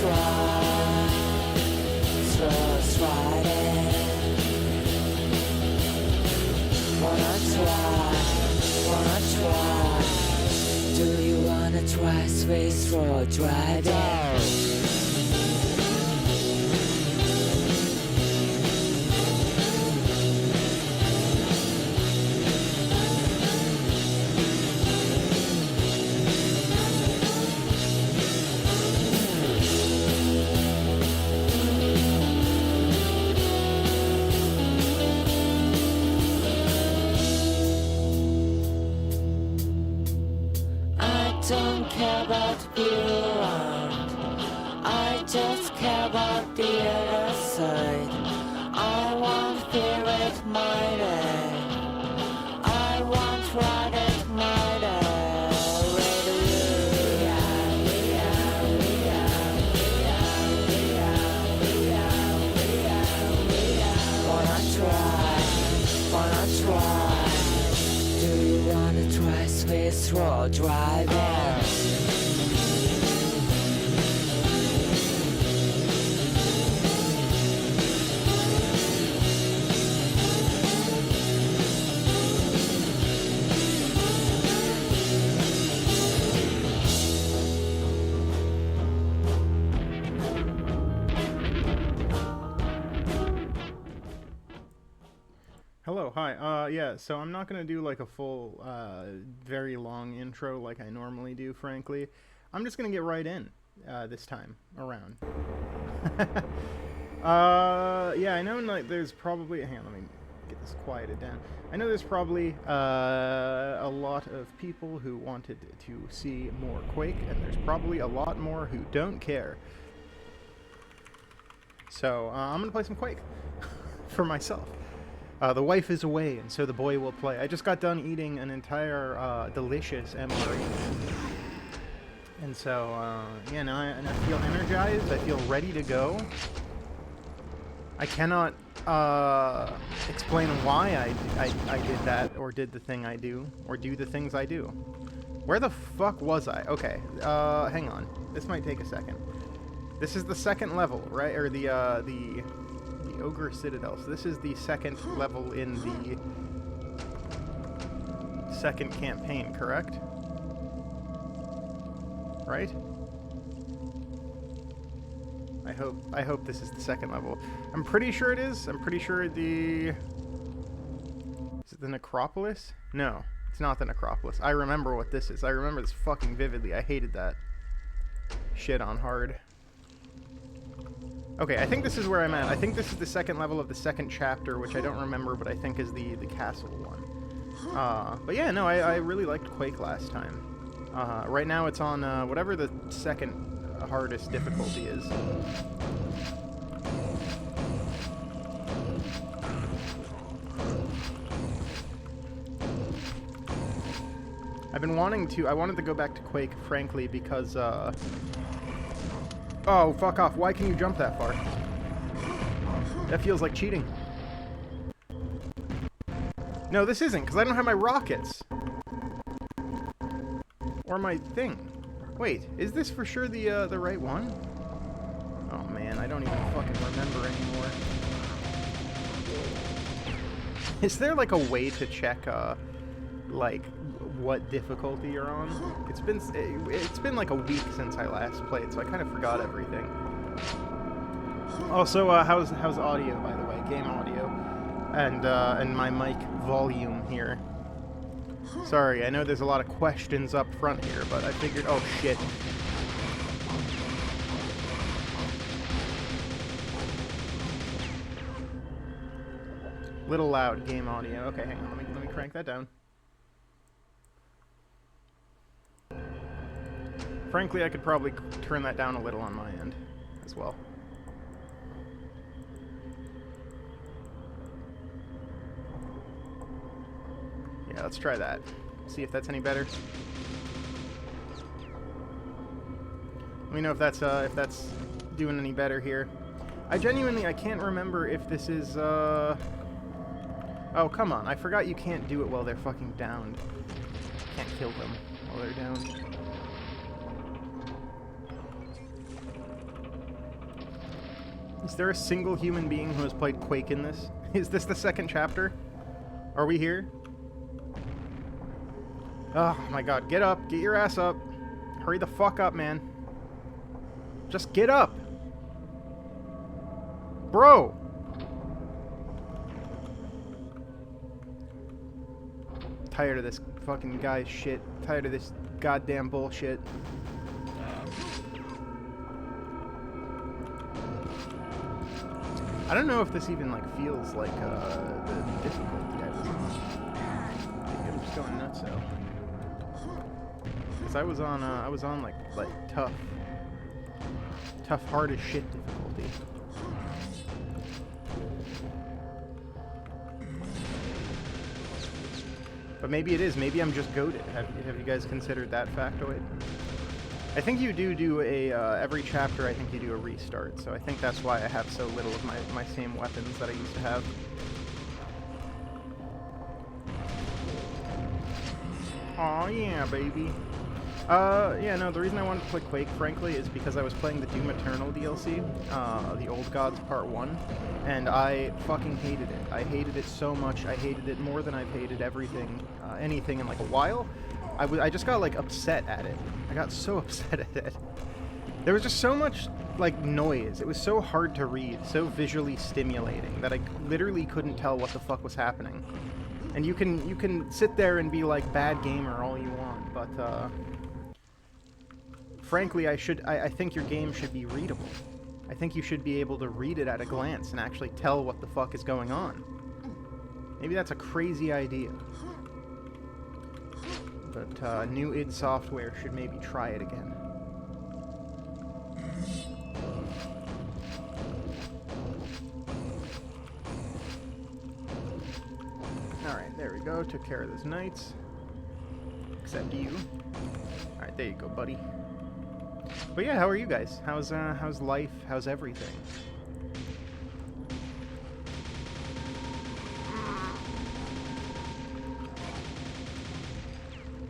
try, just ride it. Wanna try. Do you wanna try space for driving? Don't care about the around. I just care about the other side. I want fear it mighty. I want ride it mighty. Wanna try. Do you wanna try space road driving? Hello, hi. Yeah, so I'm not gonna do like a full, very long intro like I normally do, frankly. I'm just gonna get right in, this time around. Yeah, I know like there's probably, hang on, let me get this quieted down. I know there's probably, a lot of people who wanted to see more Quake, and there's probably a lot more who don't care. So, I'm gonna play some Quake for myself. The wife is away, and so the boy will play. I just got done eating an entire, delicious MRE. And so, yeah, now I feel energized. I feel ready to go. I cannot, explain why I did that, or did the thing I do, or do the things I do. Where the fuck was I? Okay, hang on. This might take a second. This is the second level, right? Or the Ogre Citadel. So this is the second level in the second campaign, correct? Right? I hope this is the second level. I'm pretty sure it is. I'm pretty sure is it the Necropolis? No, it's not the Necropolis. I remember what this is. I remember this fucking vividly. I hated that shit on hard. Okay, I think this is where I'm at. I think this is the second level of the second chapter, which I don't remember, but I think is the castle one. But yeah, no, I really liked Quake last time. Right now it's on whatever the second hardest difficulty is. I've been wanting to, I wanted to go back to Quake, frankly, because, oh, fuck off. Why can you jump that far? That feels like cheating. No, this isn't, because I don't have my rockets. Or my thing. Wait, is this for sure the right one? Oh, man, I don't even fucking remember anymore. Is there, like, a way to check, like, what difficulty you're on? It's been like a week since I last played, so I kind of forgot everything. Also, how's audio, by the way? Game audio, and my mic volume here. Sorry, I know there's a lot of questions up front here, but I figured, oh shit. Little loud game audio. Okay, hang on, let me crank that down. Frankly, I could probably turn that down a little on my end as well. Yeah, let's try that. See if that's any better. Let me know if that's doing any better here. I can't remember if this is, oh, come on. I forgot you can't do it while they're fucking downed. Can't kill them while they're downed. Is there a single human being who has played Quake in this? Is this the second chapter? Are we here? Oh my god, get up. Get your ass up. Hurry the fuck up, man. Just get up. Bro! Tired of this fucking guy's shit. Tired of this goddamn bullshit. I don't know if this even like feels like the difficulty I was on. I think I'm just going nuts though. Cause I was on like tough, hard as shit difficulty. But maybe it is. Maybe I'm just goated. Have you guys considered that factoid? I think you do a, every chapter I think you do a restart, so I think that's why I have so little of my same weapons that I used to have. Aw, yeah, baby. Yeah, no, the reason I wanted to play Quake, frankly, is because I was playing the Doom Eternal DLC, the Old Gods Part 1, and I fucking hated it. I hated it so much. I hated it more than I've hated anything in like a while. I just got like upset at it. I got so upset at it. There was just so much like noise. It was so hard to read, so visually stimulating that I literally couldn't tell what the fuck was happening. And you can sit there and be like bad gamer all you want, but frankly, I think your game should be readable. I think you should be able to read it at a glance and actually tell what the fuck is going on. Maybe that's a crazy idea. But new id Software should maybe try it again. Alright, there we go. Took care of those knights. Except you. Alright, there you go, buddy. But yeah, how are you guys? How's life? How's everything?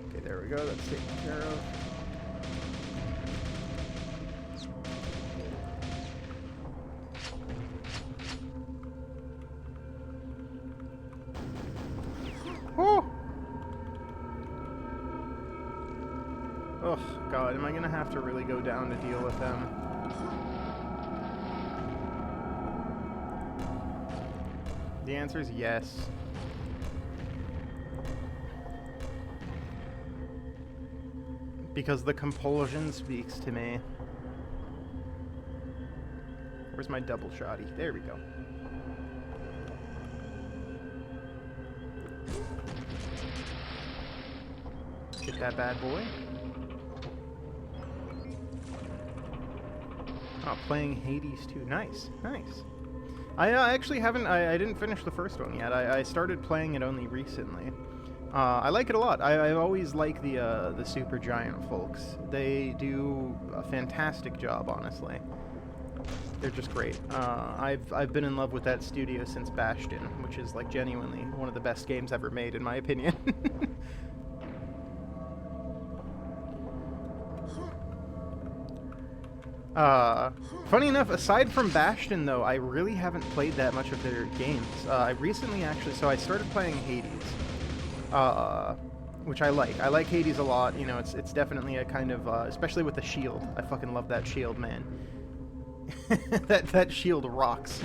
Okay, there we go. That's taken care of. Oh! Oh, God, am I gonna have to really go down to deal with them? The answer is yes. Because the compulsion speaks to me. Where's my double shotty? There we go. Get that bad boy. Oh, playing Hades 2. Nice, nice. I actually haven't, I didn't finish the first one yet. I started playing it only recently. I like it a lot. I always like the Supergiant folks. They do a fantastic job, honestly. They're just great. I've been in love with that studio since Bastion, which is like genuinely one of the best games ever made, in my opinion. Funny enough, aside from Bastion, though, I really haven't played that much of their games. I recently actually, so I started playing Hades, which I like. I like Hades a lot. You know, it's definitely a kind of, especially with the shield. I fucking love that shield, man. that shield rocks.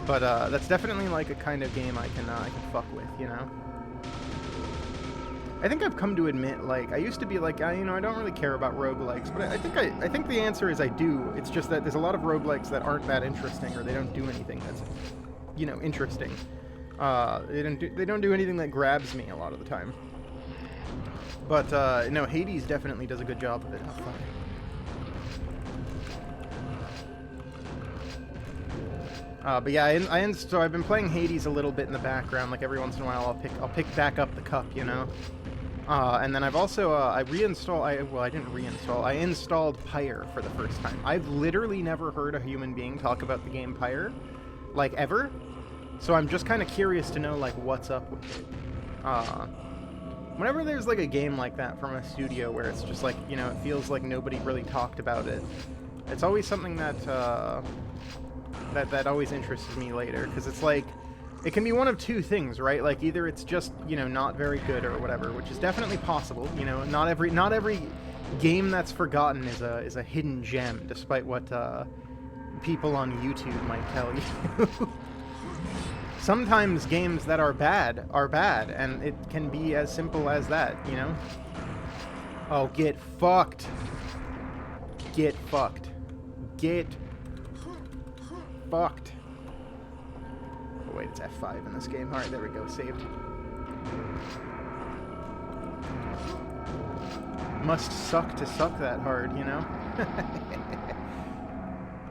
But that's definitely like a kind of game I can fuck with, you know. I think I've come to admit, like, I used to be like, you know, I don't really care about roguelikes, but I think the answer is I do. It's just that there's a lot of roguelikes that aren't that interesting, or they don't do anything that's, you know, interesting. They don't do anything that grabs me a lot of the time. But no, Hades definitely does a good job of it. Oh, fuck. But yeah, so I've been playing Hades a little bit in the background. Like every once in a while, I'll pick back up the cup, you know. And then I've also I installed Pyre for the first time. I've literally never heard a human being talk about the game Pyre, like ever. So I'm just kind of curious to know like what's up with it. Whenever there's like a game like that from a studio where it's just like, you know, it feels like nobody really talked about it. It's always something that That always interests me later, because it's like, it can be one of two things, right? Like, either it's just, you know, not very good or whatever, which is definitely possible. You know, not every game that's forgotten is a hidden gem, despite what people on YouTube might tell you. Sometimes games that are bad, and it can be as simple as that, you know? Oh, get fucked. Get fucked. Get fucked. Oh, wait, it's F5 in this game. Alright, there we go. Saved. Must suck to suck that hard, you know?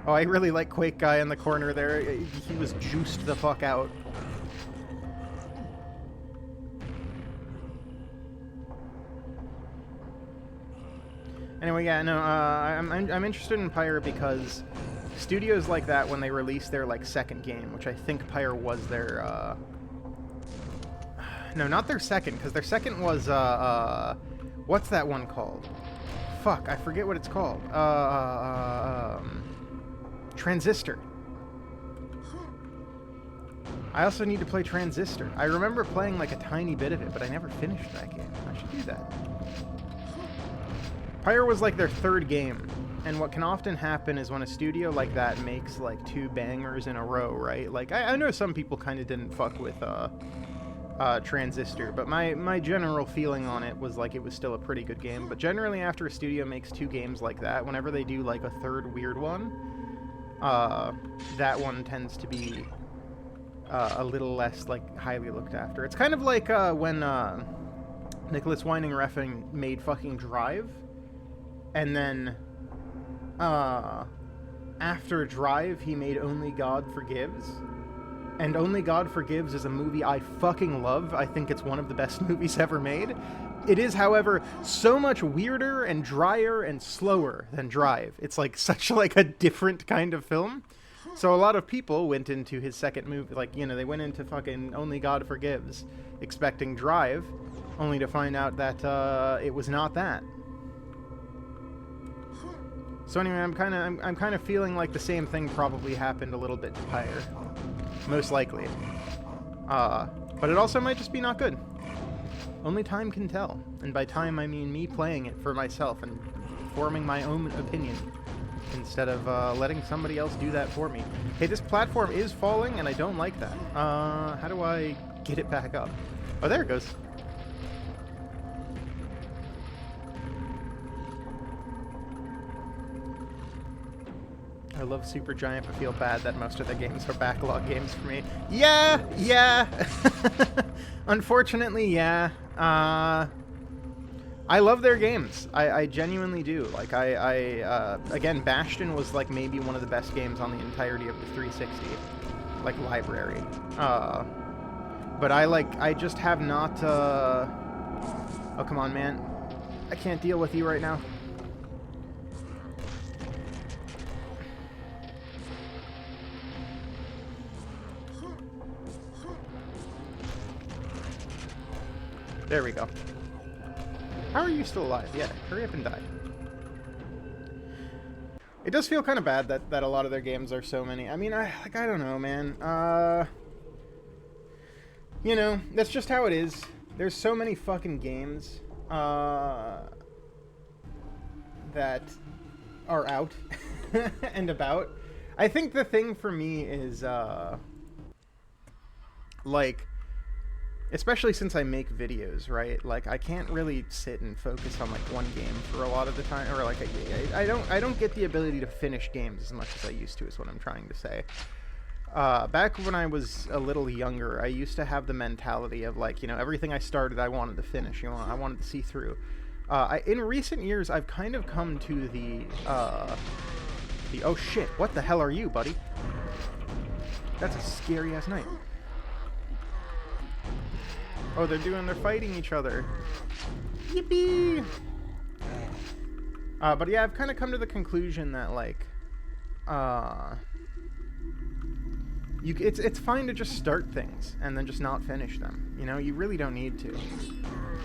Oh, I really like Quake guy in the corner there. He was juiced the fuck out. Anyway, yeah, no, I'm interested in Pyre because studios like that, when they release their, like, second game, which I think Pyre was their, no, not their second, because their second was, what's that one called? Fuck, I forget what it's called. Transistor. I also need to play Transistor. I remember playing, like, a tiny bit of it, but I never finished that game. I should do that. Pyre was like their third game, and what can often happen is when a studio like that makes like two bangers in a row, right? Like, I know some people kind of didn't fuck with Transistor, but my general feeling on it was like it was still a pretty good game. But generally after a studio makes two games like that, whenever they do like a third weird one, that one tends to be a little less like highly looked after. It's kind of like when Nicholas Winding Refn made fucking Drive. And then, after Drive, he made Only God Forgives. And Only God Forgives is a movie I fucking love. I think it's one of the best movies ever made. It is, however, so much weirder and drier and slower than Drive. It's like such like a different kind of film. So a lot of people went into his second movie, like, you know, they went into fucking Only God Forgives expecting Drive, only to find out that it was not that. So anyway, I'm kind of feeling like the same thing probably happened a little bit to Pyre, most likely. But it also might just be not good. Only time can tell, and by time I mean me playing it for myself and forming my own opinion instead of letting somebody else do that for me. Hey, this platform is falling, and I don't like that. How do I get it back up? Oh, there it goes. I love Supergiant, but feel bad that most of the games are backlog games for me. Yeah! Unfortunately, yeah. I love their games. I genuinely do. Like, again, Bastion was, like, maybe one of the best games on the entirety of the 360, like, library. But I just have not, oh, come on, man. I can't deal with you right now. There we go. How are you still alive? Yeah, hurry up and die. It does feel kind of bad that a lot of their games are so many. I mean, I don't know, man. You know, that's just how it is. There's so many fucking games that are out and about. I think the thing for me is, like, especially since I make videos, right? Like, I can't really sit and focus on, like, one game for a lot of the time, or, like, I don't get the ability to finish games as much as I used to, is what I'm trying to say. Back when I was a little younger, I used to have the mentality of, like, you know, everything I started, I wanted to finish, you know, I wanted to see through. In recent years, I've kind of come to the, oh shit, what the hell are you, buddy? That's a scary-ass night. Oh, they're fighting each other. Yippee! But yeah, I've kind of come to the conclusion that, like, it's fine to just start things and then just not finish them. You know, you really don't need to.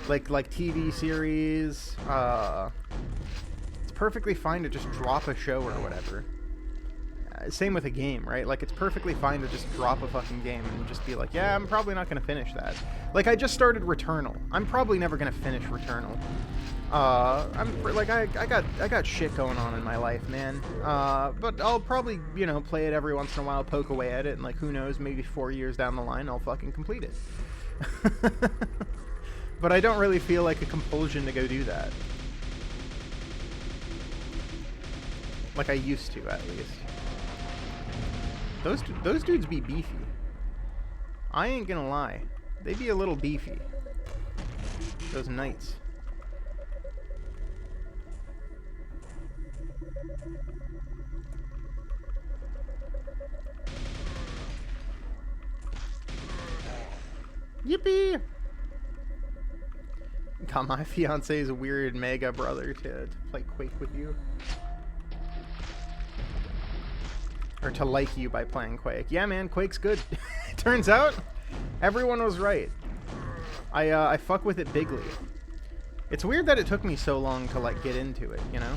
Like TV series, it's perfectly fine to just drop a show or whatever. same with a game, right? Like, it's perfectly fine to just drop a fucking game and just be like, yeah, I'm probably not gonna finish that. Like, I just started Returnal. I'm probably never gonna finish Returnal. I got shit going on in my life, man. But I'll probably, you know, play it every once in a while, poke away at it, and like, who knows, maybe 4 years down the line, I'll fucking complete it. But I don't really feel like a compulsion to go do that. Like I used to, at least. Those dudes be beefy. I ain't gonna lie. They be a little beefy. Those knights. Yippee! Got my fiance's weird mega brother to play Quake with you. Or to like you by playing Quake. Yeah, man, Quake's good. Turns out, everyone was right. I fuck with it bigly. It's weird that it took me so long to, like, get into it, you know?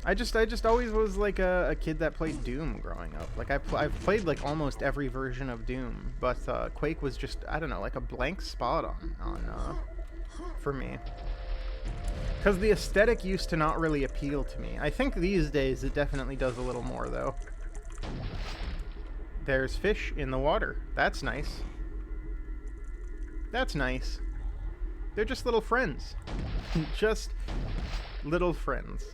I just always was, like, a kid that played Doom growing up. Like, I've played, like, almost every version of Doom, but Quake was just, I don't know, like a blank spot on for me. Because the aesthetic used to not really appeal to me. I think these days it definitely does a little more, though. There's fish in the water. That's nice. That's nice. They're just little friends. Just little friends.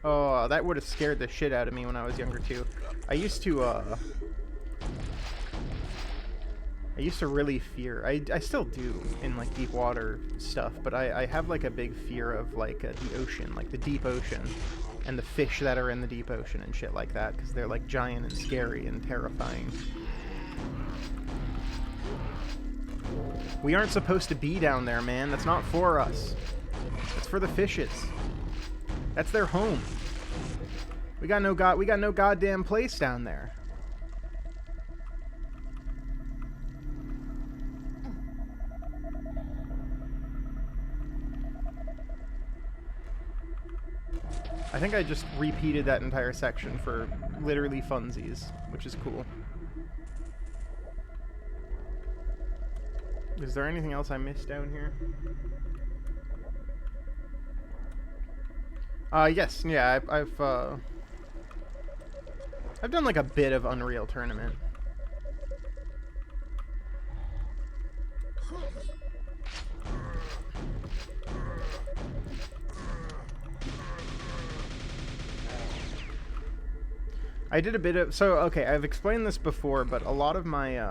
Oh, that would have scared the shit out of me when I was younger, too. I used to really fear, I still do in, like, deep water stuff, but I have, like, a big fear of, like, the ocean, like, the deep ocean, and the fish that are in the deep ocean and shit like that, because they're, like, giant and scary and terrifying. We aren't supposed to be down there, man. That's not for us. That's for the fishes. That's their home. We got no goddamn place down there. I think I just repeated that entire section for literally funsies, which is cool. Is there anything else I missed down here? Yes, yeah, I've done like a bit of Unreal Tournament. I did a bit of, so okay, I've explained this before, but a lot of my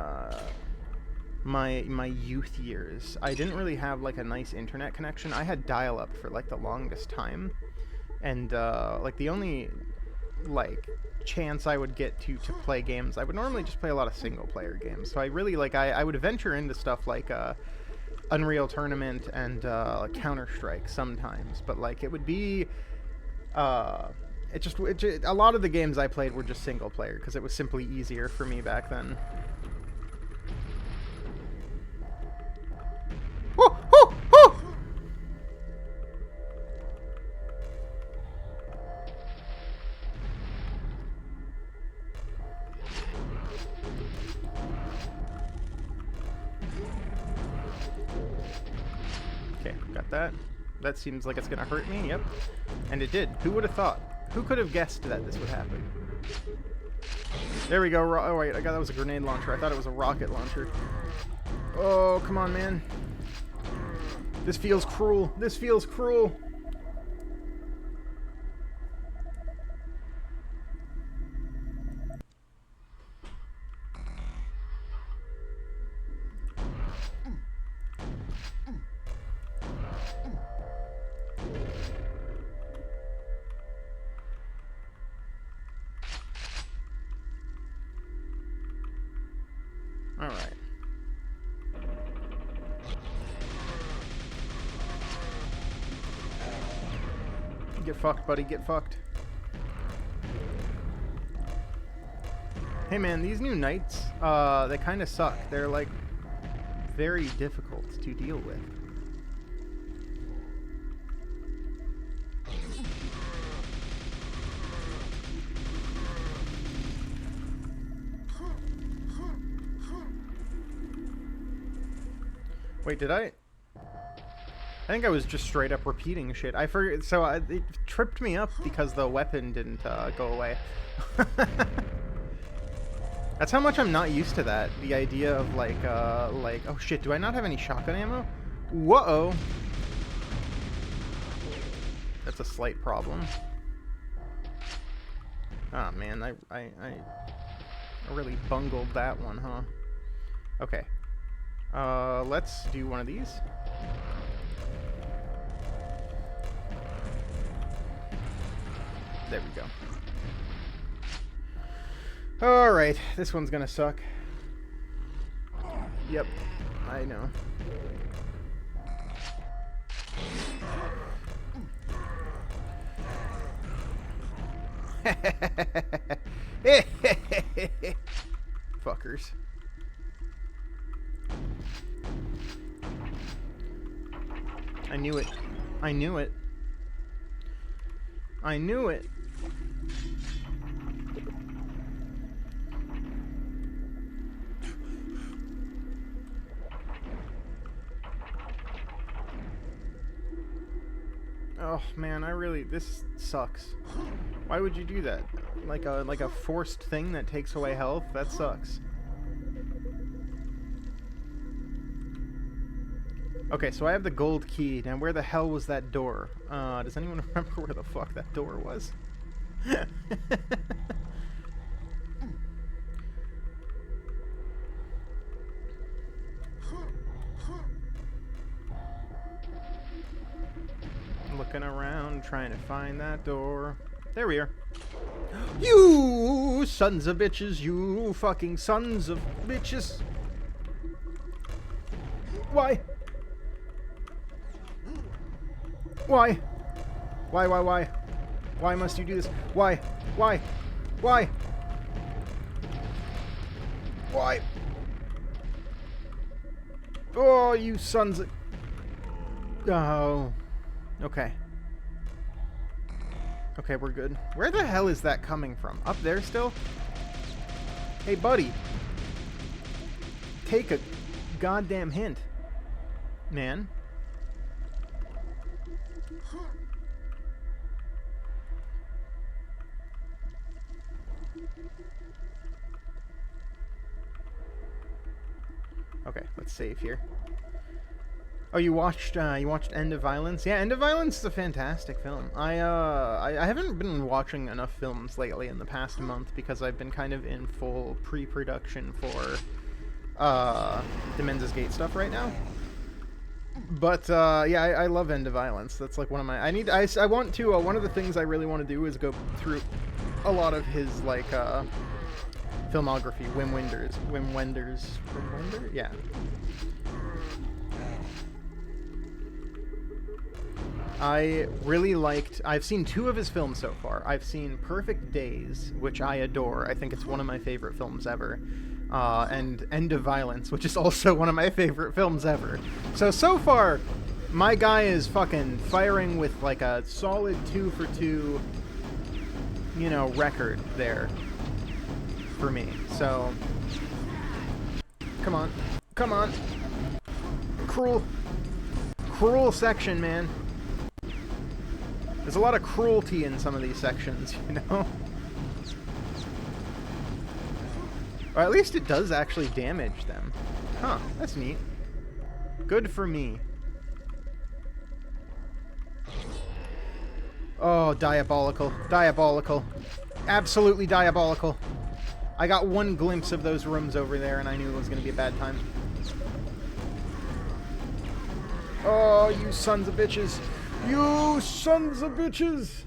my youth years, I didn't really have like a nice internet connection. I had dial-up for like the longest time, and like the only like chance I would get to play games, I would normally just play a lot of single player games. So I really like I would venture into stuff like Unreal Tournament and Counter-Strike sometimes, but like it would be a lot of the games I played were just single player because it was simply easier for me back then. Okay, got that. That seems like it's gonna hurt me, yep. And it did. Who would have thought? Who could have guessed that this would happen? There we go. Oh, wait, I got that was a grenade launcher. I thought it was a rocket launcher. Oh, come on, man. This feels cruel. This feels cruel. All right. Get fucked, buddy. Get fucked. Hey, man, these new knights, they kind of suck. They're, like, very difficult to deal with. Wait, did I? I think I was just straight up repeating shit. I forget. So it tripped me up because the weapon didn't go away. That's how much I'm not used to that. The idea of like, oh shit, do I not have any shotgun ammo? Whoa. That's a slight problem. Ah, man, I really bungled that one, huh? Okay. Let's do one of these. There we go. Alright, this one's gonna suck. Yep, I know. Fuckers. I knew it. I knew it. I knew it. Oh man, this sucks. Why would you do that? Like a forced thing that takes away health? That sucks. Okay, so I have the gold key. Now where the hell was that door? Does anyone remember where the fuck that door was? Looking around, trying to find that door. There we are. You sons of bitches, you fucking sons of bitches. Why? Why? Why? Why must you do this? Why? Why? Why? Why? Oh, you sons of... Oh. Okay. Okay, we're good. Where the hell is that coming from? Up there still? Hey, buddy. Take a goddamn hint. Man. Okay, let's save here. Oh, you watched End of Violence? Yeah, End of Violence is a fantastic film. I haven't been watching enough films lately in the past month because I've been kind of in full pre-production for the Men's Gate stuff right now. But yeah, I love End of Violence. That's like one of my... I want to... one of the things I really want to do is go through a lot of his like filmography. Wim Wenders. Yeah. I really liked... I've seen 2 of his films so far. I've seen Perfect Days, which I adore. I think it's one of my favorite films ever. And End of Violence, which is also one of my favorite films ever. So far, my guy is fucking firing with like a solid 2 for 2, you know, record there for me. So, come on. Come on. Cruel section, man. There's a lot of cruelty in some of these sections, you know? Or at least it does actually damage them. Huh, that's neat. Good for me. Oh, diabolical. Diabolical. Absolutely diabolical. I got one glimpse of those rooms over there and I knew it was going to be a bad time. Oh, you sons of bitches. You sons of bitches!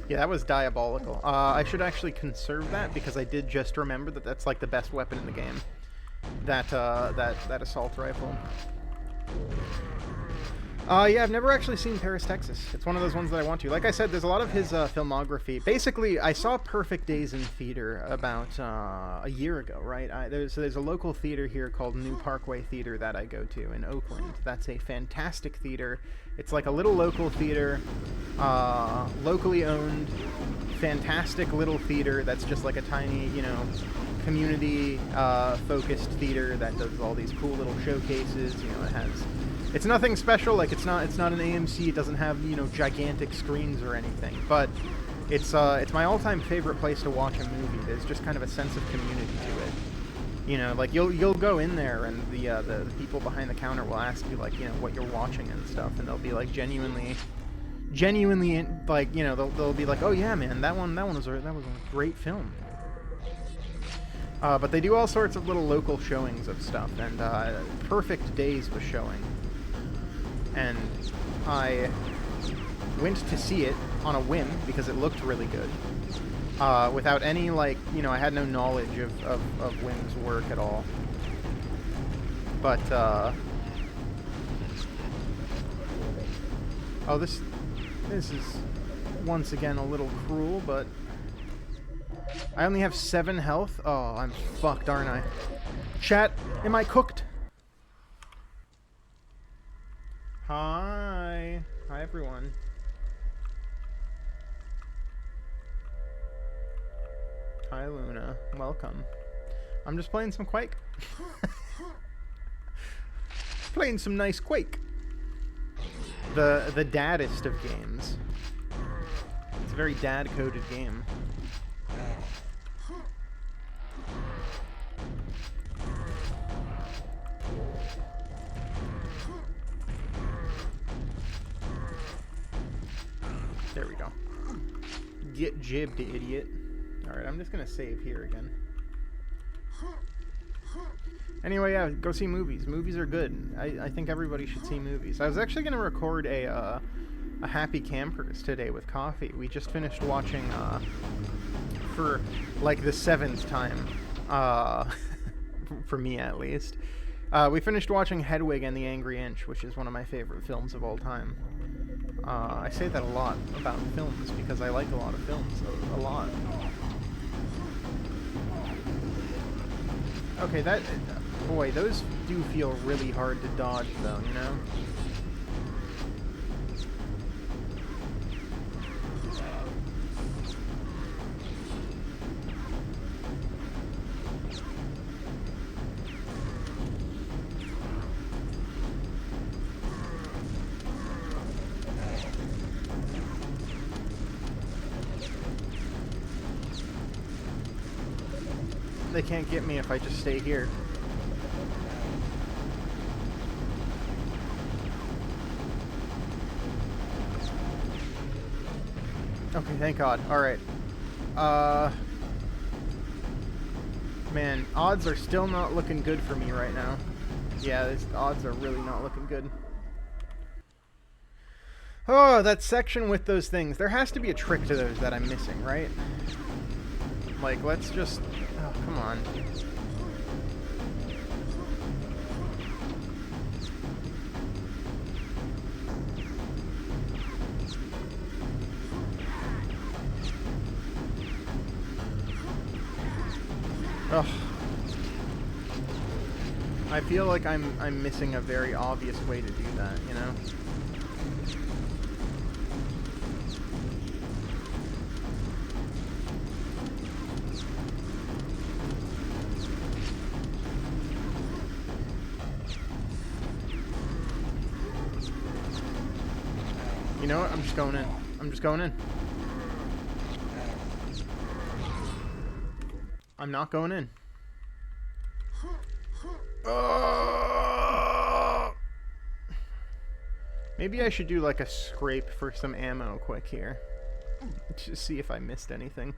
Yeah, that was diabolical. I should actually conserve that because I did just remember that that's like the best weapon in the game. That assault rifle. Yeah, I've never actually seen Paris, Texas. It's one of those ones that I want to. Like I said, there's a lot of his filmography. Basically, I saw Perfect Days in theater about a year ago, right? There's a local theater here called New Parkway Theater that I go to in Oakland. That's a fantastic theater. It's like a little local theater, locally owned, fantastic little theater that's just like a tiny, you know, community focused theater that does all these cool little showcases. You know, it has... It's nothing special, like it's not an AMC, it doesn't have, you know, gigantic screens or anything, but it's my all-time favorite place to watch a movie. There's just kind of a sense of community to it. You know, like you'll go in there and the people behind the counter will ask you, like, you know, what you're watching and stuff, and they'll be like genuinely like, you know, they'll be like, "Oh yeah, man, that one was a great film." But they do all sorts of little local showings of stuff, and Perfect Days was showing. And I went to see it on a whim because it looked really good. Without any, like, you know, I had no knowledge of Whim's work at all. But, oh, this is once again a little cruel, but I only have 7 health. Oh, I'm fucked, aren't I? Chat, am I cooked? Hi. Hi, everyone. Hi, Luna. Welcome. I'm just playing some Quake. Playing some nice Quake. The daddest of games. It's a very dad-coded game. There we go. Get jibbed, idiot. Alright, I'm just gonna save here again. Anyway, yeah, go see movies. Movies are good. I think everybody should see movies. I was actually gonna record a Happy Campers today with coffee. We just finished watching, for, like, the 7th time, for me at least. We finished watching Hedwig and the Angry Inch, which is one of my favorite films of all time. I say that a lot about films because I like a lot of films, a lot. Okay, boy, those do feel really hard to dodge though, you know? They can't get me if I just stay here. Okay, thank God. Alright. Man, odds are still not looking good for me right now. Yeah, these odds are really not looking good. Oh, that section with those things. There has to be a trick to those that I'm missing, right? Like, let's just... Oh, come on. Ugh. I feel like I'm missing a very obvious way to do that, you know? You know what? I'm just going in. I'm just going in. I'm not going in. Maybe I should do like a scrape for some ammo quick here. Just see if I missed anything.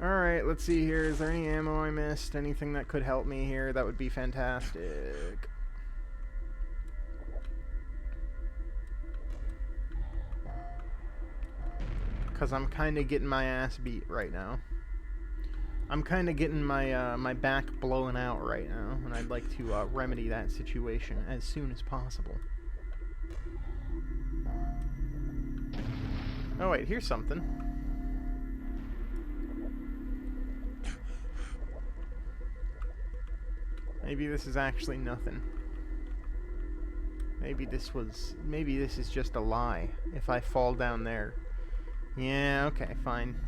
Alright, let's see here. Is there any ammo I missed? Anything that could help me here? That would be fantastic. Because I'm kind of getting my ass beat right now. I'm kind of getting my my back blown out right now, and I'd like to remedy that situation as soon as possible. Oh wait, here's something. Maybe this is actually nothing. Maybe this is just a lie. If I fall down there. Yeah, okay, fine.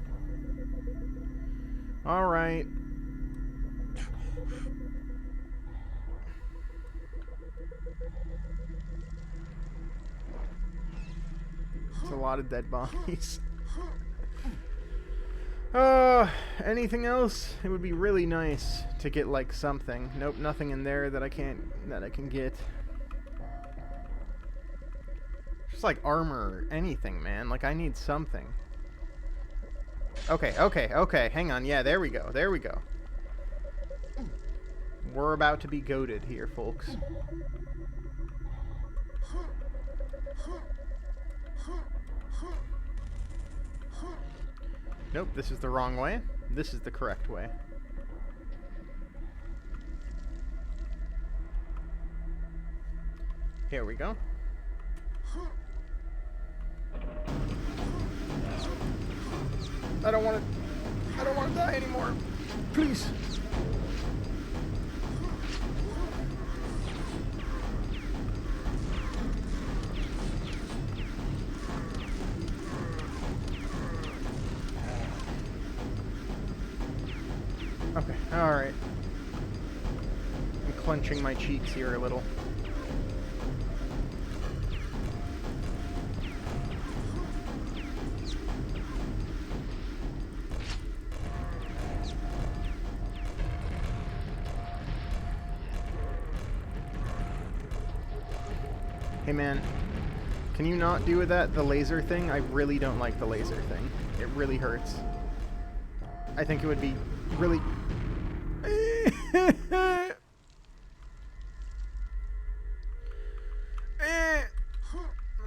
Alright. It's a lot of dead bodies. Anything else? It would be really nice to get like something. Nope, nothing in there that I can get. Just like armor or anything, man. Like I need something. Okay. Hang on. Yeah, there we go. There we go. We're about to be goated here, folks. Nope, this is the wrong way. This is the correct way. Here we go. I don't want to die anymore. Please. Okay, alright. I'm clenching my cheeks here a little. Hey man, can you not do the laser thing? I really don't like the laser thing. It really hurts. I think it would be really...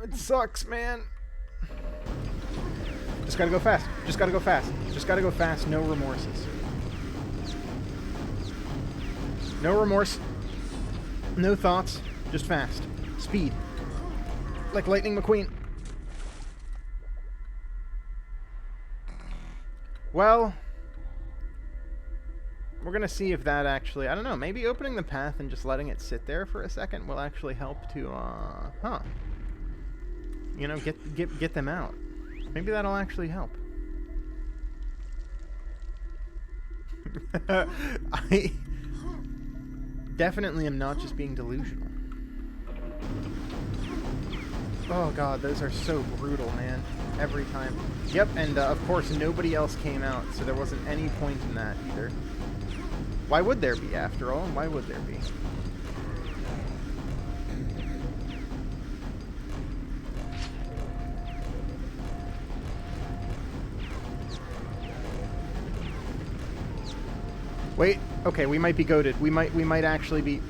It sucks, man. Just gotta go fast. Just gotta go fast. Just gotta go fast. No remorses. No remorse. No thoughts. Just fast. Speed. Like Lightning McQueen. Well... We're gonna see if that actually... I don't know, maybe opening the path and just letting it sit there for a second will actually help to, you know, get them out. Maybe that'll actually help. I definitely am not just being delusional. Oh god, those are so brutal, man. Every time. Yep, and of course nobody else came out, so there wasn't any point in that either. Why would there be, after all? Why would there be? Wait, okay, we might be goated. We might actually be...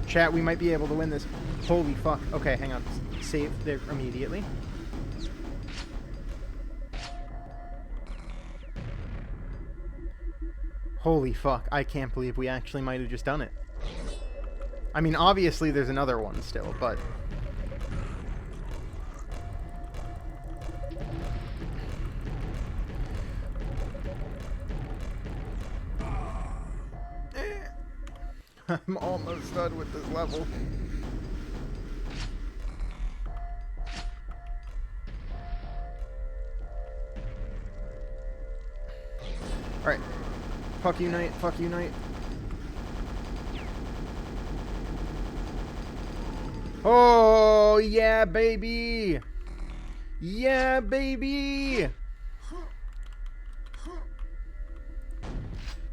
Chat, we might be able to win this. Holy fuck. Okay, hang on. Save there immediately. Holy fuck, I can't believe we actually might have just done it. I mean, obviously there's another one still, but... I'm almost done with this level. Alright. Fuck you, Knight. Fuck you, Knight. Oh, yeah, baby! Yeah, baby!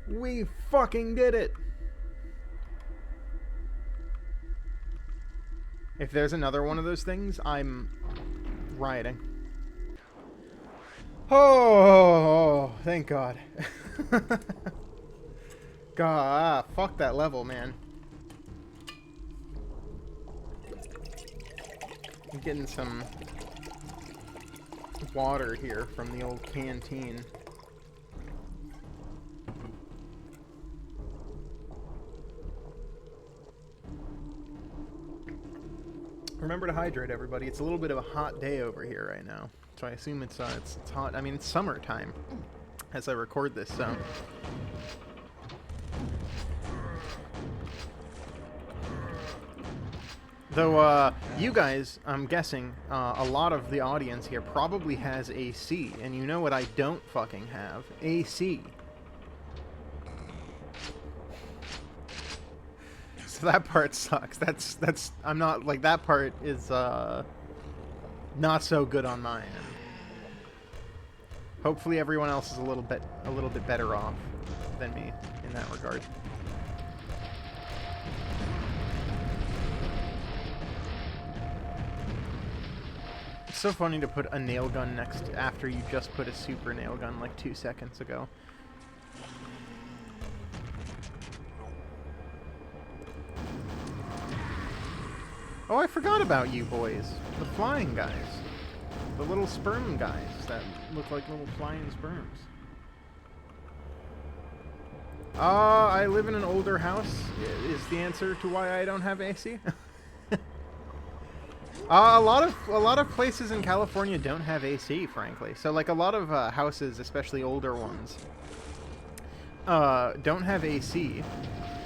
We fucking did it! If there's another one of those things, I'm rioting. Oh, thank God. God, fuck that level, man. I'm getting some water here from the old canteen. Remember to hydrate, everybody. It's a little bit of a hot day over here right now, so I assume it's hot. I mean, it's summertime as I record this, so. Though, you guys, I'm guessing, a lot of the audience here probably has AC, and you know what I don't fucking have? AC. So that part sucks. I'm not, like, that part is, not so good on my end. Hopefully everyone else is a little bit better off than me in that regard. It's so funny to put a nail gun next after you just put a super nail gun like 2 seconds ago. Oh, I forgot about you boys. The flying guys. The little sperm guys that look like little flying sperms. I live in an older house, is the answer to why I don't have AC. A lot of places in California don't have AC, frankly. So, like, a lot of houses, especially older ones, don't have AC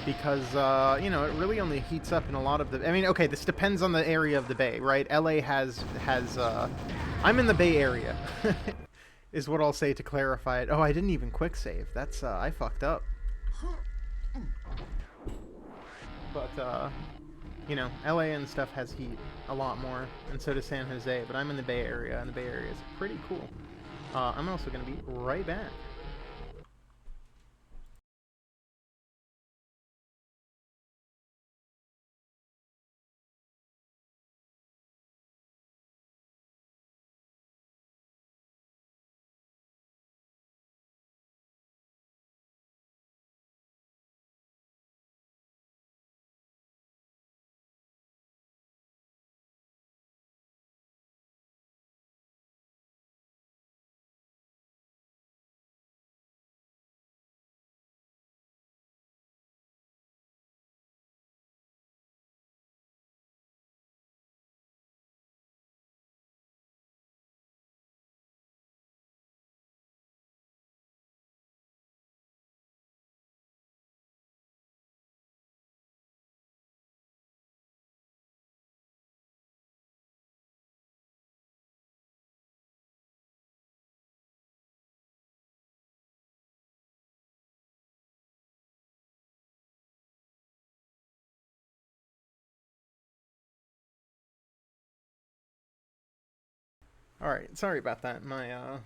because, you know, it really only heats up in a lot of the... I mean, okay, this depends on the area of the Bay, right? LA has I'm in the Bay Area, is what I'll say to clarify it. Oh, I didn't even quick save. That's, I fucked up. But, you know, LA and stuff has heat a lot more, and so does San Jose, but I'm in the Bay Area, and the Bay Area is pretty cool. I'm also going to be right back. Alright, sorry about that. My,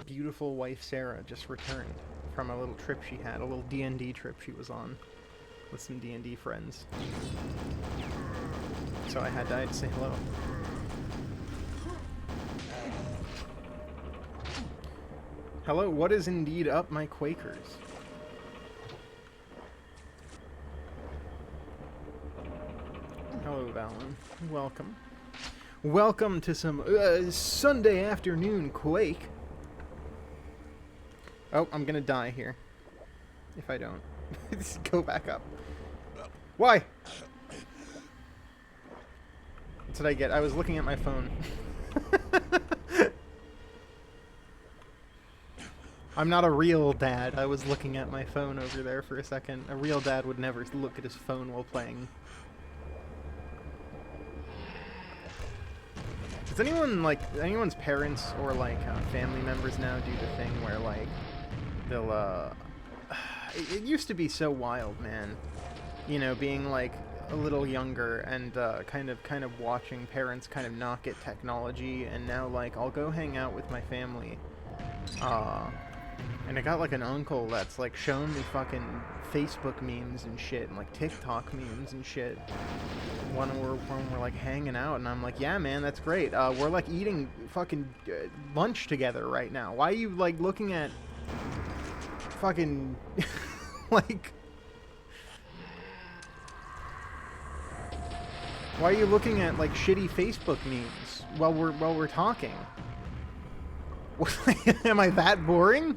beautiful wife Sarah just returned from a little trip she had, a little D&D trip she was on with some D&D friends. So I had to say hello. Hello, what is indeed up, my Quakers? Hello, Valen. Welcome. Welcome to some Sunday afternoon Quake. Oh, I'm gonna die here. If I don't. Go back up. Why? That's what I get. I was looking at my phone. I'm not a real dad. I was looking at my phone over there for a second. A real dad would never look at his phone while playing. Does anyone, like, anyone's parents or, like, family members now do the thing where, like, they'll, it used to be so wild, man. You know, being, like, a little younger and, kind of watching parents kind of knock at technology, and now, like, I'll go hang out with my family, and I got, like, an uncle that's, like, shown me fucking Facebook memes and shit, and, like, TikTok memes and shit. When we're like hanging out, and I'm like, yeah, man, that's great. We're like eating fucking lunch together right now. Why are you like looking at fucking like? Why are you looking at like shitty Facebook memes while we're talking? Am I that boring?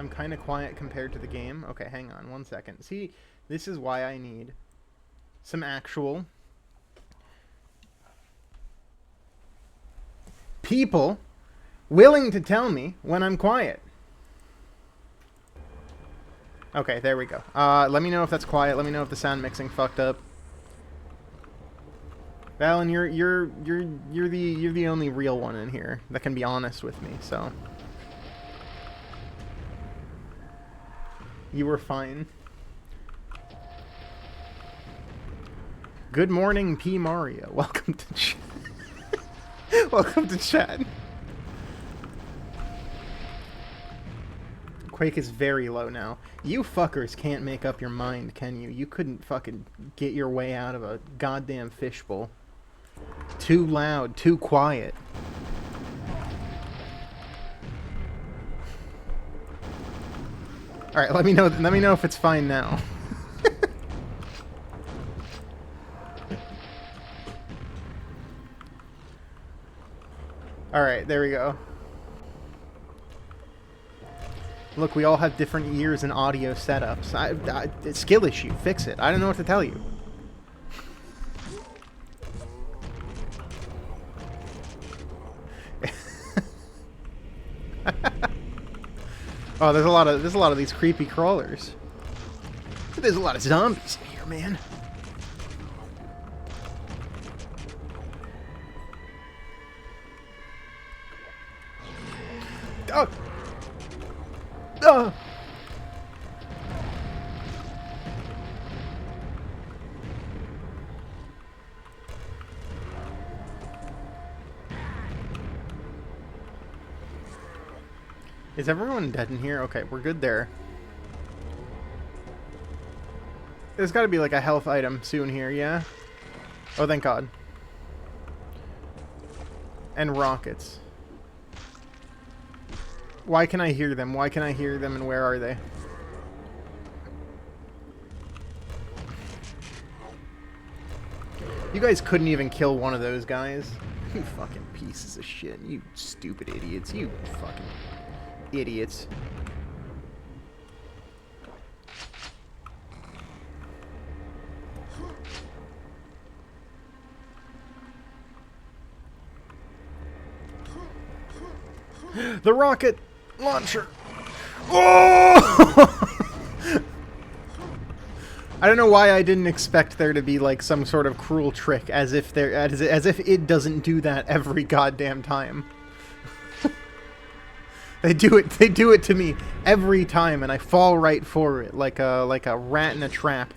I'm kind of quiet compared to the game. Okay, hang on 1 second. See, this is why I need some actual people willing to tell me when I'm quiet. Okay, there we go. Let me know if that's quiet. Let me know if the sound mixing fucked up. Valen, you're the only real one in here that can be honest with me. So you were fine. Good morning, P. Mario. Welcome to welcome to chat. Quake is very low now. You fuckers can't make up your mind, can you? You couldn't fucking get your way out of a goddamn fishbowl. Too loud, too quiet. All right, let me know if it's fine now. All right, there we go. Look, we all have different ears and audio setups. It's skill issue. Fix it. I don't know what to tell you. Oh, there's a lot of these creepy crawlers. There's a lot of zombies in here, man. Oh. Oh. Is everyone dead in here? Okay, we're good there. There's got to be like a health item soon here, yeah? Oh, thank God. And rockets. Why can I hear them? Why can I hear them and where are they? You guys couldn't even kill one of those guys. You fucking pieces of shit. You stupid idiots. You fucking idiots. The rocket launcher. Oh! I don't know why I didn't expect there to be like some sort of cruel trick, as if it doesn't do that every goddamn time. They do it to me every time, and I fall right for it like a rat in a trap.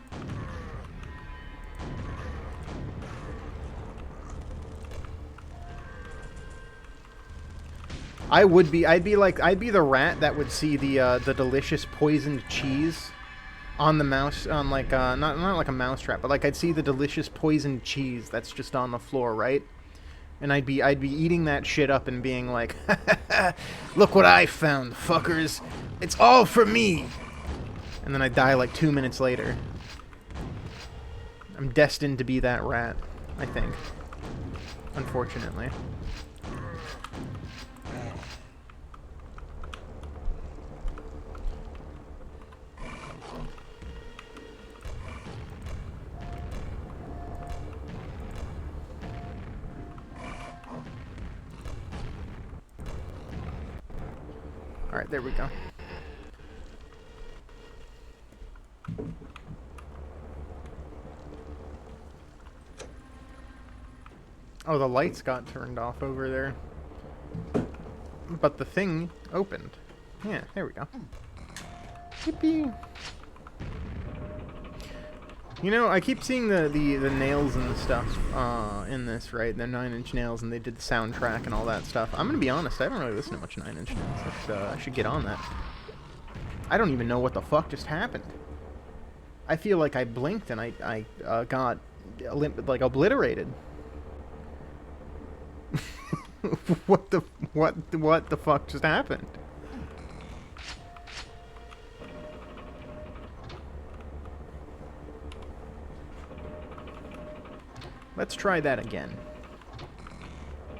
I'd be the rat that would see the delicious poisoned cheese on the mouse, on like not like a mouse trap, but like I'd see the delicious poisoned cheese that's just on the floor, right? And I'd be eating that shit up and being like, look what I found, fuckers. It's all for me. And then I die like 2 minutes later. I'm destined to be that rat, I think. Unfortunately. Alright, there we go. Oh, the lights got turned off over there. But the thing opened. Yeah, there we go. Yippee! You know, I keep seeing the nails and stuff in this, right? They're 9 Inch Nails, and they did the soundtrack and all that stuff. I'm gonna be honest, I haven't really listened to much 9 Inch Nails. I should get on that. I don't even know what the fuck just happened. I feel like I blinked and I got like obliterated. What the fuck just happened? Let's try that again.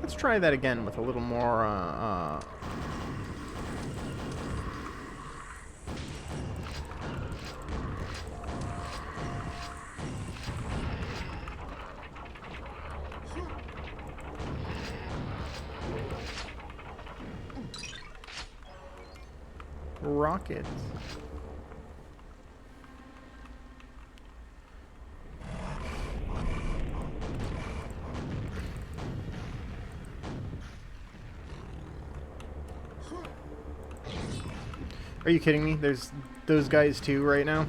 Let's try that again with a little more, Rockets. Are you kidding me? There's those guys too right now?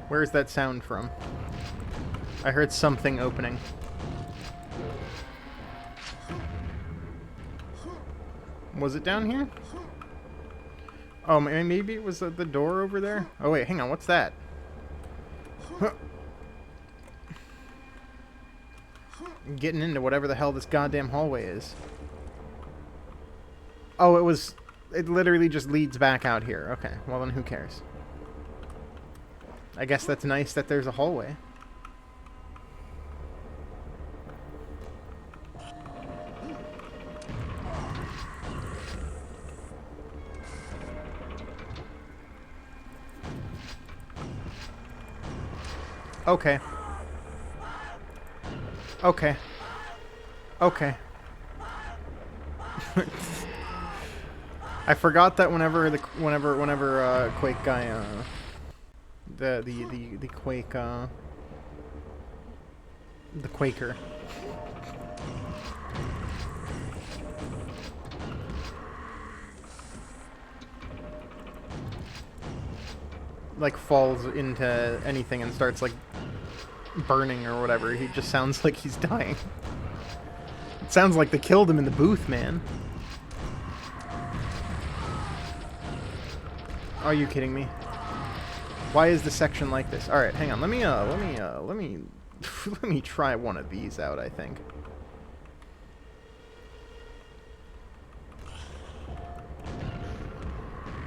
Where's that sound from? I heard something opening. Was it down here? Oh, maybe it was at the door over there? Oh wait, hang on, what's that? Huh. I'm getting into whatever the hell this goddamn hallway is. Oh, it literally just leads back out here. Okay, well then who cares? I guess that's nice that there's a hallway. Okay. Okay. Okay. I forgot that whenever Quake guy the Quake the Quaker like falls into anything and starts like burning or whatever, he just sounds like he's dying. It sounds like they killed him in the booth, man. Are you kidding me? Why is the section like this? All right, hang on. Let me let me try one of these out, I think.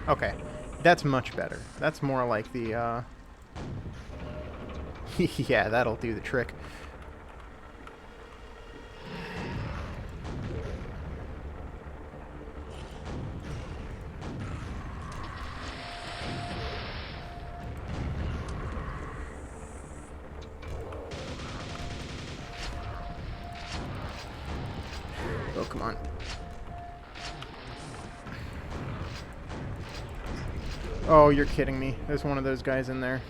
Okay. That's much better. That's more like the yeah, that'll do the trick. Oh, come on. Oh, you're kidding me. There's one of those guys in there.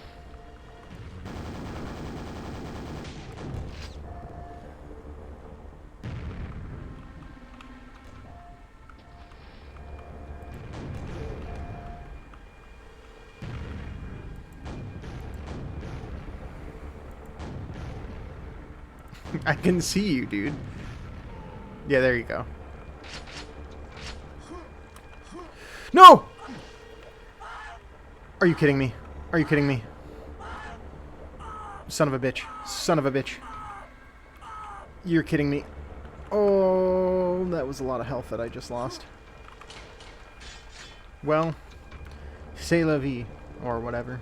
I can see you, dude. Yeah, there you go. No! Are you kidding me? Are you kidding me? Son of a bitch. Son of a bitch. You're kidding me. Oh, that was a lot of health that I just lost. Well, c'est la vie, or whatever.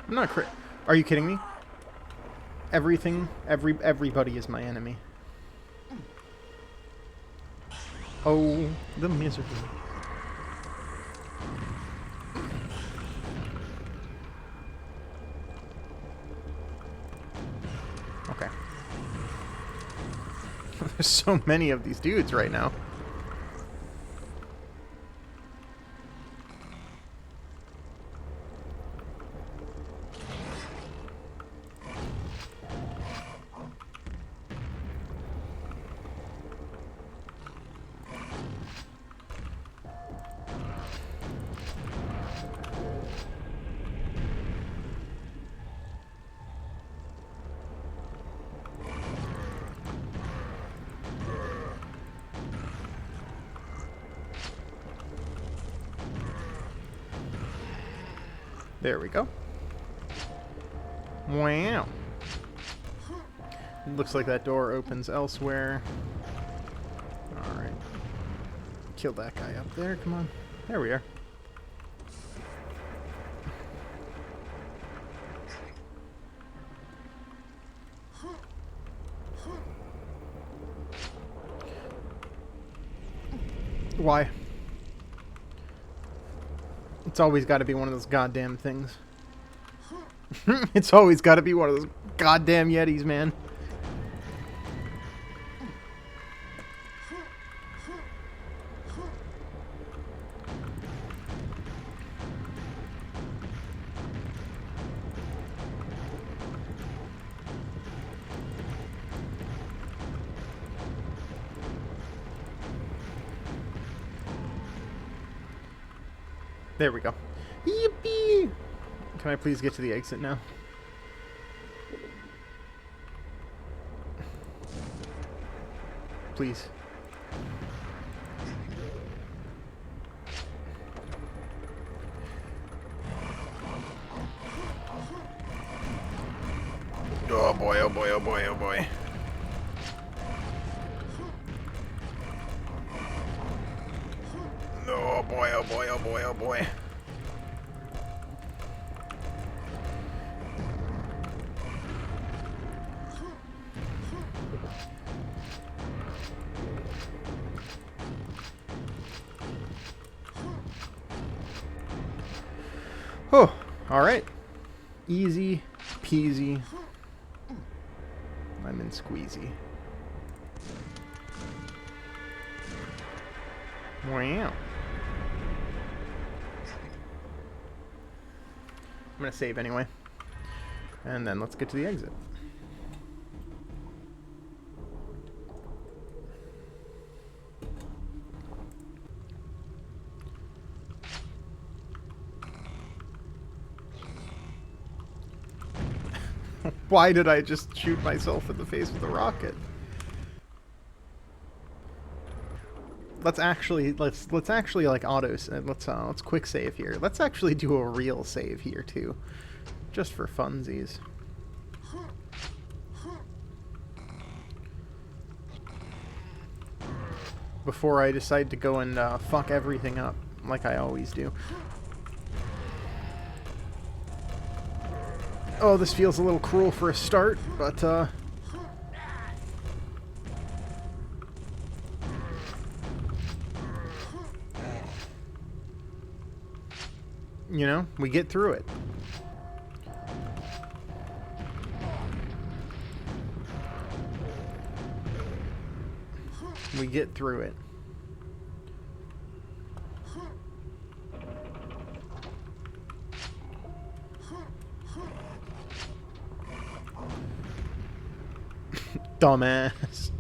I'm not Are you kidding me? Everybody is my enemy. Oh, the misery. Okay. There's so many of these dudes right now. There we go. Wow. Looks like that door opens elsewhere. Alright. Kill that guy up there, come on. There we are. Why? It's always got to be one of those goddamn things. It's always got to be one of those goddamn Yetis, man. There we go. Yippee! Can I please get to the exit now? Please. Oh boy, oh boy, oh boy, oh boy. Oh boy, oh boy, oh boy, oh boy. Oh, alright. Easy peasy. Lemon squeezy. Wow. I'm gonna save anyway. And then let's get to the exit. Why did I just shoot myself in the face with a rocket? Let's actually like let's quick save here. Let's actually do a real save here too, just for funsies. Before I decide to go and fuck everything up like I always do. Oh, this feels a little cruel for a start, but you know, we get through it. We get through it. Dumbass.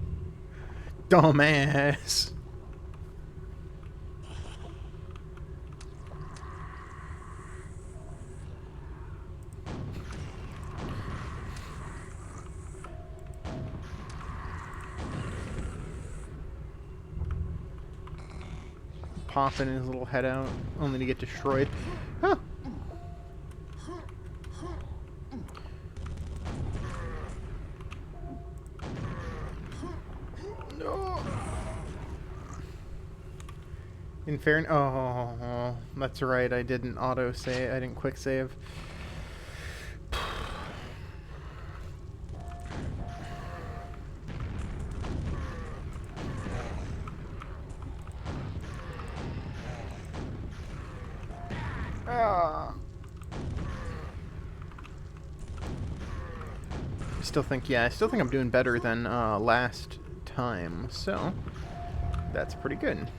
Dumbass. Popping his little head out, only to get destroyed. Huh. No. In fairness, oh, that's right. I didn't auto save. I didn't quick save. I still think I'm doing better than last time, so that's pretty good.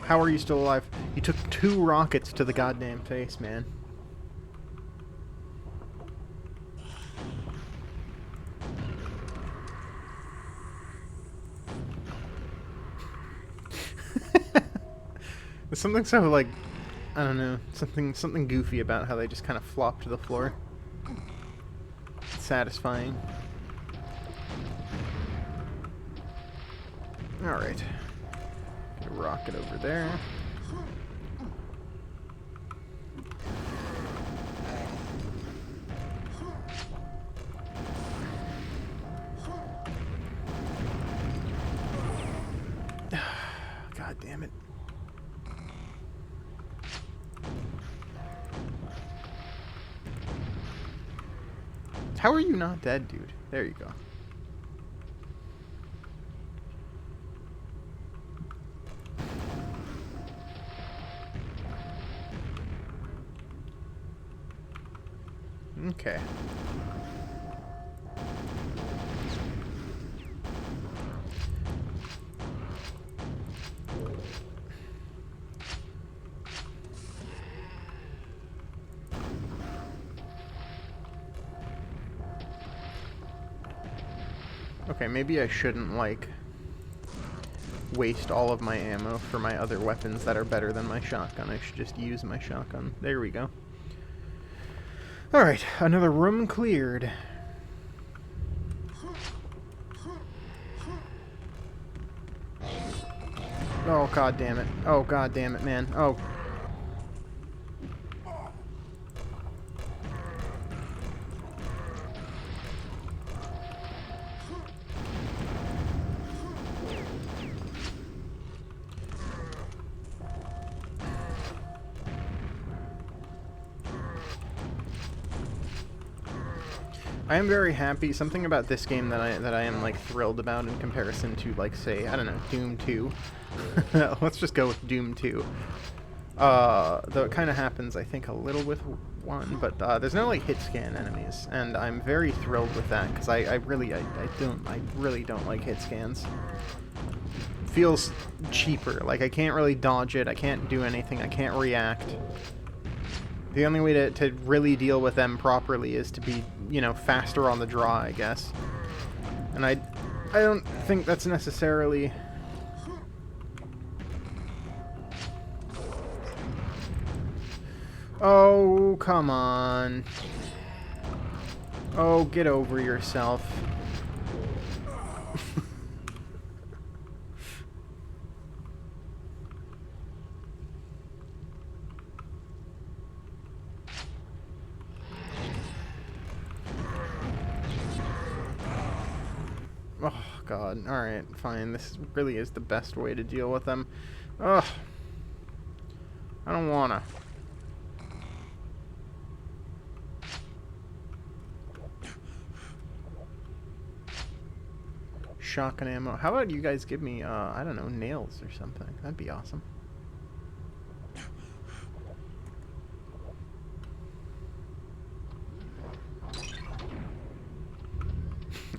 How are you still alive? You took 2 rockets to the goddamn face, man. There's something so, like, I don't know, something goofy about how they just kind of flop to the floor. satisfying. Alright. Get a rocket over there. God damn it. How are you not dead, dude? There you go. Okay. Okay, maybe I shouldn't, like, waste all of my ammo for my other weapons that are better than my shotgun. I should just use my shotgun. There we go. Alright, another room cleared. Oh, god damn it. Oh, god damn it, man. Oh. I am very happy. Something about this game that I am like thrilled about in comparison to, like, say, I don't know, Doom 2. Let's just go with Doom 2. Though it kind of happens, I think, a little with 1, but there's no like hit scan enemies, and I'm very thrilled with that because I really don't like hit scans. It feels cheaper. Like, I can't really dodge it. I can't do anything. I can't react. The only way to really deal with them properly is to be, you know, faster on the draw, I guess. And I don't think that's necessarily... Oh, come on. Oh, get over yourself. Oh, God. Alright, fine. This really is the best way to deal with them. Ugh. I don't wanna. Shotgun ammo. How about you guys give me, I don't know, nails or something? That'd be awesome.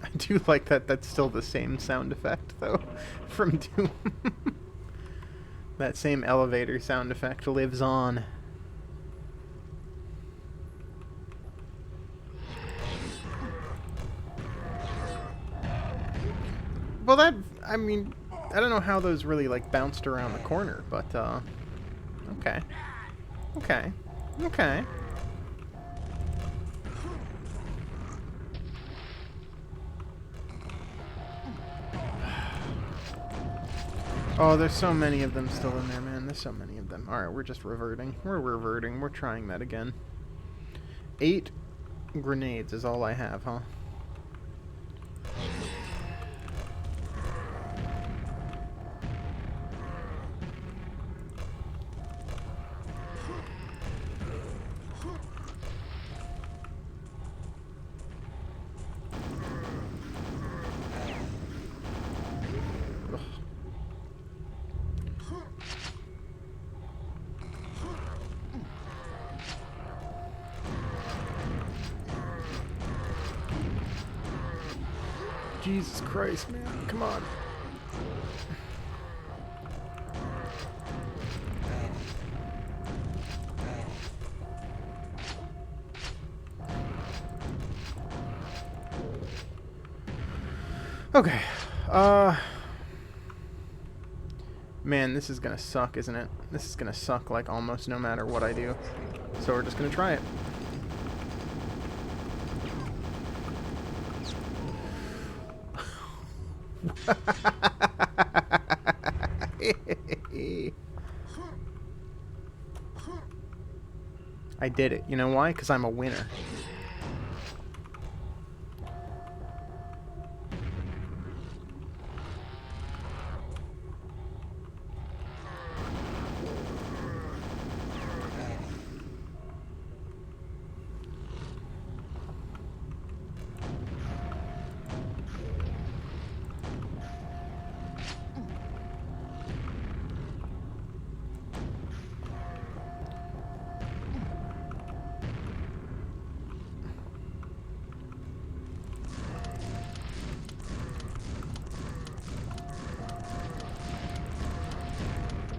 I do like that that's still the same sound effect, though, from Doom. That same elevator sound effect lives on. Well, that, I mean, I don't know how those really, like, bounced around the corner, but, okay. Okay. Okay. Oh, there's so many of them still in there, man. There's so many of them. Alright, we're just reverting. We're reverting. We're trying that again. 8 grenades is all I have, huh? Jesus Christ, man. Come on. Okay. Man, this is gonna suck, isn't it? This is gonna suck, like, almost no matter what I do. So we're just gonna try it. I did it. You know why? Because I'm a winner.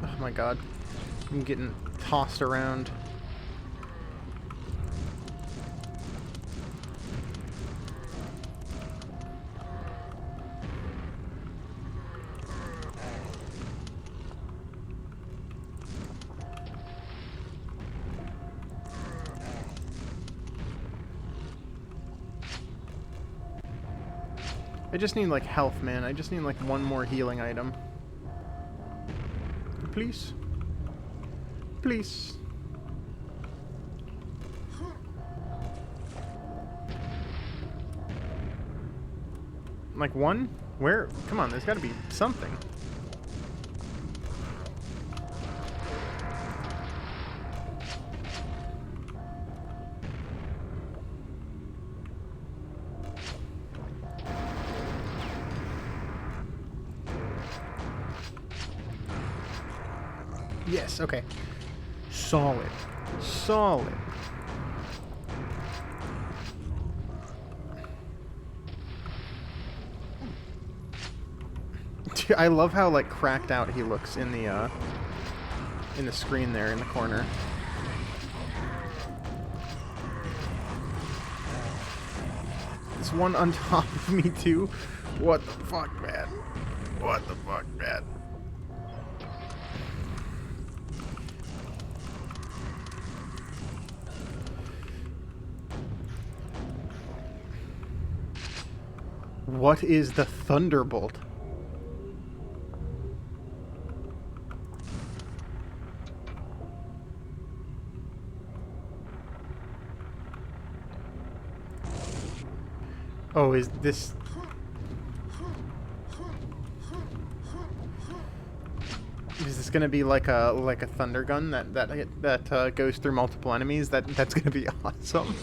Oh my god. I'm getting tossed around. I just need, like, health, man. I just need, like, one more healing item. Please. Please. Like, one? Where? Come on, there's gotta be something. Yes, okay. Solid. Solid. Dude, I love how, like, cracked out he looks in the screen there in the corner. There's one on top of me, too. What the fuck, man? What the fuck, man? What is the Thunderbolt? Oh, is this... Is this gonna be like a thunder gun that goes through multiple enemies? That's gonna be awesome.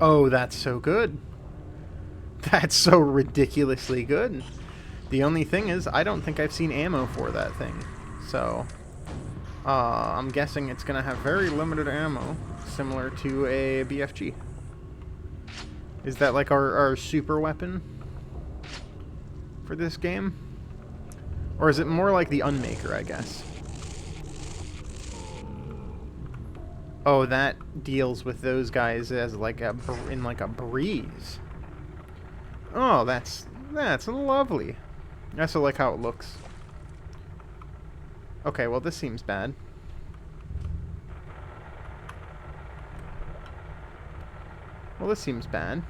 Oh, that's so good. That's so ridiculously good. The only thing is, I don't think I've seen ammo for that thing. So, I'm guessing it's gonna have very limited ammo, similar to a BFG. Is that like our super weapon for this game? Or is it more like the Unmaker, I guess? Oh, that deals with those guys as like in like a breeze. Oh, that's lovely. I also like how it looks. Okay, well this seems bad. Well, this seems bad.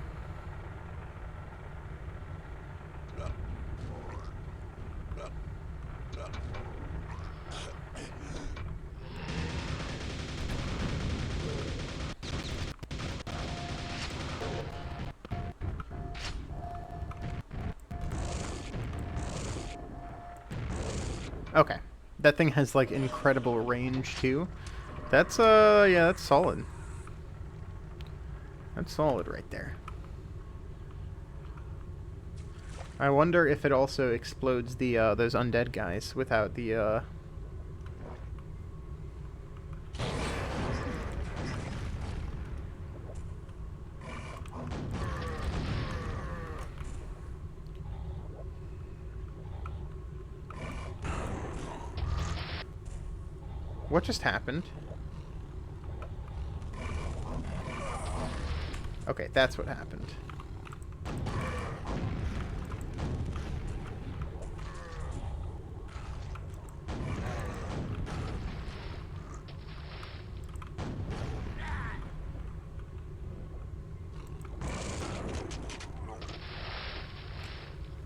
Okay. That thing has, like, incredible range, too. That's, yeah, that's solid. That's solid right there. I wonder if it also explodes the, those undead guys without the, What just happened? Okay, that's what happened.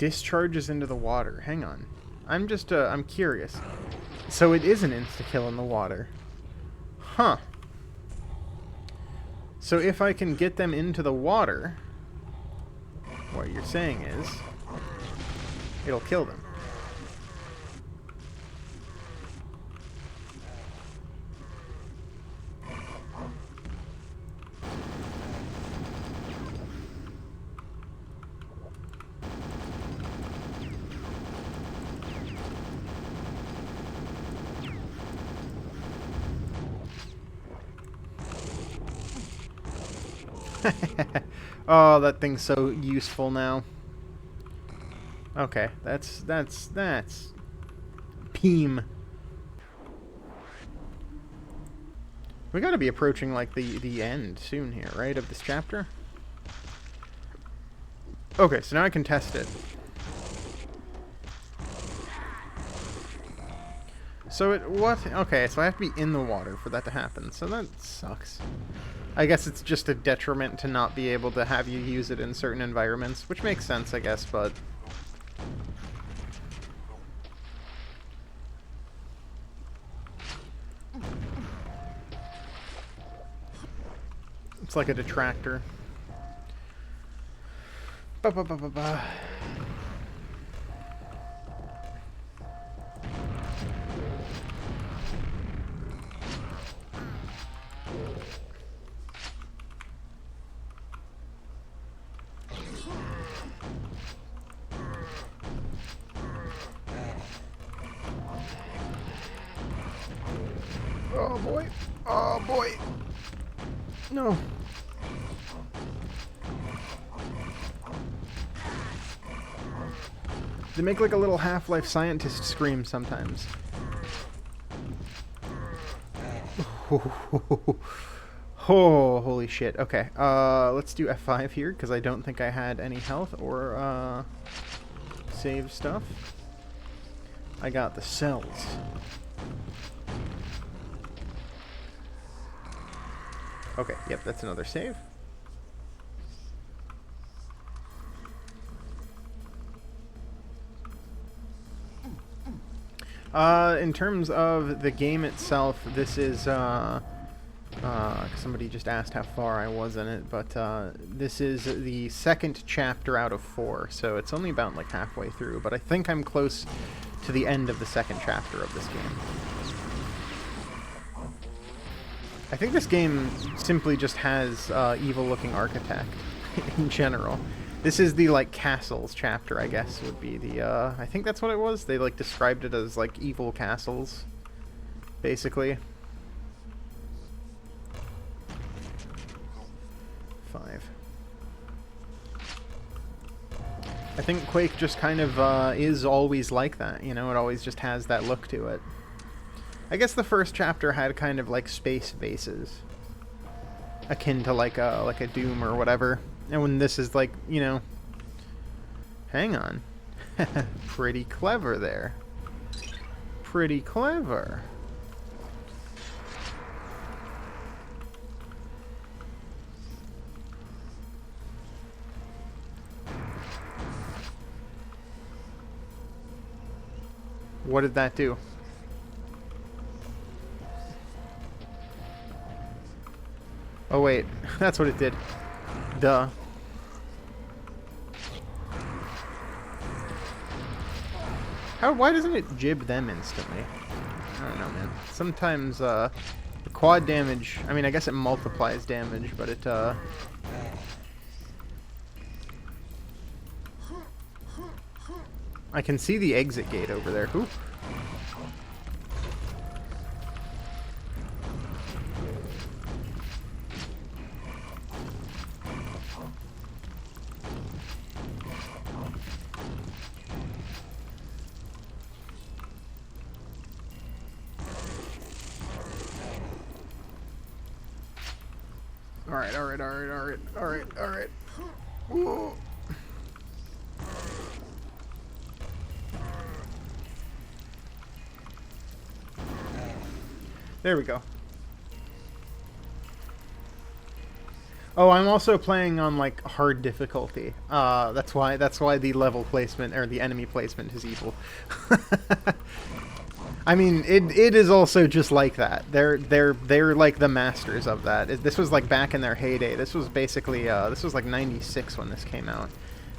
Discharges into the water. Hang on. I'm just, I'm curious. So it is an insta-kill in the water. Huh. So if I can get them into the water, what you're saying is, it'll kill them. Oh, that thing's so useful now. Okay, that's Peem. We gotta be approaching like the end soon here, right, of this chapter? Okay, so now I can test it. So it, what? Okay, so I have to be in the water for that to happen, so that sucks. I guess it's just a detriment to not be able to have you use it in certain environments, which makes sense, I guess, but... It's like a detractor. Ba-ba-ba-ba-ba. Oh boy. Oh boy. No. They make like a little Half-Life scientist scream sometimes. Oh, holy shit. Okay, let's do F5 here, because I don't think I had any health or, save stuff. I got the cells. Okay, yep, that's another save. In terms of the game itself, this is, somebody just asked how far I was in it, but, this is the second chapter out of 4, so it's only about, like, halfway through, but I think I'm close to the end of the second chapter of this game. I think this game simply just has, evil-looking architect, in general. This is the, like, castles chapter, I guess, would be the, I think that's what it was. They, like, described it as, like, evil castles, basically. 5. I think Quake just kind of, is always like that, you know? It always just has that look to it. I guess the first chapter had kind of, like, space bases. Akin to, like a Doom or whatever. And when this is like, you know... Hang on. Pretty clever there. Pretty clever. What did that do? Oh wait, that's what it did. Duh. Why doesn't it jib them instantly? I don't know, man. Sometimes, the quad damage, I mean, I guess it multiplies damage, but it, I can see the exit gate over there. Ooh. Alright. Whoa. There we go. Oh, I'm also playing on like hard difficulty. That's why the level placement or the enemy placement is evil. I mean, it is also just like that. They're like the masters of that. This was like back in their heyday. This was basically this was like '96 when this came out,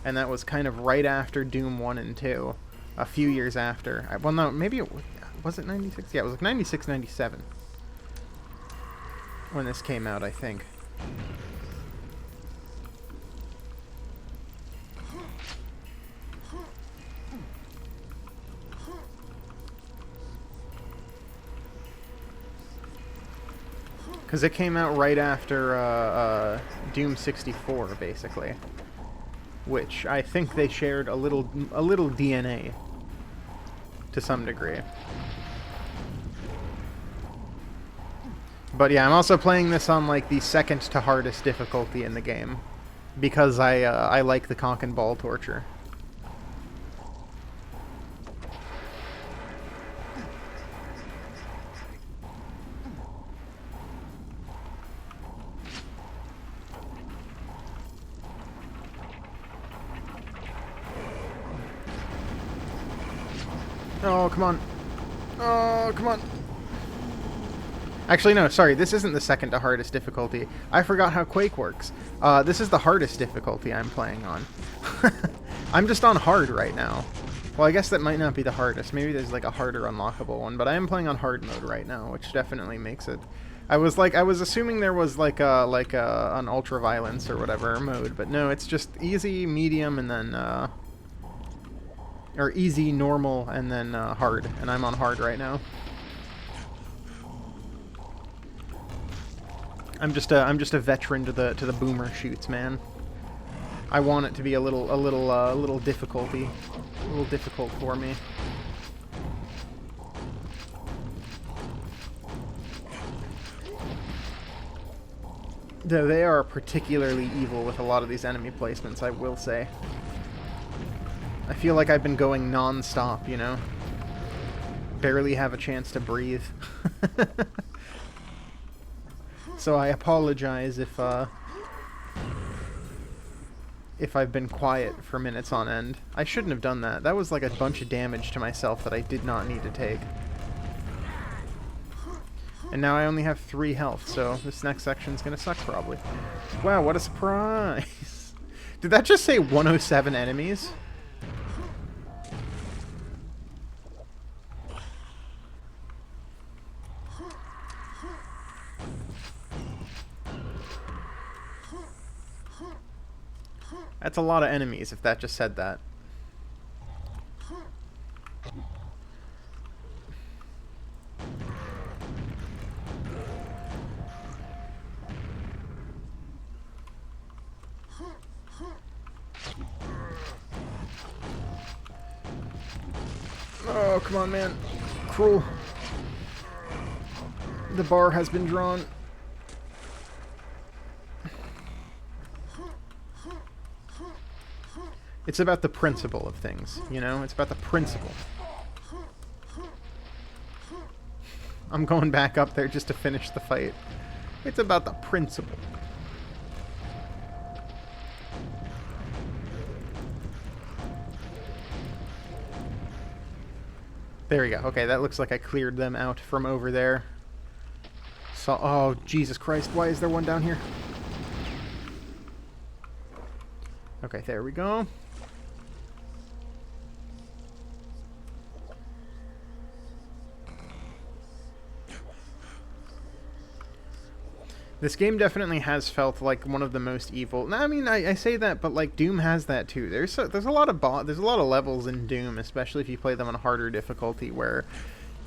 and that was kind of right after Doom 1 and 2, a few years after. Well, no, maybe was it '96? Yeah, it was like '96, '97 when this came out, I think. Because it came out right after Doom 64, basically, which I think they shared a little DNA to some degree. But yeah, I'm also playing this on like the second to hardest difficulty in the game because I like the cock and ball torture. Oh, come on. Oh, come on. Actually, no, sorry. This isn't the second to hardest difficulty. I forgot how Quake works. This is the hardest difficulty I'm playing on. I'm just on hard right now. Well, I guess that might not be the hardest. Maybe there's like a harder unlockable one, but I am playing on hard mode right now, which definitely makes it. I was assuming there was like an ultra violence or whatever mode, but no, it's just easy, medium, and then or easy, normal, and then hard, and I'm on hard right now. I'm just a veteran to the boomer shoots, man. I want it to be a little difficult for me. Though they are particularly evil with a lot of these enemy placements, I will say. I feel like I've been going non-stop, you know? Barely have a chance to breathe. So I apologize if I've been quiet for minutes on end. I shouldn't have done that. That was like a bunch of damage to myself that I did not need to take. And now I only have 3 health, so this next section's gonna suck probably. Wow, what a surprise! Did that just say 107 enemies? That's a lot of enemies if that just said that. Oh, come on, man. Cruel. The bar has been drawn. It's about the principle of things, you know? It's about the principle. I'm going back up there just to finish the fight. It's about the principle. There we go. Okay, that looks like I cleared them out from over there. So, oh, Jesus Christ. Why is there one down here? Okay, there we go. This game definitely has felt like one of the most evil. I mean, I say that, but like Doom has that too. There's a lot of levels in Doom, especially if you play them on harder difficulty, where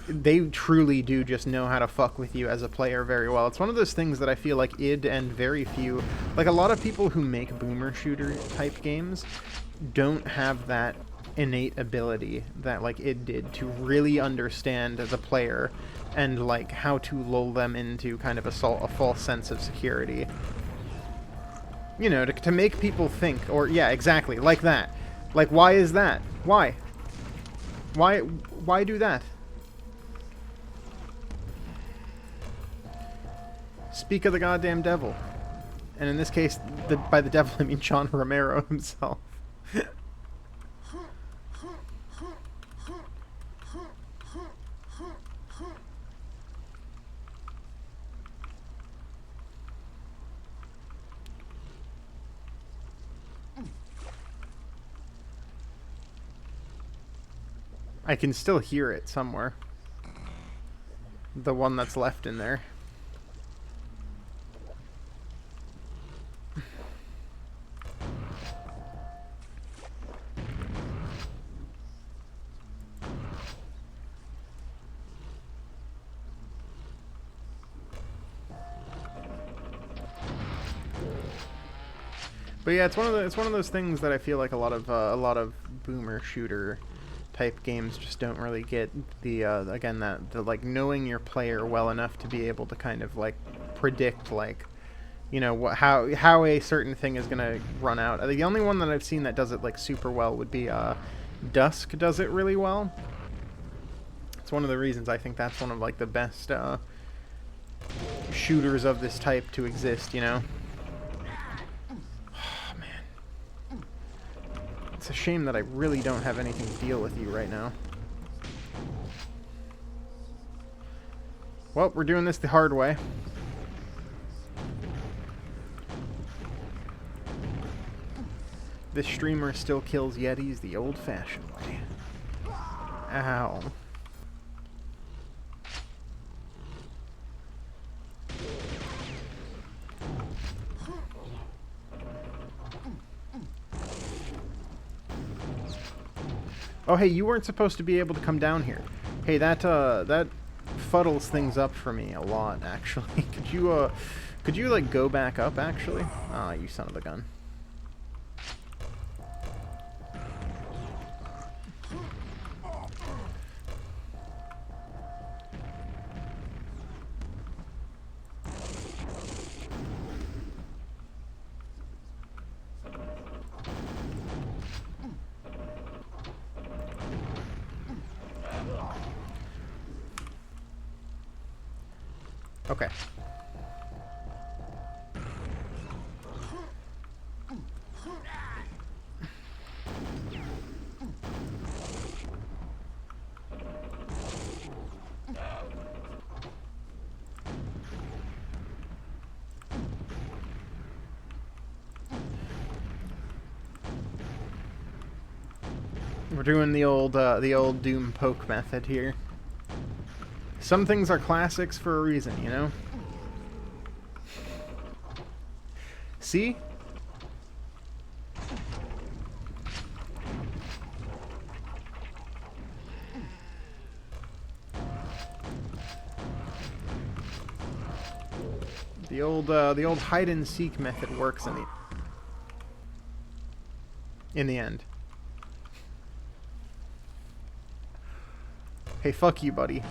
they truly do just know how to fuck with you as a player very well. It's one of those things that I feel like id and very few, like a lot of people who make boomer shooter type games, don't have that innate ability that like id did to really understand the player and like how to lull them into kind of a false sense of security. You know, to make people think, or yeah, exactly, like that. Like, why is that? Why do that? Speak of the goddamn devil. And in this case, by the devil I mean John Romero himself. I can still hear it somewhere. The one that's left in there. But yeah, it's one of those things that I feel like a lot of boomer shooter type games just don't really get the again, the like knowing your player well enough to be able to kind of like predict, like, you know, how a certain thing is gonna run out. The only one that I've seen that does it like super well would be Dusk does it really well. It's one of the reasons I think that's one of like the best shooters of this type to exist, you know. It's a shame that I really don't have anything to deal with you right now. Well, we're doing this the hard way. This streamer still kills Yetis the old-fashioned way. Ow. Oh, hey, you weren't supposed to be able to come down here. Hey, that fuddles things up for me a lot, actually. Could you, like, go back up, actually? Ah, you son of a gun. Okay. We're doing the old Doom poke method here. Some things are classics for a reason, you know? See? The old hide and seek method works in the end. Hey, fuck you, buddy.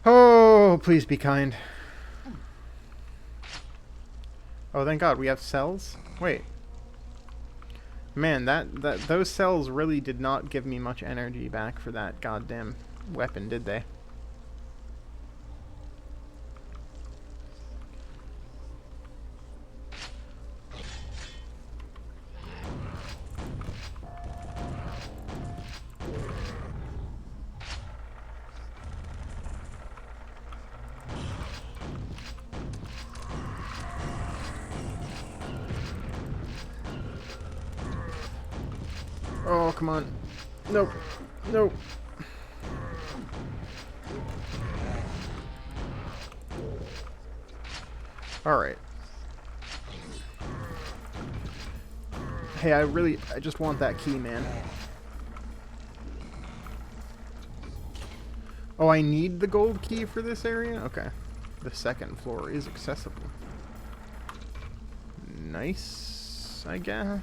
Oh, please be kind. Oh, thank God, we have cells? Wait. Man, those cells really did not give me much energy back for that goddamn weapon, did they? Oh, come on. Nope. Nope. Alright. Hey, I just want that key, man. Oh, I need the gold key for this area? Okay. The second floor is accessible. Nice, I guess.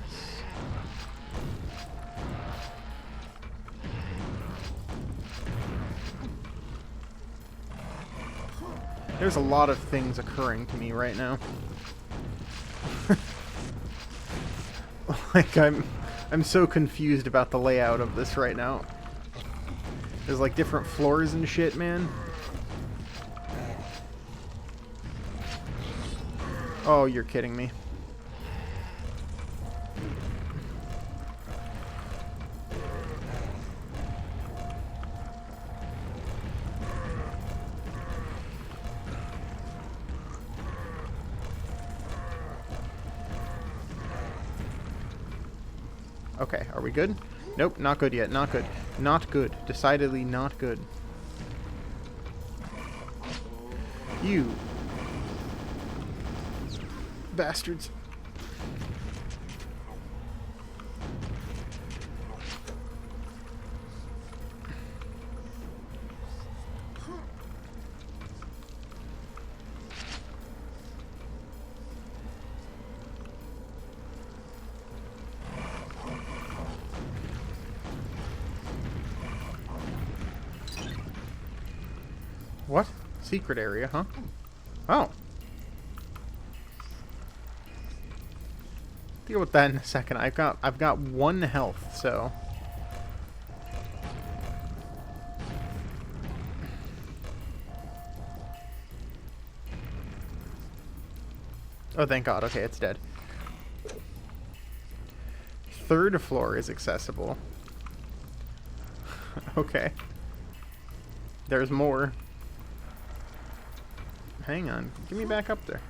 There's a lot of things occurring to me right now. Like, I'm so confused about the layout of this right now. There's like different floors and shit, man. Oh, you're kidding me. Okay, are we good? Nope, not good yet. Not good. Not good. Decidedly not good. You bastards. What? Secret area, huh? Oh. Deal with that in a second. I've got 1 health, so. Oh, thank God. Okay, it's dead. 3rd floor is accessible. Okay. There's more. Hang on. Get me back up there.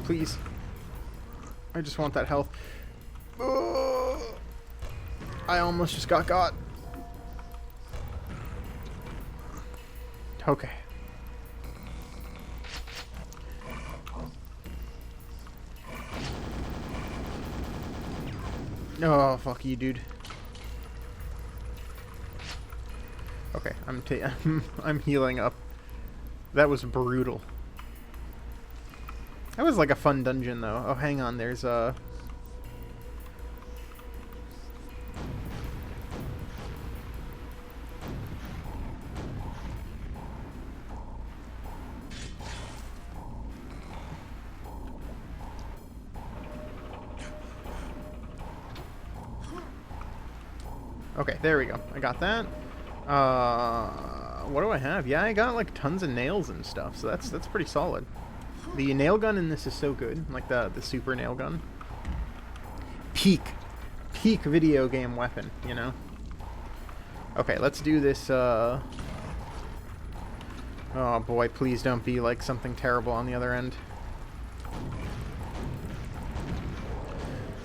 Please. I just want that health. I almost just got. Okay. Oh, fuck you, dude. Okay, I'm healing up. That was brutal. That was like a fun dungeon, though. Oh, hang on. There's a... Okay, there we go. I got that. What do I have? Yeah, I got like tons of nails and stuff, so that's pretty solid. The nail gun in this is so good, like the super nail gun. Peak video game weapon, you know. Okay, let's do this. Oh boy, please don't be like something terrible on the other end.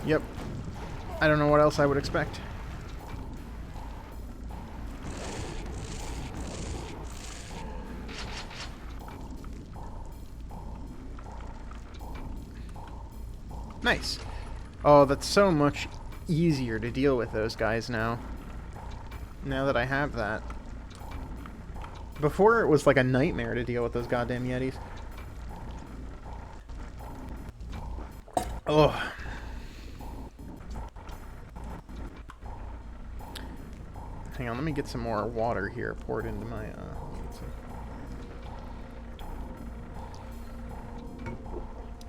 Yep. I don't know what else I would expect. Nice. Oh, that's so much easier to deal with those guys now. Now that I have that. Before, it was like a nightmare to deal with those goddamn Yetis. Ugh. Hang on, let me get some more water here poured into my,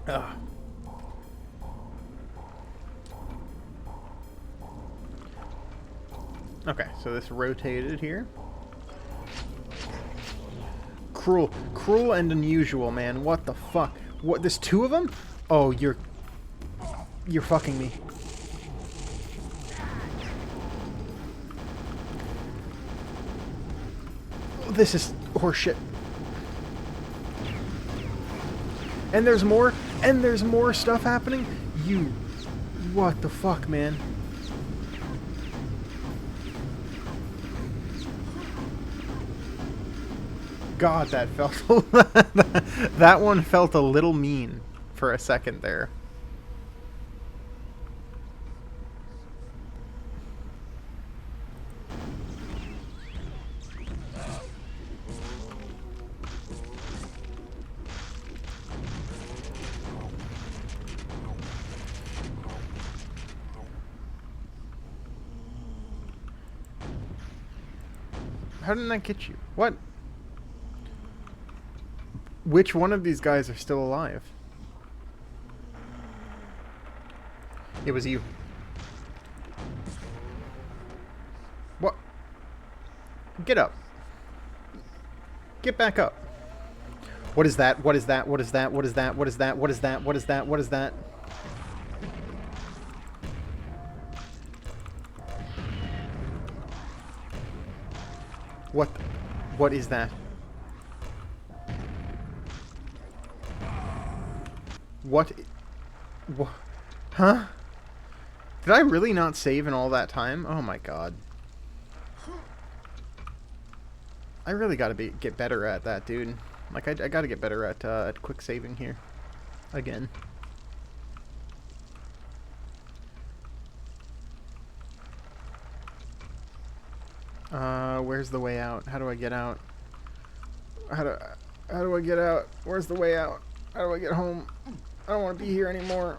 Ugh. Okay, so this rotated here. Cruel and unusual, man. What the fuck? What? There's 2 of them? Oh, you're fucking me. Oh, this is horseshit. And there's more. And there's more stuff happening. What the fuck, man? God, that felt that one felt a little mean for a second there. How didn't that get you? What? Which one of these guys are still alive? It was you. What? Get up. Get back up. What is that? What is that? What is that? What is that? What is that? What is that? What is that? What is that? What is that? What? Huh? Did I really not save in all that time? Oh my god. I really gotta get better at that, dude. Like, I gotta get better at quick saving here. Again. Where's the way out? How do I get out? How do I get out? Where's the way out? How do I get home? I don't want to be here anymore.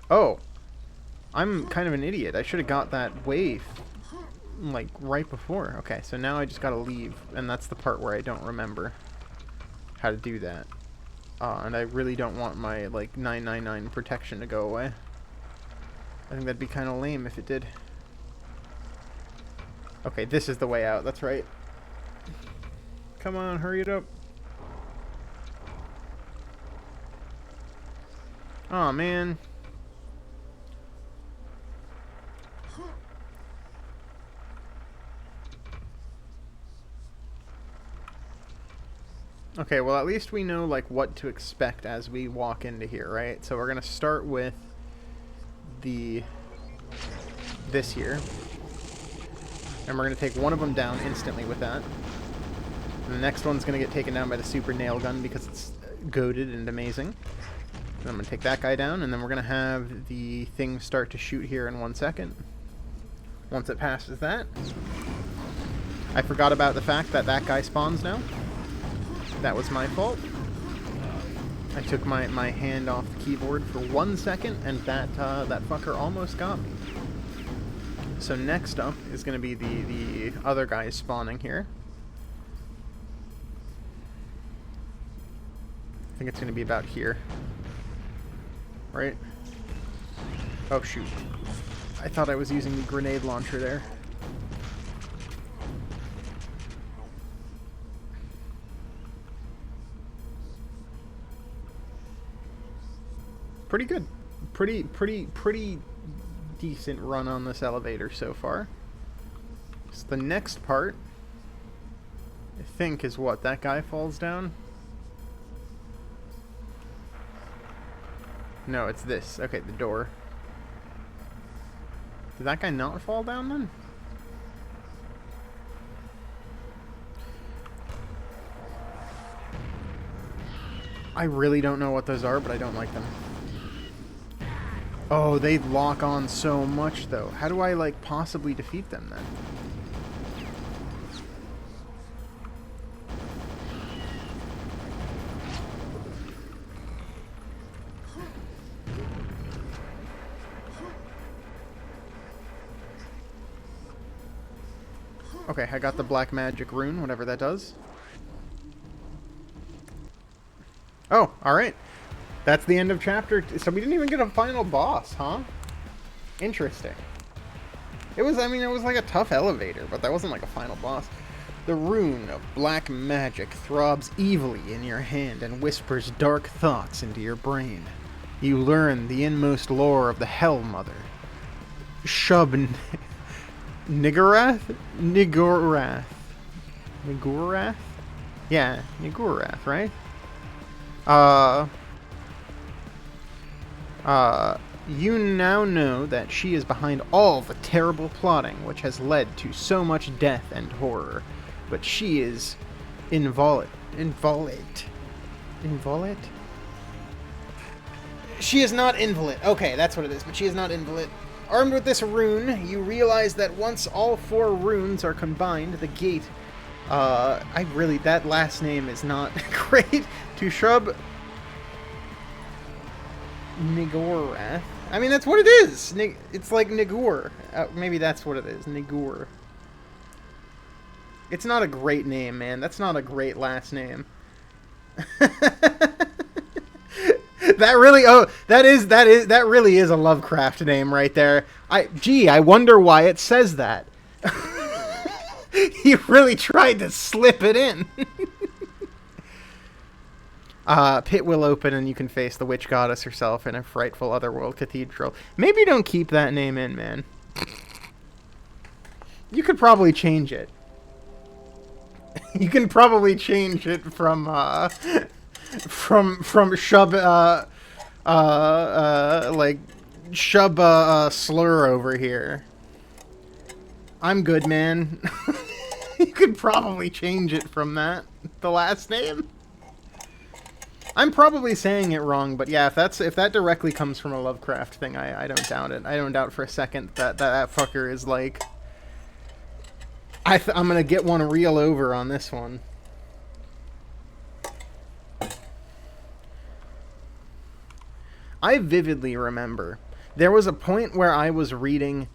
Oh. I'm kind of an idiot. I should have got that wave, like, right before. Okay, so now I just gotta leave, and that's the part where I don't remember how to do that. And I really don't want my, like, 999 protection to go away. I think that'd be kind of lame if it did. Okay, this is the way out. That's right. Come on, hurry it up. Aw, man. Okay, well, at least we know, like, what to expect as we walk into here, right? So we're gonna start with this here. And we're going to take one of them down instantly with that. And the next one's going to get taken down by the super nail gun because it's goated and amazing. And I'm going to take that guy down, and then we're going to have the thing start to shoot here in 1 second. Once it passes that. I forgot about the fact that that guy spawns now. That was my fault. I took my hand off the keyboard for 1 second, and that fucker almost got me. So next up is going to be the other guys spawning here. I think it's going to be about here. Right? Oh, shoot. I thought I was using the grenade launcher there. Pretty good. Pretty decent run on this elevator so far. So the next part, I think, is what? That guy falls down? No, it's this. Okay, the door. Did that guy not fall down then? I really don't know what those are, but I don't like them. Oh, they lock on so much, though. How do I, like, possibly defeat them, then? Okay, I got the black magic rune, whatever that does. Oh, alright. That's the end of chapter. So we didn't even get a final boss, huh? Interesting. It was, I mean, it was like a tough elevator, but that wasn't like a final boss. The rune of black magic throbs evilly in your hand and whispers dark thoughts into your brain. You learn the inmost lore of the Hell Mother. Nigurath? Nigurath? Yeah, Nigurath, right? You now know that she is behind all the terrible plotting which has led to so much death and horror. But she is inviolate. Inviolate? She is not invalid. Okay, that's what it is, but she is not invalid. Armed with this rune, you realize that once all 4 runes are combined, the gate... that last name is not great. To shrub... Nigorath. I mean, that's what it is. It's like Nigur. Maybe that's what it is. Nigur. It's not a great name, man. That's not a great last name. That really is a Lovecraft name right there. I wonder why it says that. He really tried to slip it in. Pit will open and you can face the witch goddess herself in a frightful otherworld cathedral. Maybe don't keep that name in, man. You could probably change it. You can probably change it from Shub, like, Shub, slur over here. I'm good, man. You could probably change it from that, the last name. I'm probably saying it wrong, but yeah, if that directly comes from a Lovecraft thing, I don't doubt it. I don't doubt for a second that fucker is like... I'm gonna get one real over on this one. I vividly remember there was a point where I was reading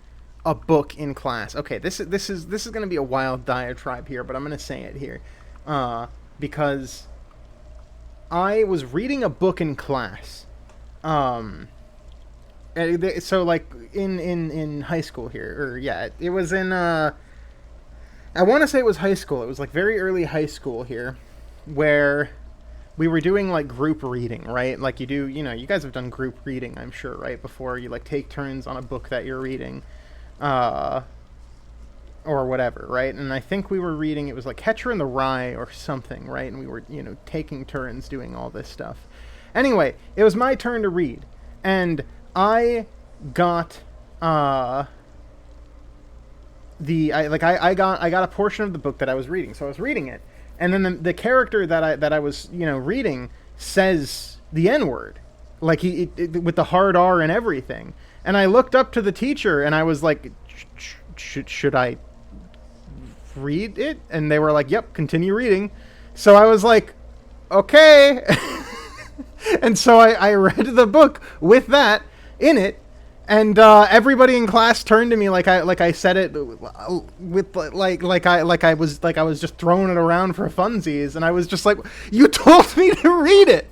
a book in class. Okay, this is going to be a wild diatribe here, but I'm going to say it here, because I was reading a book in class. So like in high school here, or yeah, it was in. I want to say it was high school. It was like very early high school here, where we were doing like group reading, right? Like you do, you guys have done group reading, I'm sure, right? Before you like take turns on a book that you're reading, or whatever, right? And I think we were reading, it was like Catcher in the Rye or something, right? And we were, taking turns doing all this stuff. Anyway, it was my turn to read, and I got I got a portion of the book that I was reading, so I was reading it, and then the character that I was reading says the N-word, like with the hard R and everything, and I looked up to the teacher and I was like, should I read it? And they were like, yep, continue reading. So I was like, okay. And so I read the book with that in it. And everybody in class turned to me like I said it with like I was just throwing it around for funsies, and I was just like, you told me to read it.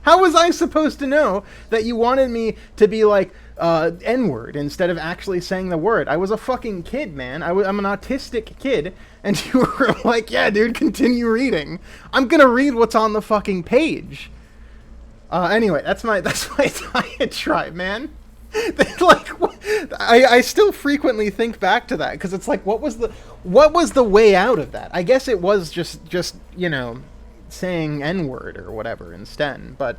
How was I supposed to know that you wanted me to be like N-word instead of actually saying the word? I was a fucking kid, man. I'm an autistic kid, and you were like, yeah, dude, continue reading. I'm gonna read what's on the fucking page. Anyway, that's my diatribe, man. Like, I still frequently think back to that, because it's like, what was the way out of that? I guess it was just saying N-word or whatever instead, but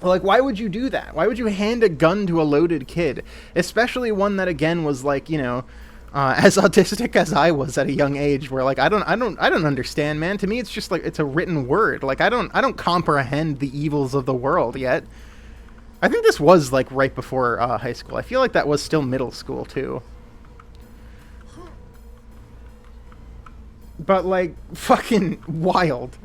like, why would you do that? Why would you hand a gun to a loaded kid, especially one that again was like, as autistic as I was at a young age, where like I don't understand, man. To me, it's just like it's a written word. Like I don't comprehend the evils of the world yet. I think this was like right before high school. I feel like that was still middle school too. But like fucking wild.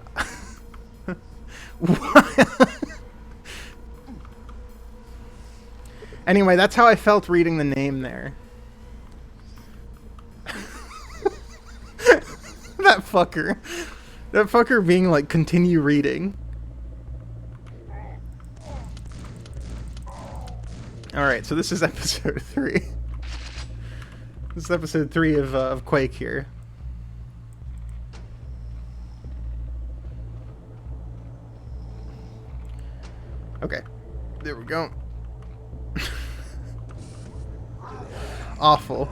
Anyway, that's how I felt reading the name there. That fucker being like, continue reading. Alright, so this is episode 3. This is episode 3 of Quake here. Okay, there we go. Awful.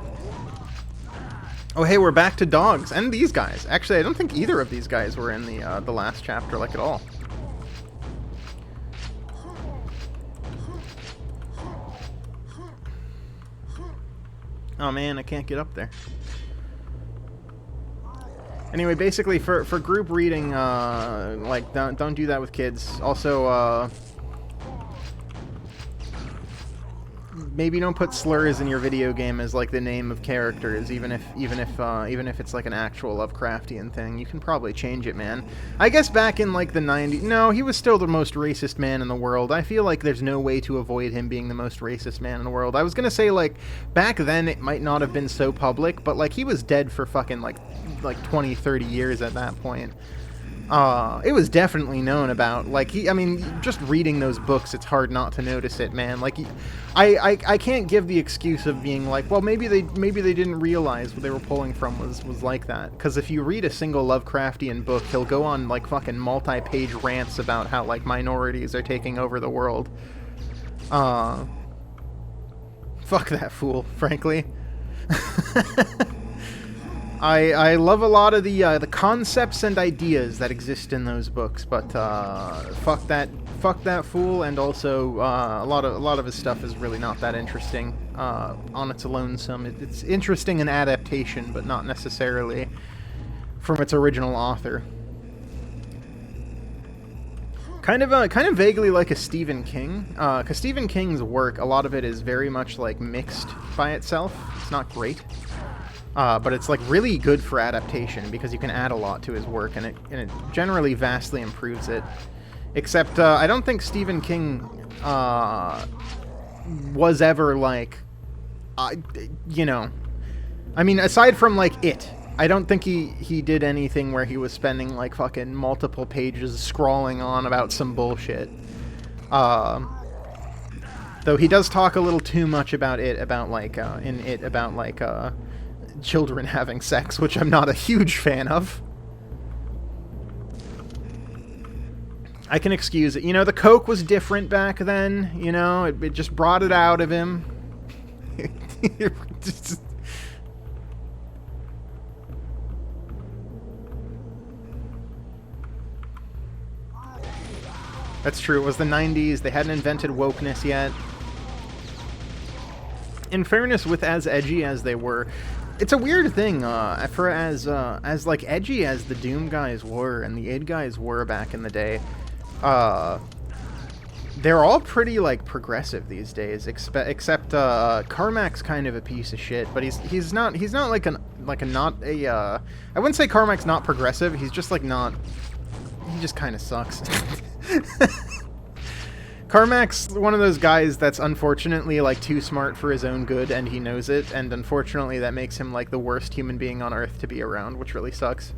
Oh, hey, we're back to dogs and these guys. Actually, I don't think either of these guys were in the last chapter, like, at all. Oh man, I can't get up there. Anyway, basically for group reading, like don't do that with kids. Also, maybe don't put slurs in your video game as like the name of characters, even if it's like an actual Lovecraftian thing. You can probably change it, man. I guess back in like the 90s, no, he was still the most racist man in the world. I feel like there's no way to avoid him being the most racist man in the world. I was gonna say like back then it might not have been so public, but like he was dead for fucking like 20, 30 years at that point. It was definitely known about. Like, I mean, just reading those books, it's hard not to notice it, man. Like, I can't give the excuse of being like, well, maybe they didn't realize what they were pulling from was like that. Because if you read a single Lovecraftian book, he'll go on, like, fucking multi-page rants about how, like, minorities are taking over the world. Fuck that fool, frankly. I love a lot of the concepts and ideas that exist in those books, but fuck that fool, and also a lot of his stuff is really not that interesting on its lonesome. It's interesting in adaptation, but not necessarily from its original author. Kind of vaguely like a Stephen King, because Stephen King's work, a lot of it is very much like mixed by itself. It's not great. But it's like really good for adaptation because you can add a lot to his work, and it generally vastly improves it. Except I don't think Stephen King was ever like, you know, I mean, aside from like It, I don't think he did anything where he was spending like fucking multiple pages scrawling on about some bullshit. Though he does talk a little too much about it, about like children having sex, which I'm not a huge fan of. I can excuse it. You know, the coke was different back then. You know, it just brought it out of him. That's true. It was the 90s. They hadn't invented wokeness yet. In fairness, with as edgy as they were, it's a weird thing, for as like edgy as the Doom guys were and the id guys were back in the day, they're all pretty like progressive these days, except Carmack's kind of a piece of shit, but he's not like I wouldn't say Carmack's not progressive, he's just like not, he just kind of sucks. Carmack's one of those guys that's unfortunately like too smart for his own good, and he knows it, and unfortunately that makes him like the worst human being on earth to be around, which really sucks.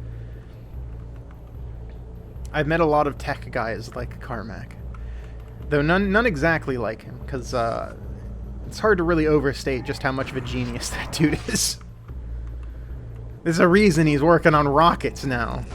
I've met a lot of tech guys like Carmack, though none exactly like him, because it's hard to really overstate just how much of a genius that dude is. There's a reason he's working on rockets now.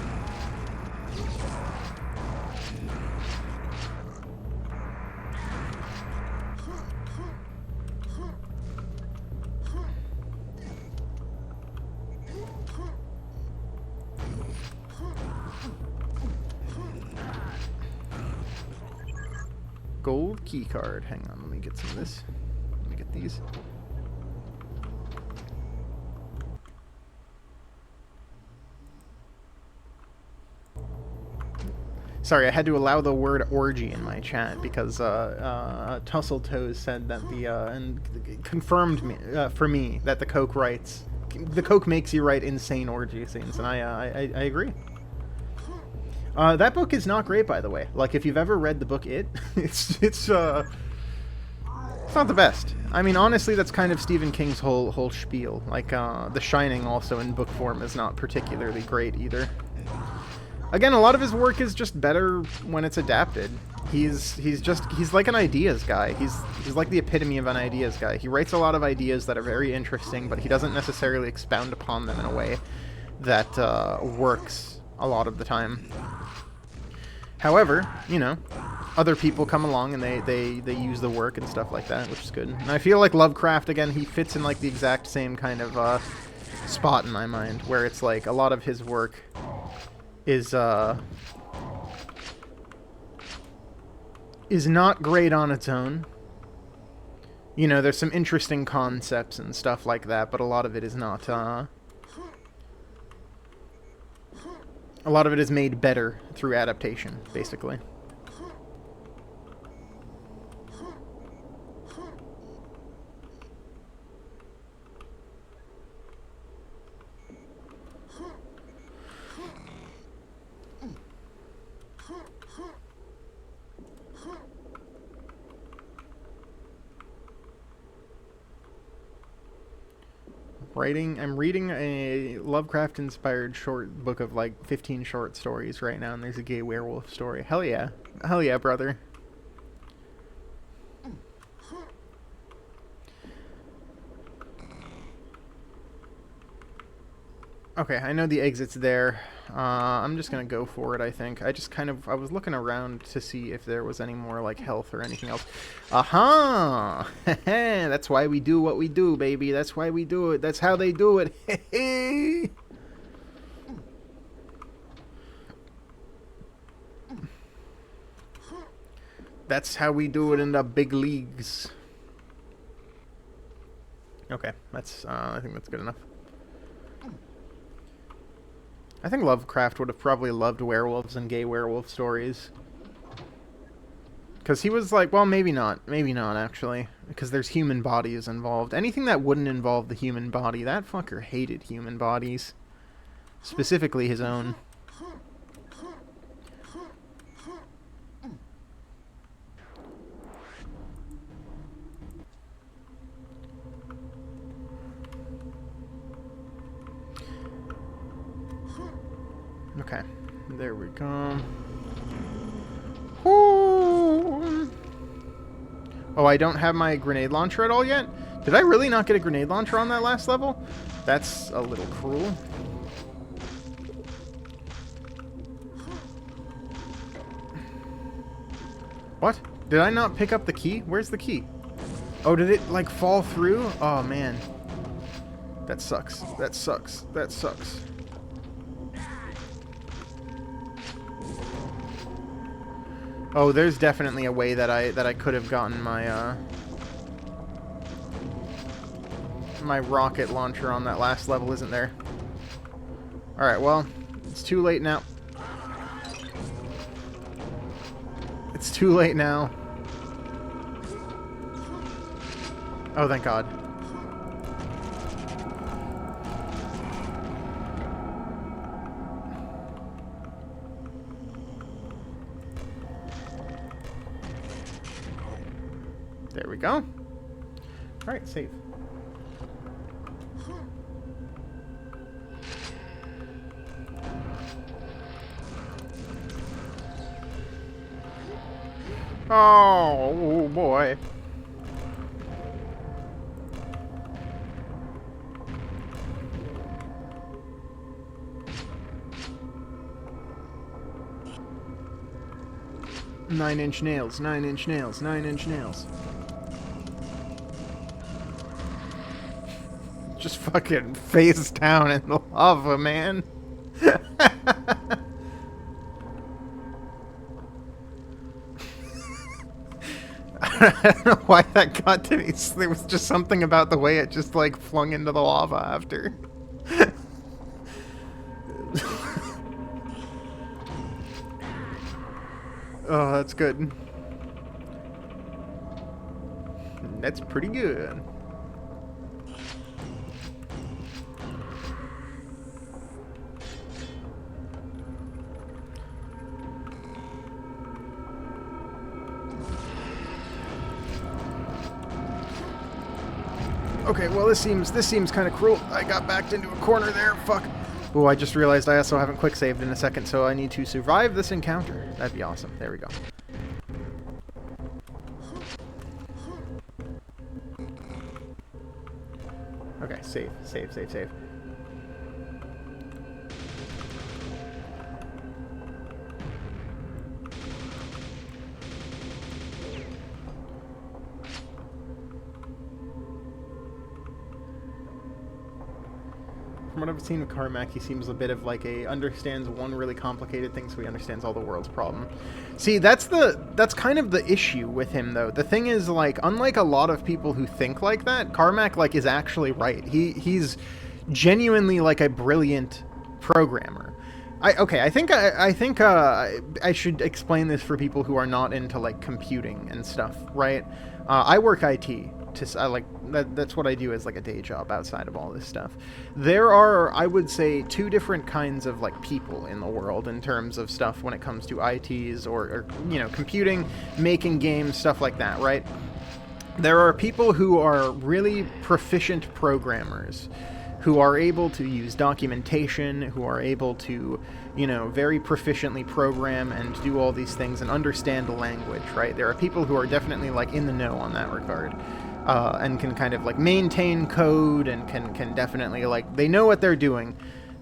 Gold key card. Hang on, let me get some of this. Let me get these. Sorry, I had to allow the word orgy in my chat because Tussletoes said that and confirmed for me that the Coke makes you write insane orgy scenes, and I agree. That book is not great, by the way. Like, if you've ever read the book it's not the best. I mean, honestly, that's kind of Stephen King's whole spiel. Like, The Shining also in book form is not particularly great either. Again, a lot of his work is just better when it's adapted. He's like an ideas guy. He's like the epitome of an ideas guy. He writes a lot of ideas that are very interesting, but he doesn't necessarily expound upon them in a way that works a lot of the time. However, you know, other people come along and they use the work and stuff like that, which is good. And I feel like Lovecraft, again, he fits in like the exact same kind of spot in my mind, where it's like a lot of his work is not great on its own, You know, there's some interesting concepts and stuff like that, but a lot of it is not, a lot of it is made better through adaptation, basically. I'm reading a Lovecraft-inspired short book of like 15 short stories right now, and there's a gay werewolf story. Hell yeah. Hell yeah, brother. Okay, I know the exit's there. I'm just gonna go for it, I think. I was looking around to see if there was any more, like, health or anything else. Aha! That's why we do what we do, baby. That's why we do it. That's how they do it. That's how we do it in the big leagues. Okay, that's, I think that's good enough. I think Lovecraft would have probably loved werewolves and gay werewolf stories. Because he was like, well, maybe not. Maybe not, actually. Because there's human bodies involved. Anything that wouldn't involve the human body, that fucker hated human bodies. Specifically his own. Okay, there we go. Ooh. Oh, I don't have my grenade launcher at all yet? Did I really not get a grenade launcher on that last level? That's a little cruel. What? Did I not pick up the key? Where's the key? Oh, did it, like, fall through? Oh, man. That sucks. That sucks. That sucks. Oh, there's definitely a way that I could have gotten my my rocket launcher on that last level, isn't there? All right, well, it's too late now. It's too late now. Oh, thank God. There we go. All right, save. Oh, boy. Nine-inch nails, 9-inch nails, 9-inch nails. Just fucking face down in the lava, man. I don't know why that got to me. There was just something about the way it just, like, flung into the lava after. Oh, that's good. That's pretty good. Okay, well this seems kind of cruel. I got backed into a corner there. Fuck. Oh, I just realized I also haven't quick saved in a second, so I need to survive this encounter. That'd be awesome. There we go. Okay, save, save, save, save. from what I've seen of Carmack, he seems a bit of like understands one really complicated thing, so he understands all the world's problem. See, that's kind of the issue with him, though. The thing is, like, unlike a lot of people who think like that, Carmack, like, is actually right. He's genuinely, like, a brilliant programmer. I think I should explain this for people who are not into, like, computing and stuff, right? I work IT. That's what I do as like a day job outside of all this stuff. There are, I would say, two different kinds of like people in the world in terms of stuff when it comes to ITs or you know, computing, making games, stuff like that, right? There are people who are really proficient programmers who are able to use documentation, who are able to, you know, very proficiently program and do all these things and understand the language, right? There are people who are definitely like in the know on that regard. And can kind of like maintain code and can definitely like, they know what they're doing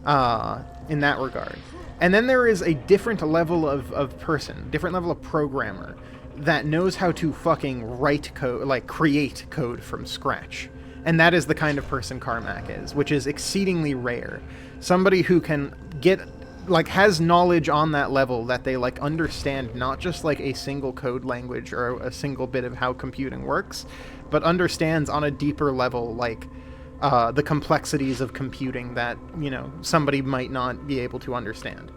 in that regard. And then there is a different level of person, different level of programmer that knows how to fucking write code, like create code from scratch. And that is the kind of person Carmack is, which is exceedingly rare. Somebody who can get, like, has knowledge on that level that they, like, understand not just, like, a single code language or a single bit of how computing works, but understands on a deeper level, like, the complexities of computing that, you know, somebody might not be able to understand.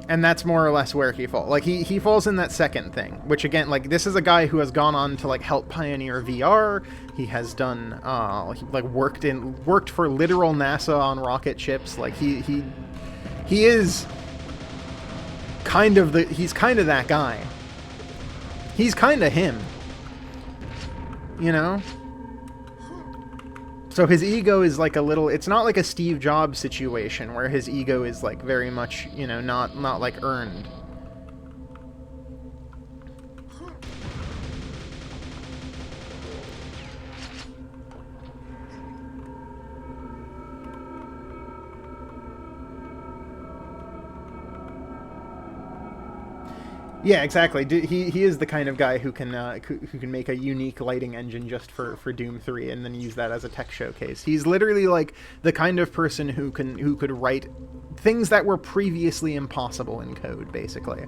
And that's more or less where he falls. Like, he falls in that second thing, which, again, like, this is a guy who has gone on to, like, help pioneer VR. He has done, he, like, worked for literal NASA on rocket ships. Like, he is kind of he's kind of that guy. He's kind of him. You know? So his ego is like a little, it's not like a Steve Jobs situation where his ego is like very much, you know, not like earned. Yeah, exactly. He is the kind of guy who can make a unique lighting engine just for Doom 3 and then use that as a tech showcase. He's literally like the kind of person who could write things that were previously impossible in code, basically.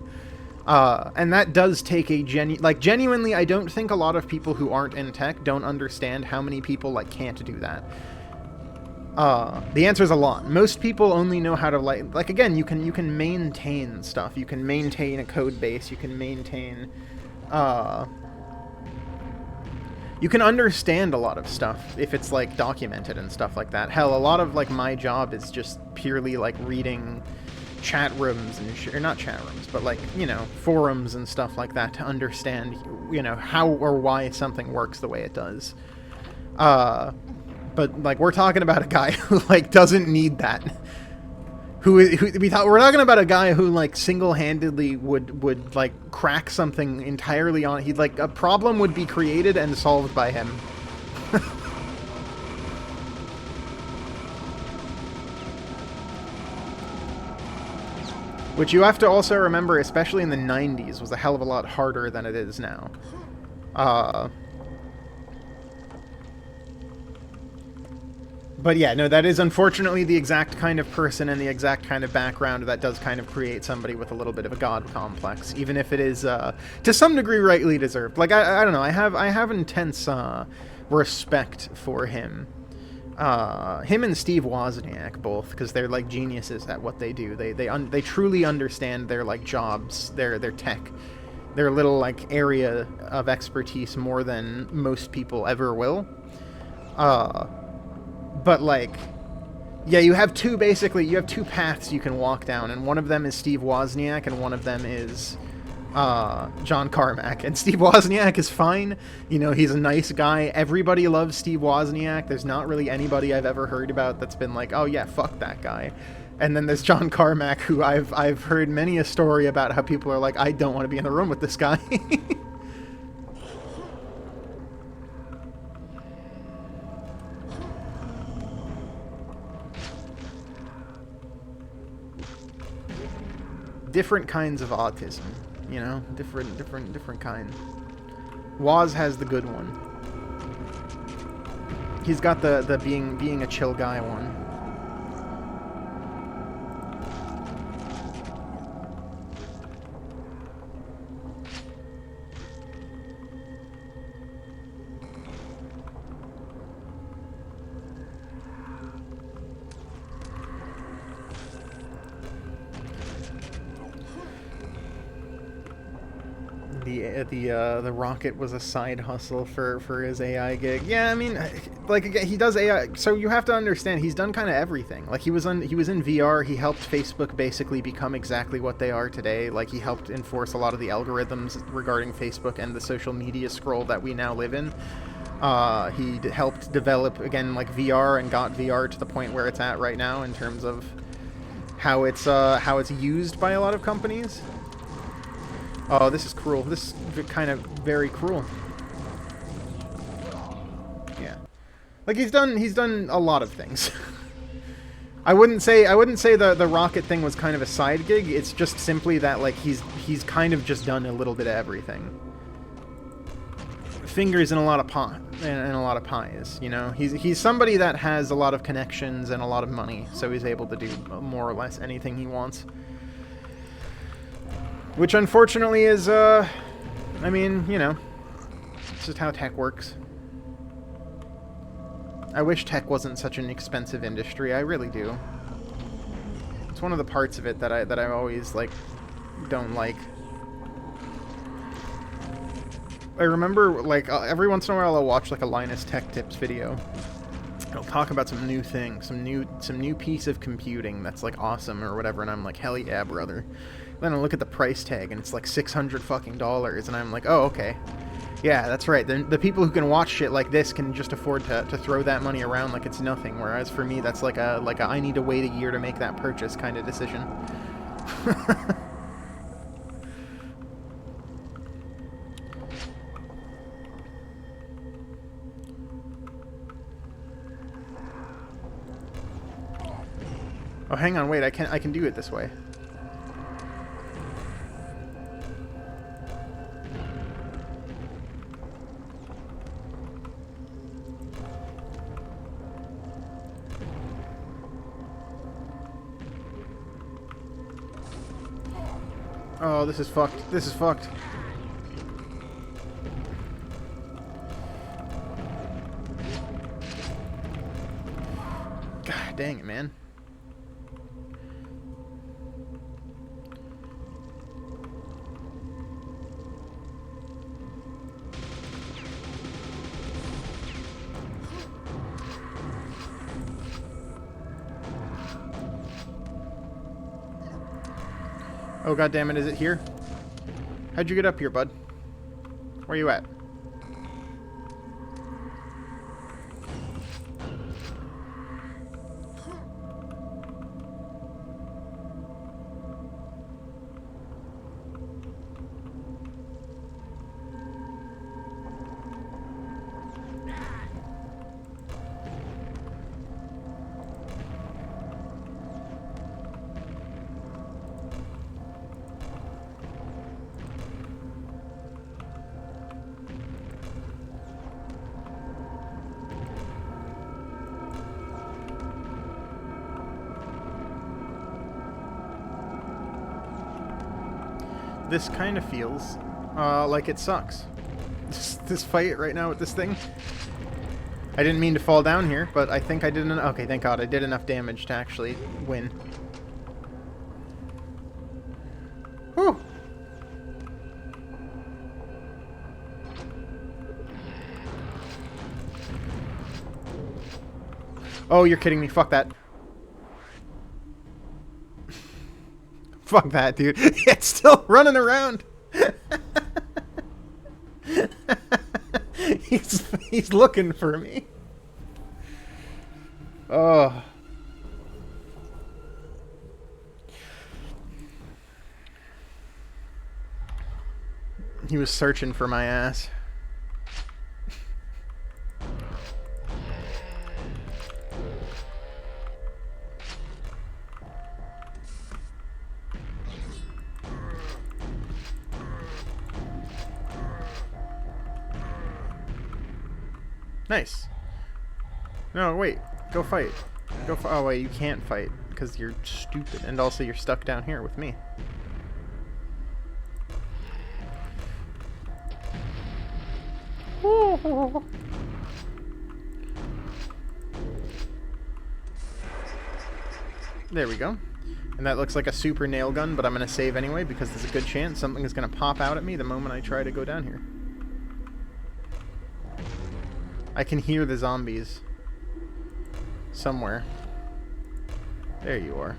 And that does take a genuinely, I don't think a lot of people who aren't in tech don't understand how many people like can't do that. The answer is a lot. Most people only know how to like again, you can maintain stuff. You can maintain a code base. You can maintain, you can understand a lot of stuff if it's like documented and stuff like that. Hell, a lot of like my job is just purely like reading chat rooms and or not chat rooms, but like, you know, forums and stuff like that to understand, you know, how or why something works the way it does. But, like, we're talking about a guy who, like, doesn't need that. We're talking about a guy who, like, single-handedly would, like, crack something entirely on... He'd, like, a problem would be created and solved by him. Which you have to also remember, especially in the 90s, was a hell of a lot harder than it is now. But yeah, no, that is unfortunately the exact kind of person and the exact kind of background that does kind of create somebody with a little bit of a god complex, even if it is, to some degree, rightly deserved. Like, I don't know, I have intense, respect for him. Him and Steve Wozniak both, because they're, like, geniuses at what they do. They truly understand their, like, jobs, their tech, their little, like, area of expertise more than most people ever will. But, like, yeah, you have two paths you can walk down, and one of them is Steve Wozniak, and one of them is John Carmack. And Steve Wozniak is fine. You know, he's a nice guy. Everybody loves Steve Wozniak. There's not really anybody I've ever heard about that's been like, oh yeah, fuck that guy. And then there's John Carmack, who I've heard many a story about how people are like, I don't want to be in a room with this guy. Different kinds of autism, you know, different kind. Woz has the good one. He's got the being a chill guy one. The rocket was a side hustle for his AI gig. Yeah, I mean, like, again, he does AI. So you have to understand, he's done kind of everything. Like, he was in VR. He helped Facebook basically become exactly what they are today. Like, he helped enforce a lot of the algorithms regarding Facebook and the social media scroll that we now live in. He helped develop, again, like, VR, and got VR to the point where it's at right now in terms of how it's used by a lot of companies. Oh, this is cruel. This is kind of very cruel. Yeah. Like, he's done a lot of things. I wouldn't say the rocket thing was kind of a side gig. It's just simply that, like, he's kind of just done a little bit of everything. Fingers in a lot of and a lot of pies, you know. He's somebody that has a lot of connections and a lot of money, so he's able to do more or less anything he wants. Which, unfortunately, is, I mean, you know, it's just how tech works. I wish tech wasn't such an expensive industry. I really do. It's one of the parts of it that I always, like, don't like. I remember, like, every once in a while I'll watch, like, a Linus Tech Tips video. It'll talk about some new thing, some new piece of computing that's, like, awesome or whatever, and I'm like, hell yeah, brother. Then I look at the price tag, and it's like $600 fucking dollars, and I'm like, oh, okay. Yeah, that's right. The people who can watch shit like this can just afford to throw that money around like it's nothing, whereas for me, that's like a I need to wait a year to make that purchase kind of decision. Oh, hang on, wait, I can do it this way. Oh, this is fucked. This is fucked. God dang it, man. Oh, god damn it, is it here? How'd you get up here, bud? Where you at? This kind of feels like it sucks. This fight right now with this thing. I didn't mean to fall down here, but I think I did enough. Okay, thank God. I did enough damage to actually win. Whew. Oh, you're kidding me. Fuck that. Fuck that, dude. It's still running around. He's looking for me. Oh. He was searching for my ass. Nice. No, wait. Go fight. Oh, wait, you can't fight because you're stupid. And also you're stuck down here with me. There we go. And that looks like a super nail gun, but I'm going to save anyway because there's a good chance something is going to pop out at me the moment I try to go down here. I can hear the zombies somewhere. There you are.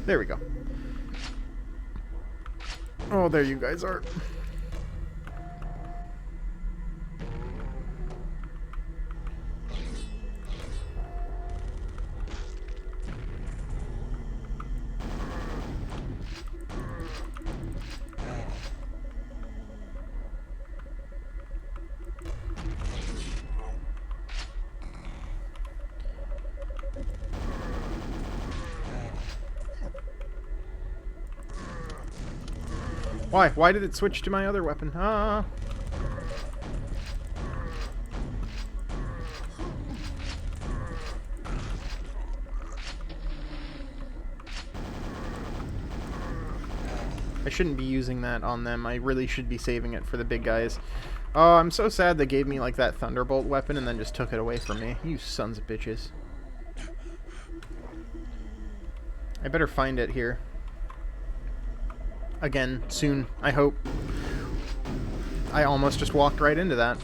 There we go. Oh, there you guys are. Why? Why did it switch to my other weapon? Ah. I shouldn't be using that on them. I really should be saving it for the big guys. Oh, I'm so sad they gave me like that Thunderbolt weapon and then just took it away from me. You sons of bitches. I better find it here. Again, soon, I hope. I almost just walked right into that.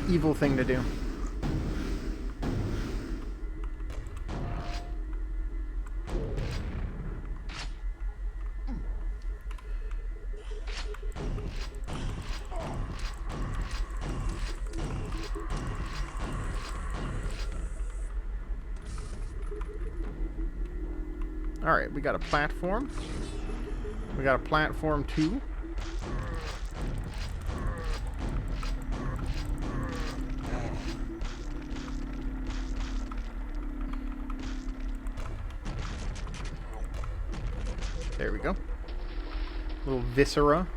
Evil thing to do. Alright, we got a platform. We got a platform 2. There we go. Little viscera.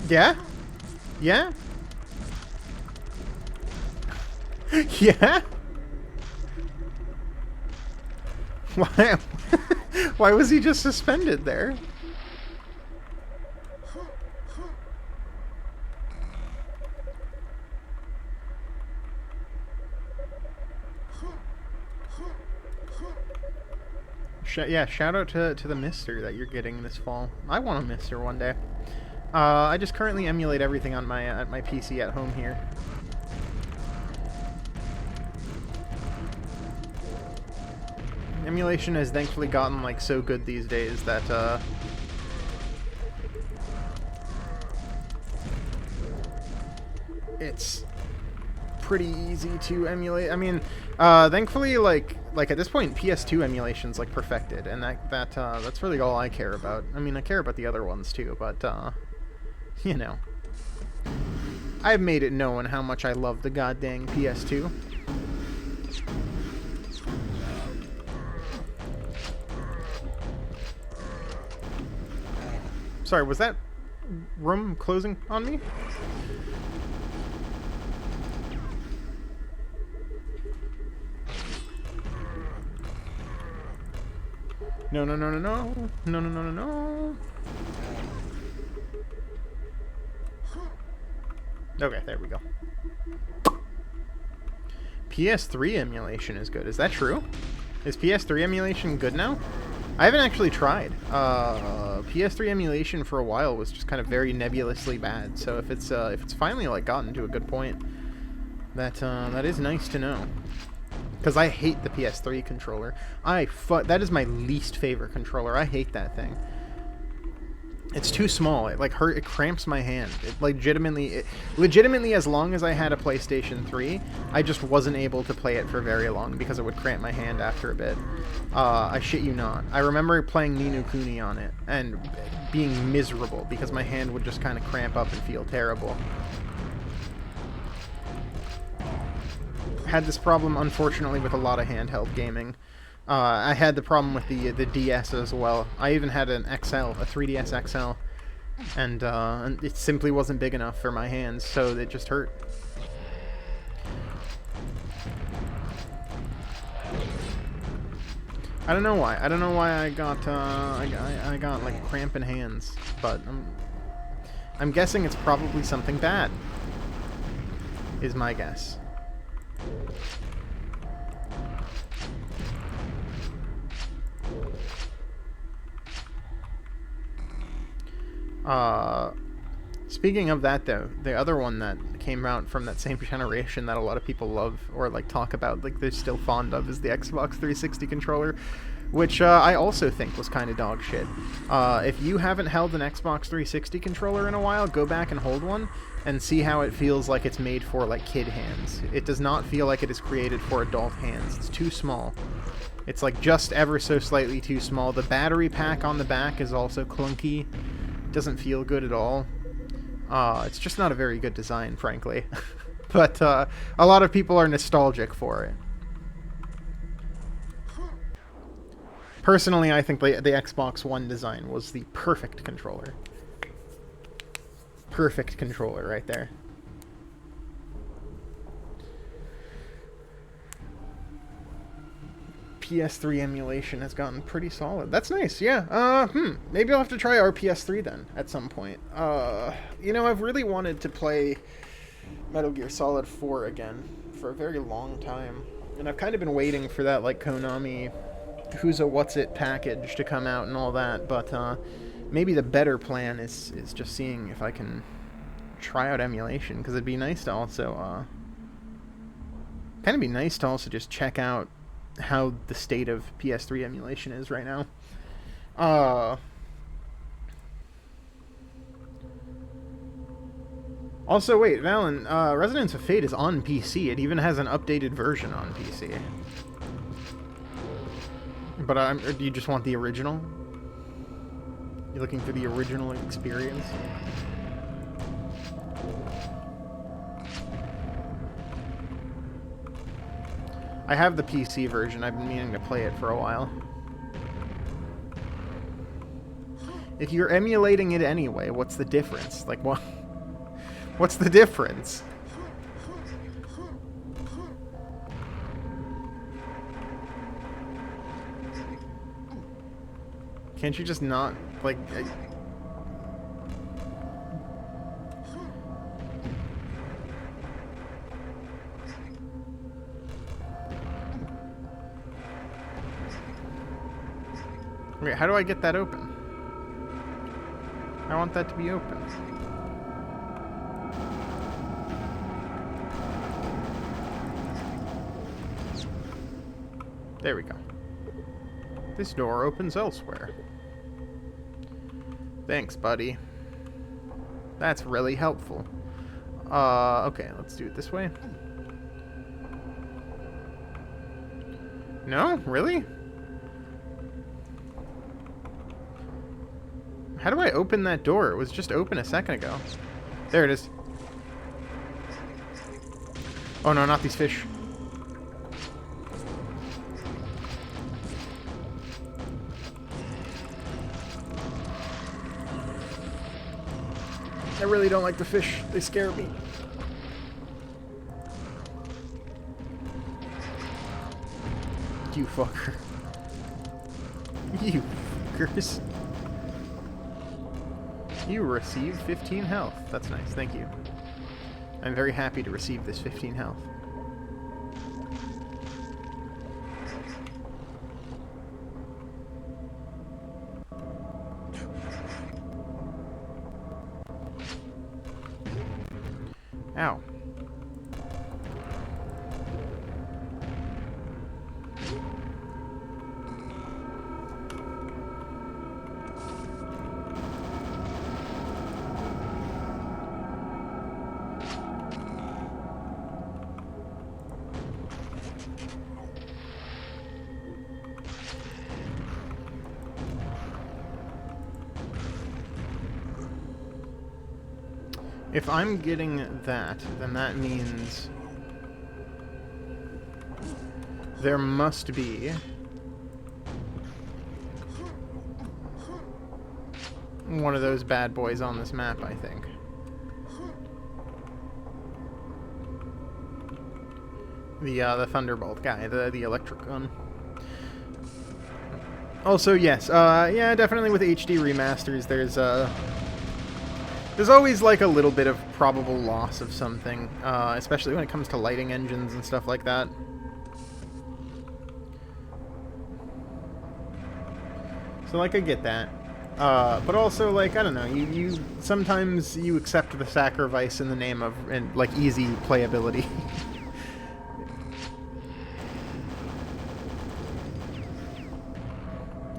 Yeah? Yeah? Yeah? Why? Why was he just suspended there? Yeah, shout out to the Mister that you're getting this fall. I want a Mister one day. I just currently emulate everything on my at my PC at home here. Emulation has thankfully gotten like so good these days that it's pretty easy to emulate. I mean, thankfully, like at this point, PS2 emulation's like perfected, and that's really all I care about. I mean, I care about the other ones too, but you know, I've made it known how much I love the goddamn PS2. Sorry, was that room closing on me? No, no, no, no, no. No, no, no, no, no. Okay, there we go. PS3 emulation is good. Is that true? Is PS3 emulation good now? I haven't actually tried. PS3 emulation for a while was just kind of very nebulously bad. So if it's finally like gotten to a good point, that is nice to know. Because I hate the PS3 controller. That is my least favorite controller. I hate that thing. It's too small. It like it cramps my hand. It legitimately, as long as I had a PlayStation 3, I just wasn't able to play it for very long because it would cramp my hand after a bit. I shit you not. I remember playing Ni no Kuni on it and being miserable because my hand would just kind of cramp up and feel terrible. Had this problem, unfortunately, with a lot of handheld gaming. I had the problem with the DS as well. I even had an XL, a 3DS XL, and it simply wasn't big enough for my hands, so it just hurt. I don't know why. I don't know why I got I got like cramping hands, but I'm guessing it's probably something bad. Is my guess. Speaking of that, though, the other one that came out from that same generation that a lot of people love or like talk about, like they're still fond of, is the Xbox 360 controller, which I also think was kind of dog shit. If you haven't held an Xbox 360 controller in a while, go back and hold one and see how it feels like it's made for like kid hands. It does not feel like it is created for adult hands. It's too small. It's like just ever so slightly too small. The battery pack on the back is also clunky. Doesn't feel good at all. It's just not a very good design, frankly. But a lot of people are nostalgic for it. Personally, I think the Xbox One design was the perfect controller. Perfect controller right there. PS3 emulation has gotten pretty solid. That's nice, yeah. Maybe I'll have to try our PS3 then, at some point. You know, I've really wanted to play Metal Gear Solid 4 again for a very long time. And I've kind of been waiting for that, like, Konami Who's a What's It package to come out and all that, but maybe the better plan is just seeing if I can try out emulation, because it'd be nice to also, kind of be nice to also just check out how the state of PS3 emulation is right now. Also, wait, Valen, Resonance of Fate is on PC. It even has an updated version on PC. But do you just want the original? You're looking for the original experience? I have the PC version. I've been meaning to play it for a while. If you're emulating it anyway, what's the difference? Like, what? What's the difference? Can't you just not, like... Wait, how do I get that open? I want that to be open. There we go. This door opens elsewhere. Thanks, buddy. That's really helpful. Okay, let's do it this way. No? Really? How do I open that door? It was just open a second ago. There it is. Oh no, not these fish. I really don't like the fish. They scare me. You fucker. You fuckers. You received 15 health. That's nice, thank you. I'm very happy to receive this 15 health. Ow. If I'm getting that, then that means there must be one of those bad boys on this map, I think. The Thunderbolt guy, the electric gun. Also, yes, yeah, definitely with HD remasters, there's always like a little bit of probable loss of something, especially when it comes to lighting engines and stuff like that. So, like, I get that. But also, like, I don't know, you sometimes you accept the sacrifice in the name of, like, easy playability.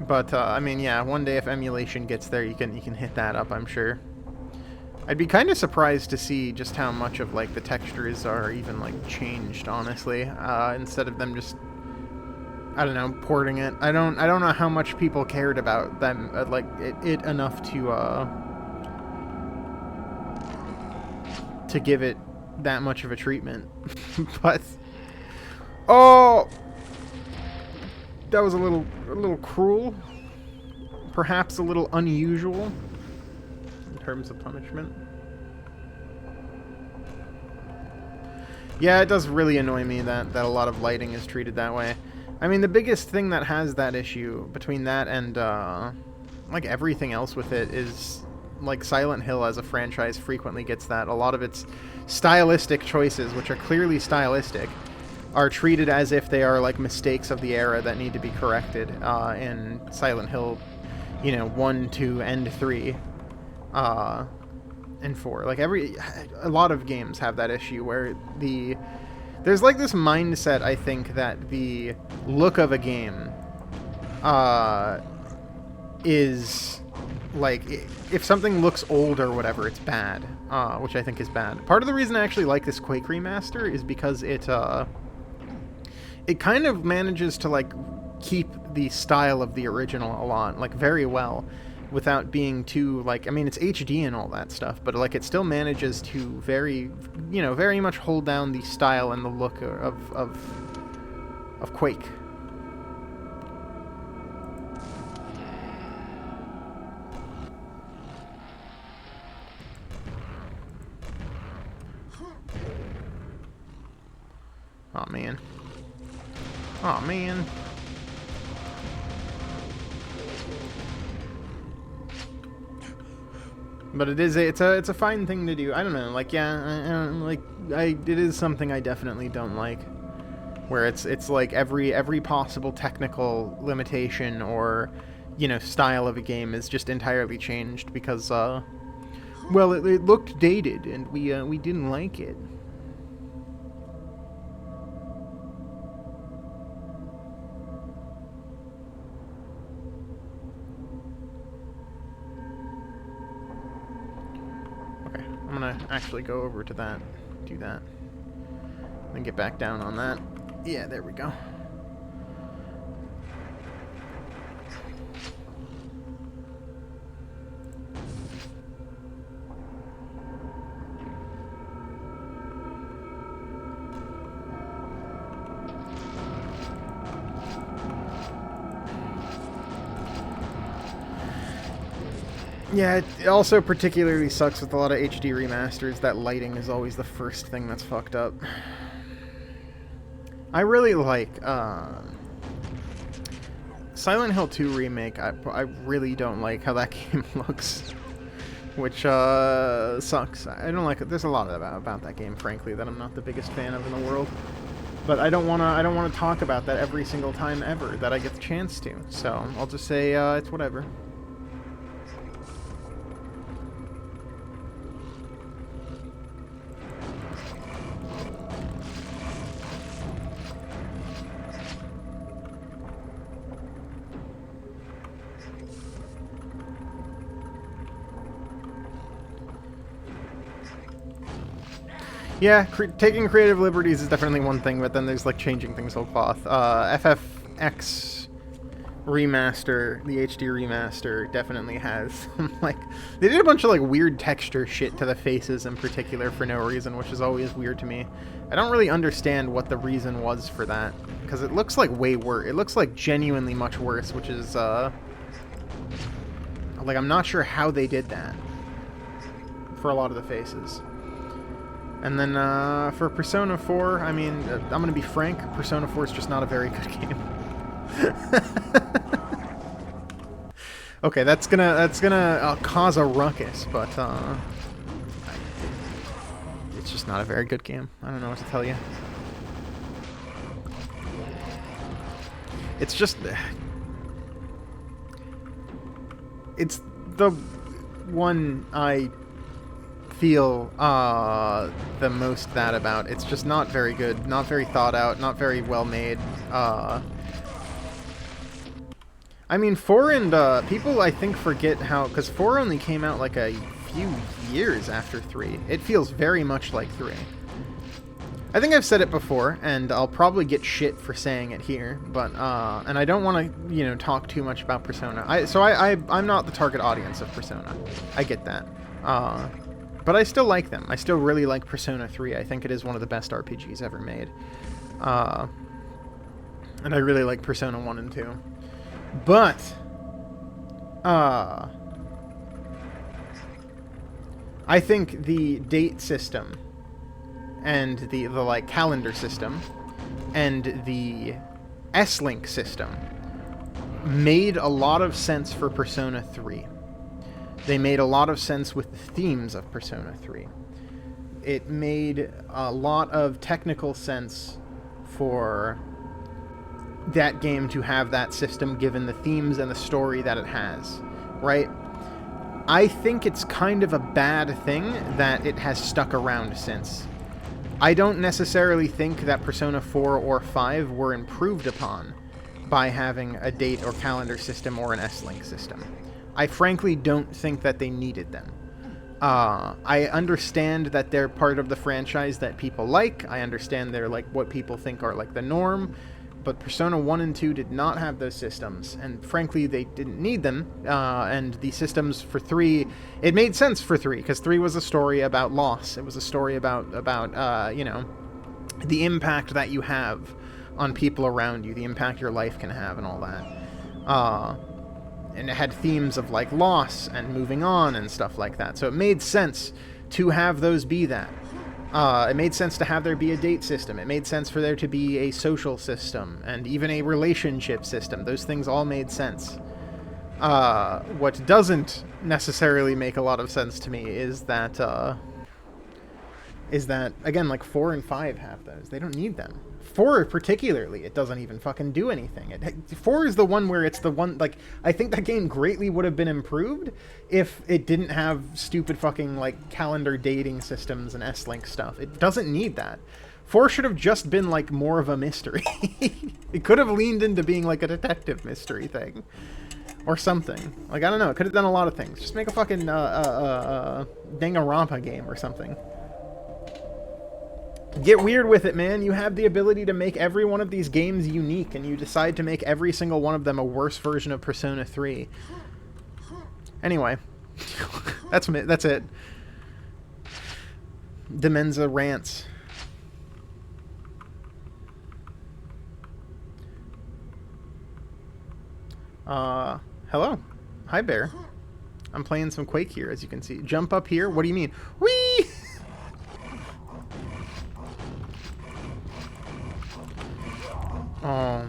But, I mean, yeah, one day if emulation gets there, you can hit that up, I'm sure. I'd be kind of surprised to see just how much of, like, the textures are even, like, changed, honestly, instead of them just, I don't know, porting it. I don't know how much people cared about them, like, it enough to give it that much of a treatment. But, oh, that was a little cruel, perhaps a little unusual in terms of punishment. Yeah, it does really annoy me that a lot of lighting is treated that way. I mean, the biggest thing that has that issue between that and like everything else with it is, like, Silent Hill as a franchise frequently gets that. A lot of its stylistic choices, which are clearly stylistic, are treated as if they are, like, mistakes of the era that need to be corrected in Silent Hill, you know, 1, 2, and 3, and 4. Like, a lot of games have that issue where there's, like, this mindset, I think, that the look of a game is, like, if something looks old or whatever, it's bad, which I think is bad. Part of the reason I actually like this Quake remaster is because it kind of manages to, like, keep the style of the original a lot, like, very well, without being too, like, I mean, it's HD and all that stuff, but, like, it still manages to very much hold down the style and the look of Quake. Oh man. Oh man. But it's a fine thing to do. I don't know, like, yeah, it is something I definitely don't like, where it's like every possible technical limitation or, you know, style of a game is just entirely changed because well, it looked dated and we didn't like it. I'm gonna actually go over to that, do that, then get back down on that. Yeah, there we go. Yeah, it also particularly sucks with a lot of HD remasters that lighting is always the first thing that's fucked up. I really like Silent Hill 2 Remake. I really don't like how that game looks, which sucks. I don't like it. There's a lot about that game, frankly, that I'm not the biggest fan of in the world. But I don't wanna talk about that every single time ever that I get the chance to. So I'll just say it's whatever. Yeah, taking creative liberties is definitely one thing, but then there's, like, changing things whole cloth. FFX remaster, the HD remaster, definitely has some, like, they did a bunch of like weird texture shit to the faces in particular for no reason, which is always weird to me. I don't really understand what the reason was for that, because it looks like way worse. It looks like genuinely much worse, which is like, I'm not sure how they did that for a lot of the faces. And then for Persona 4, I mean, I'm gonna be frank, Persona 4 is just not a very good game. Okay, that's gonna cause a ruckus, but it's just not a very good game. I don't know what to tell you. It's just, it's the one I feel the most that about. It's just not very good, not very thought out, not very well made. I mean, 4 and, people I think forget how, because 4 only came out like a few years after 3. It feels very much like 3. I think I've said it before, and I'll probably get shit for saying it here, but, and I don't want to, you know, talk too much about Persona. I'm not the target audience of Persona. I get that. But I still like them. I still really like Persona 3. I think it is one of the best RPGs ever made. And I really like Persona 1 and 2. But, I think the date system and the like calendar system and the S-Link system made a lot of sense for Persona 3. They made a lot of sense with the themes of Persona 3. It made a lot of technical sense for that game to have that system given the themes and the story that it has, right? I think it's kind of a bad thing that it has stuck around since. I don't necessarily think that Persona 4 or 5 were improved upon by having a date or calendar system or an S-Link system. I frankly don't think that they needed them. I understand that they're part of the franchise that people like. I understand they're like what people think are like the norm. But Persona 1 and 2 did not have those systems, and frankly, they didn't need them, and the systems for 3, it made sense for 3, because 3 was a story about loss. It was a story about you know, the impact that you have on people around you, the impact your life can have, and all that. And it had themes of, like, loss and moving on and stuff like that, so it made sense to have those be that. It made sense to have there be a date system. It made sense for there to be a social system and even a relationship system. Those things all made sense. What doesn't necessarily make a lot of sense to me is that, again, like 4 and 5 have those. They don't need them. 4 particularly, it doesn't even fucking do anything. 4 is the one where it's the one, like, I think that game greatly would have been improved if it didn't have stupid fucking, like, calendar dating systems and S-Link stuff. It doesn't need that. 4 should have just been, like, more of a mystery. It could have leaned into being, like, a detective mystery thing. Or something. Like, I don't know, it could have done a lot of things. Just make a fucking, Danganronpa game or something. Get weird with it, man. You have the ability to make every one of these games unique, and you decide to make every single one of them a worse version of Persona 3. Anyway, that's it. Demenza rants. Hello. Hi, Bear. I'm playing some Quake here, as you can see. Jump up here? What do you mean? Whee! Oh.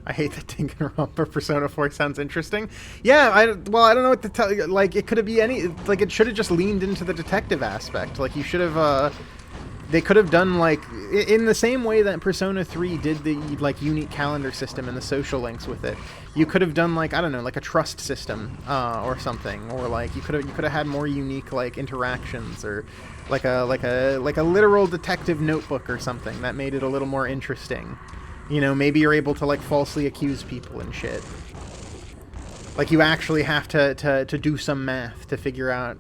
I hate that Danganronpa Persona 4 sounds interesting. Yeah, I don't know what to tell you. Like, it could have been any... Like, it should have just leaned into the detective aspect. Like, you should have, they could have done, like... In the same way that Persona 3 did the, like, unique calendar system and the social links with it. You could have done, like, I don't know, like a trust system, or something. Or, like, you could have had more unique, like, interactions. Or, like a literal detective notebook or something that made it a little more interesting. You know, maybe you're able to, like, falsely accuse people and shit. Like, you actually have to do some math to figure out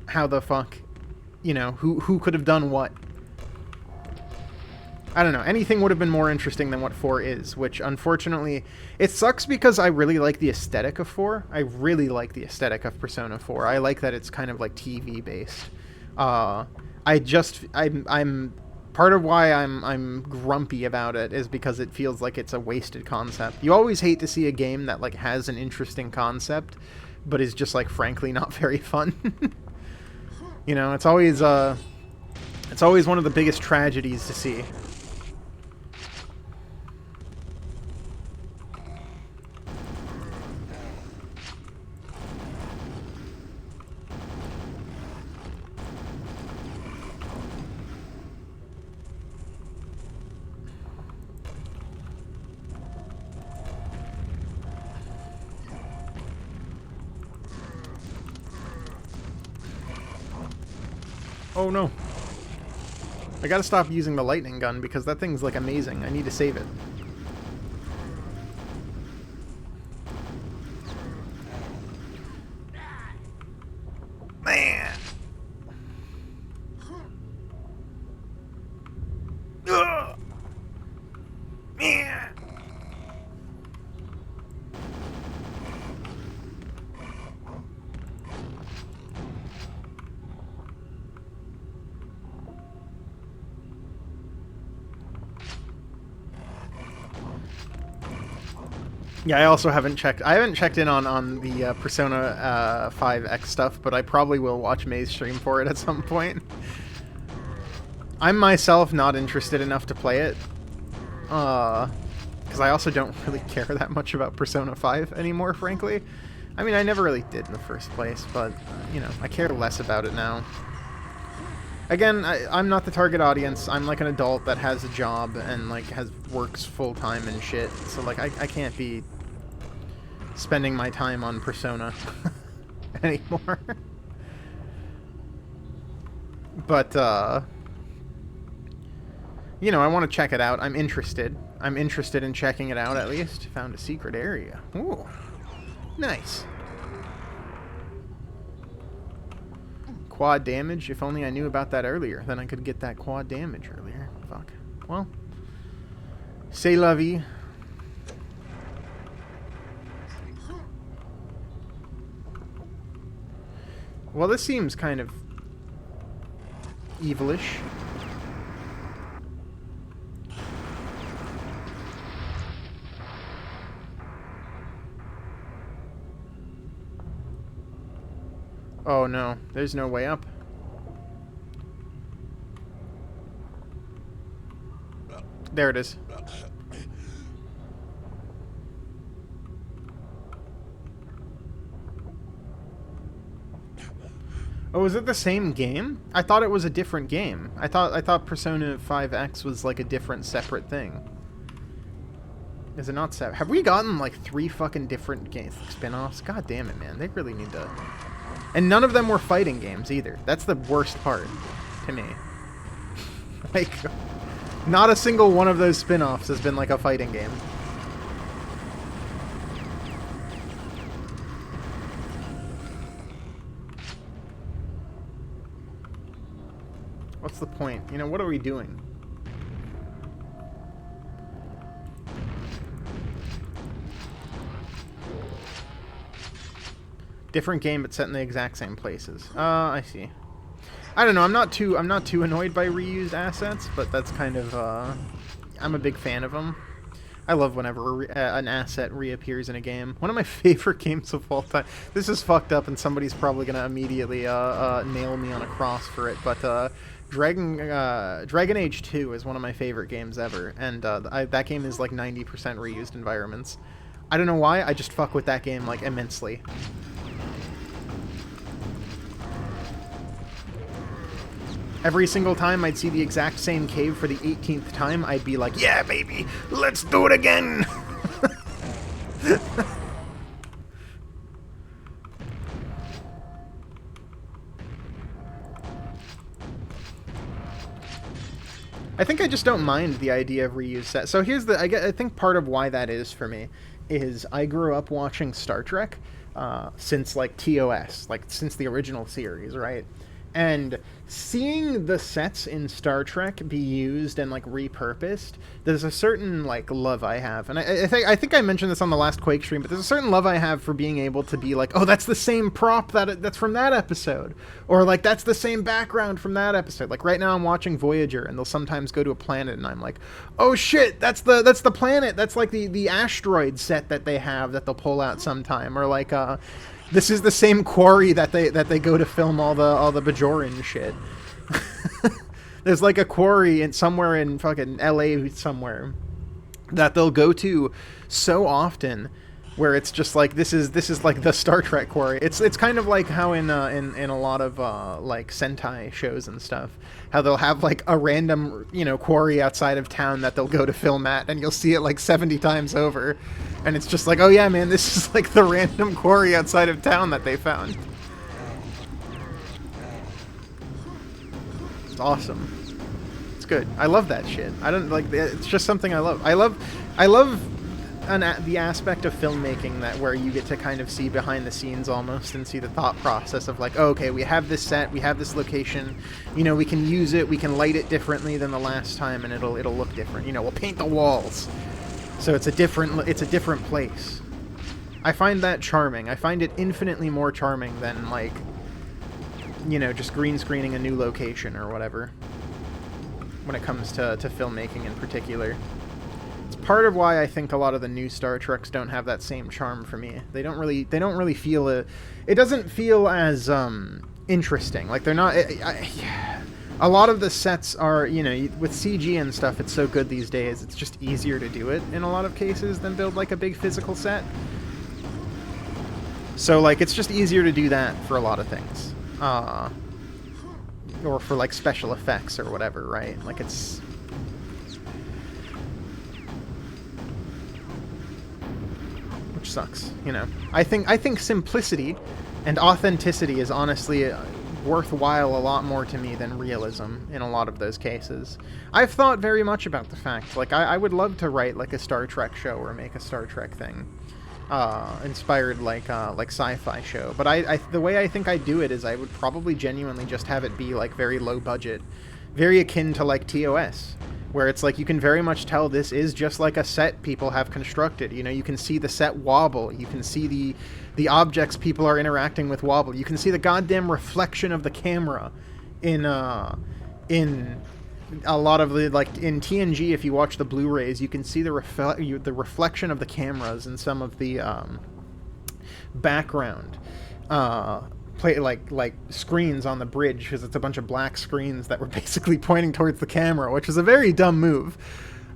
how the fuck you know, who could have done what. I don't know. Anything would have been more interesting than what 4 is, which unfortunately, it sucks because I really like the aesthetic of 4. I really like the aesthetic of Persona 4. I like that it's kind of like TV based. I'm part of why I'm grumpy about it is because it feels like it's a wasted concept. You always hate to see a game that like has an interesting concept, but is just like frankly not very fun. You know, it's always one of the biggest tragedies to see. Oh no. I gotta stop using the lightning gun because that thing's like amazing. I need to save it. Man. Ugh. Man. Yeah, I also haven't checked. I haven't checked in on the Persona 5X stuff, but I probably will watch May's stream for it at some point. I'm myself not interested enough to play it, because I also don't really care that much about Persona 5 anymore, frankly. I mean, I never really did in the first place, but, you know, I care less about it now. Again, I'm not the target audience. I'm like an adult that has a job and like works full-time and shit, so like I can't be spending my time on Persona anymore. But, you know, I want to check it out. I'm interested. I'm interested in checking it out, at least. Found a secret area. Ooh. Nice. Quad damage. If only I knew about that earlier. Then I could get that quad damage earlier. Fuck. Well. C'est la vie. Well, this seems kind of evilish. Oh no, there's no way up. There it is. Oh, is it the same game? I thought it was a different game. I thought Persona 5X was like a different, separate thing. Is it not separate? Have we gotten like 3 fucking different game spin-offs? God damn it, man. They really need to... And none of them were fighting games either. That's the worst part to me. Like, not a single one of those spin-offs has been like a fighting game. What's the point? You know, what are we doing? Different game, but set in the exact same places. I see. I don't know. I'm not too annoyed by reused assets, but that's kind of. I'm a big fan of them. I love whenever an asset reappears in a game. One of my favorite games of all time. This is fucked up, and somebody's probably gonna immediately nail me on a cross for it. But Dragon Age 2 is one of my favorite games ever, and that game is like 90% reused environments. I don't know why. I just fuck with that game like immensely. Every single time I'd see the exact same cave for the 18th time, I'd be like, yeah, baby, let's do it again! I think I just don't mind the idea of reuse sets. So here's the... I think part of why that is for me is I grew up watching Star Trek since, like, TOS. Like, since the original series, right? And seeing the sets in Star Trek be used and like repurposed, there's a certain like love I have, and I think I mentioned this on the last Quake stream, but there's a certain love I have for being able to be like, oh, that's the same prop that's from that episode, or like that's the same background from that episode. Like right now I'm watching Voyager, and they'll sometimes go to a planet, and I'm like, oh shit, that's the planet, that's like the asteroid set that they have that they'll pull out sometime, or like this is the same quarry that they go to film all the Bajoran shit. There's like a quarry somewhere in fucking LA somewhere that they'll go to so often, where it's just like this is like the Star Trek quarry. It's kind of like how in a lot of like Sentai shows and stuff, how they'll have like a random quarry outside of town that they'll go to film at, and you'll see it like 70 times over, and it's just like, oh yeah, man, this is like the random quarry outside of town that they found. It's awesome. It's good. I love that shit. I don't like. It's just something I love. I love the aspect of filmmaking that where you get to kind of see behind the scenes almost, and see the thought process of like, oh, okay, we have this set, we have this location, we can use it, we can light it differently than the last time, and it'll look different. We'll paint the walls, so it's a different place. I find that charming. I find it infinitely more charming than like, just green screening a new location or whatever, when it comes to filmmaking in particular. It's part of why I think a lot of the new Star Treks don't have that same charm for me. They don't really feel it doesn't feel as interesting. Like they're not. A lot of the sets are, with CG and stuff, it's so good these days. It's just easier to do it in a lot of cases than build like a big physical set. So like it's just easier to do that for a lot of things. Or for like special effects or whatever, right? Like it's. Which sucks, I think simplicity and authenticity is honestly worthwhile a lot more to me than realism in a lot of those cases. I've thought very much about the fact, like I would love to write like a Star Trek show or make a Star Trek thing. Inspired like sci-fi show, but I the way I think I'd do it is I would probably genuinely just have it be like very low budget, very akin to like TOS, where it's like you can very much tell this is just like a set people have constructed. You can see the set wobble, you can see the objects people are interacting with wobble, you can see the goddamn reflection of the camera in a lot of the, like in TNG, if you watch the Blu-rays, you can see the reflection of the cameras in some of the background like screens on the bridge, because it's a bunch of black screens that were basically pointing towards the camera, which is a very dumb move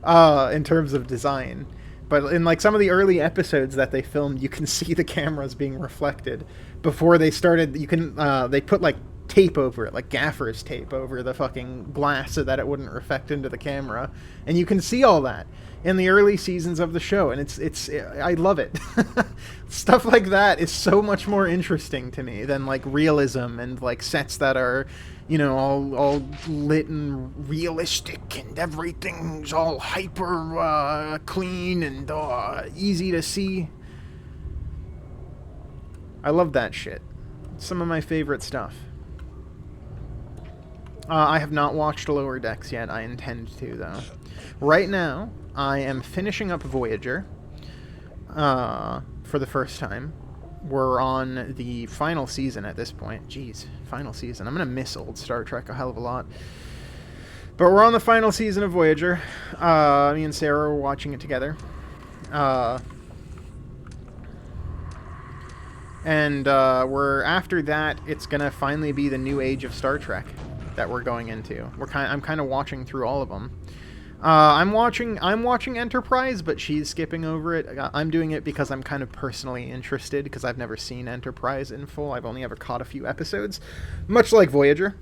in terms of design. But in like some of the early episodes that they filmed, you can see the cameras being reflected before they started. You can they put like tape over it, like gaffer's tape over the fucking glass so that it wouldn't reflect into the camera, and you can see all that in the early seasons of the show, and it's I love it. Stuff like that is so much more interesting to me than like realism and like sets that are all lit and realistic and everything's all hyper clean and easy to see. I love that shit. It's some of my favorite stuff. I have not watched Lower Decks yet. I intend to, though. Right now, I am finishing up Voyager for the first time. We're on the final season at this point. Jeez, final season. I'm going to miss old Star Trek a hell of a lot. But we're on the final season of Voyager. Me and Sarah were watching it together. And we're after that, it's going to finally be the new age of Star Trek that we're going into. I'm kind of watching through all of them. I'm watching Enterprise, but she's skipping over it. I'm doing it because I'm kind of personally interested, because I've never seen Enterprise in full. I've only ever caught a few episodes, much like Voyager.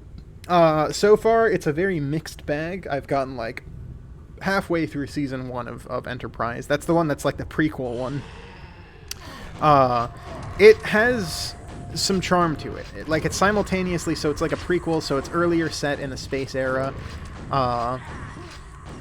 So far, it's a very mixed bag. I've gotten like halfway through season 1 of Enterprise. That's the one that's like the prequel one. It has some charm to it. It's simultaneously, so it's like a prequel, so it's earlier set in the space era.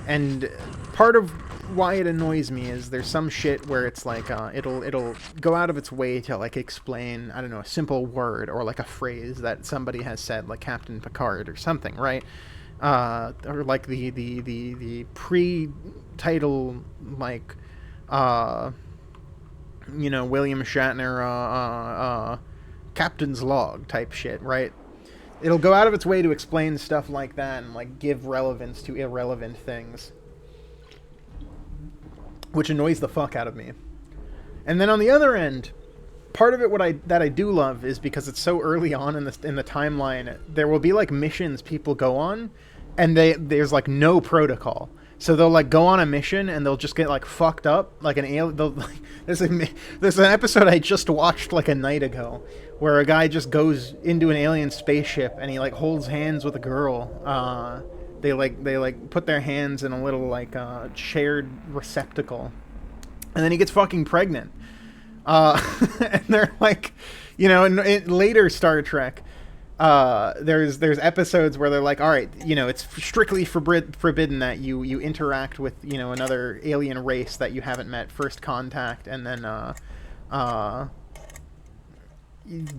And part of why it annoys me is there's some shit where it's like it'll go out of its way to like explain, I don't know, a simple word or like a phrase that somebody has said, like Captain Picard or something, right? Or like the pre-title, like you know, William Shatner captain's log type shit, right? It'll go out of its way to explain stuff like that and like give relevance to irrelevant things, which annoys the fuck out of me. And then on the other end, part of it that I do love is because it's so early on in the timeline, there will be like missions people go on, and there's like no protocol. So they'll like go on a mission and they'll just get like fucked up like an alien. Like, there's an episode I just watched like a night ago where a guy just goes into an alien spaceship and he like holds hands with a girl. They put their hands in a little like shared receptacle, and then he gets fucking pregnant. And they're like, you know, in later Star Trek, there's episodes where they're like, all right, you know, it's strictly forbidden that you interact with, you know, another alien race that you haven't met, first contact, and then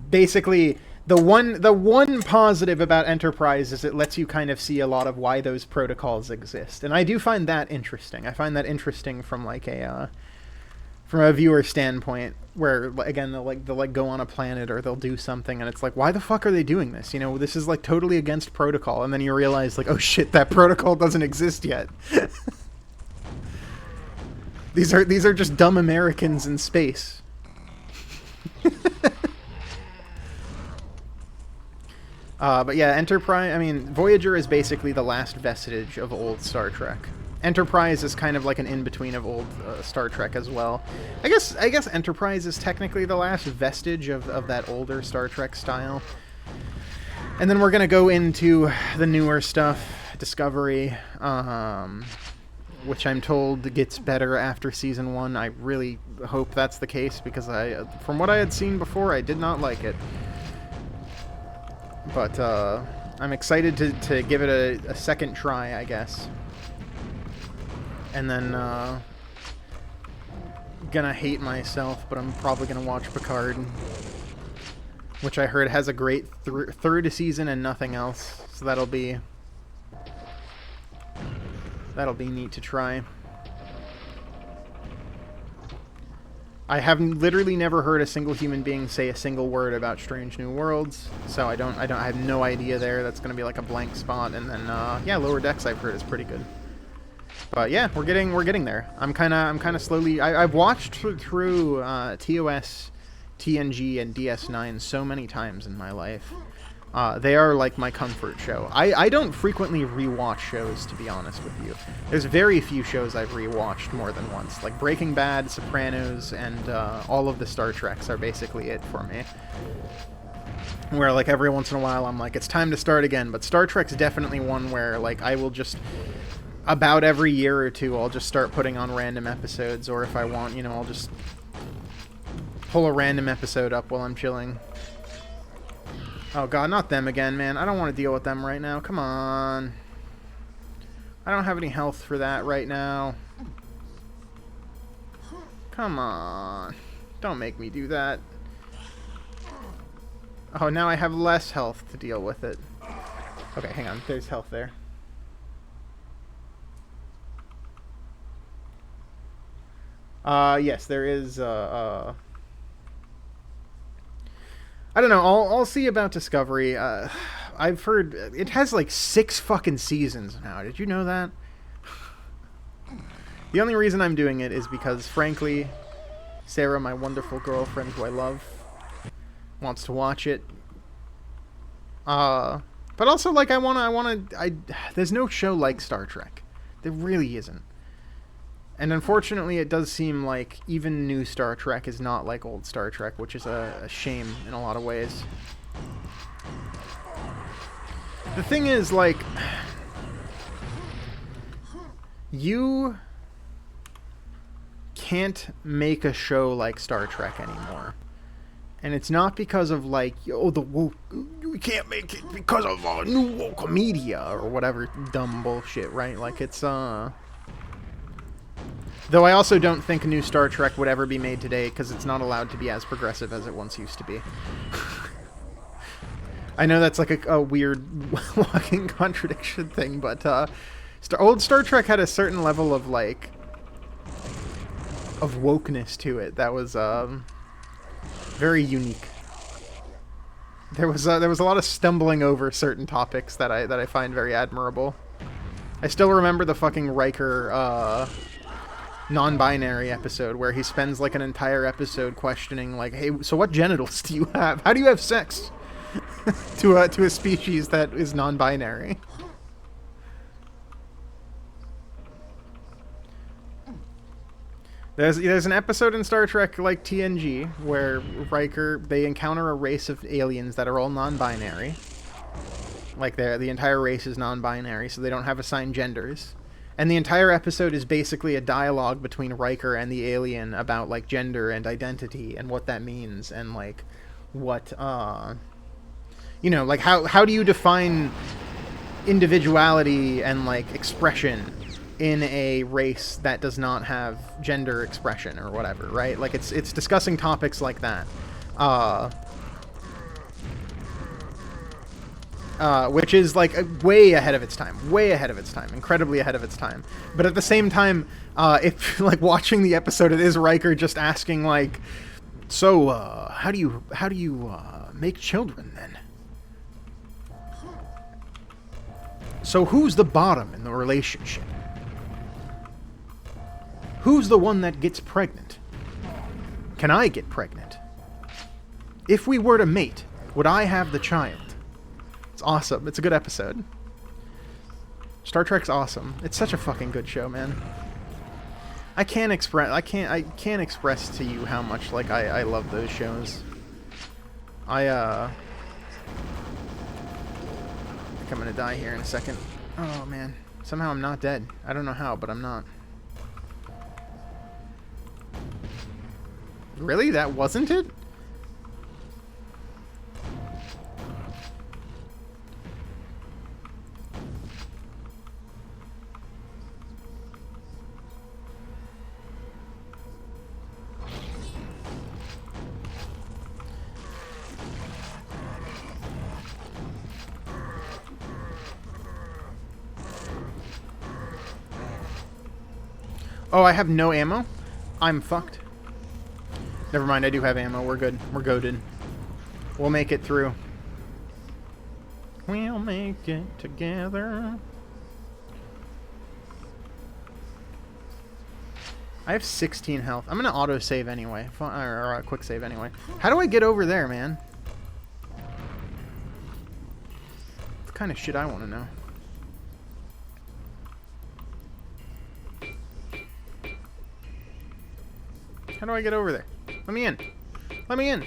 basically the one positive about Enterprise is it lets you kind of see a lot of why those protocols exist, and I do find that interesting. I find that interesting from like from a viewer standpoint, where again they'll go on a planet or they'll do something and it's like, why the fuck are they doing this? You know, this is like totally against protocol, and then you realize like, oh shit, that protocol doesn't exist yet. These are just dumb Americans in space. But yeah, Enterprise, I mean, Voyager is basically the last vestige of old Star Trek. Enterprise is kind of like an in-between of old Star Trek as well. I guess Enterprise is technically the last vestige of that older Star Trek style. And then we're going to go into the newer stuff, Discovery, which I'm told gets better after Season 1. I really hope that's the case, because from what I had seen before, I did not like it. But I'm excited to give it a second try, I guess. And then gonna hate myself, but I'm probably gonna watch Picard, which I heard has a great third season and nothing else. So that'll be neat to try. I have literally never heard a single human being say a single word about Strange New Worlds, so I have no idea there. That's gonna be like a blank spot. And then yeah, Lower Decks I've heard is pretty good. But yeah, we're getting there. I'm kind of slowly. I've watched through TOS, TNG, and DS9 so many times in my life. They are like my comfort show. I don't frequently rewatch shows, to be honest with you. There's very few shows I've rewatched more than once. Like Breaking Bad, Sopranos, and all of the Star Treks are basically it for me. Where like every once in a while I'm like, it's time to start again. But Star Trek's definitely one where like I will just, about every year or two, I'll just start putting on random episodes, or if I want, you know, I'll just pull a random episode up while I'm chilling. Oh god, not them again, man. I don't want to deal with them right now. Come on. I don't have any health for that right now. Come on. Don't make me do that. Oh, now I have less health to deal with it. Okay, hang on. There's health there. Yes, there is, I don't know, I'll see about Discovery. I've heard it has like 6 fucking seasons now. Did you know that? The only reason I'm doing it is because, frankly, Sarah, my wonderful girlfriend who I love, wants to watch it. But also, like, there's no show like Star Trek. There really isn't. And unfortunately, it does seem like even new Star Trek is not like old Star Trek, which is a shame in a lot of ways. The thing is, like, you can't make a show like Star Trek anymore. And it's not because of, like, we can't make it because of new woke media or whatever dumb bullshit, right? Like, it's, Though I also don't think a new Star Trek would ever be made today because it's not allowed to be as progressive as it once used to be. I know that's like a weird walking contradiction thing, but old Star Trek had a certain level of like of wokeness to it that was very unique. There was a lot of stumbling over certain topics that I find very admirable. I still remember the fucking Riker non-binary episode where he spends like an entire episode questioning like, hey, so what genitals do you have? How do you have sex? to a species that is non-binary. There's an episode in Star Trek like TNG where Riker, they encounter a race of aliens that are all non-binary. Like the entire race is non-binary, so they don't have assigned genders. And the entire episode is basically a dialogue between Riker and the alien about like gender and identity and what that means and like what you know, like how do you define individuality and like expression in a race that does not have gender expression or whatever, right? Like it's discussing topics like that. Which is like way ahead of its time, incredibly ahead of its time. But at the same time, if like watching the episode, it is Riker just asking like, so how do you make children then? So who's the bottom in the relationship? Who's the one that gets pregnant? Can I get pregnant? If we were to mate, would I have the child? It's awesome. It's a good episode. Star Trek's awesome. It's such a fucking good show, man. I can't express to you how much like I love those shows. I think I'm gonna die here in a second. Oh man. Somehow I'm not dead. I don't know how, but I'm not. Really? That wasn't it? Oh, I have no ammo? I'm fucked. Never mind, I do have ammo. We're good. We're goated. We'll make it through. We'll make it together. I have 16 health. I'm gonna auto-save anyway. Or quick save anyway. How do I get over there, man? It's the kind of shit I want to know. How do I get over there? Let me in. Let me in.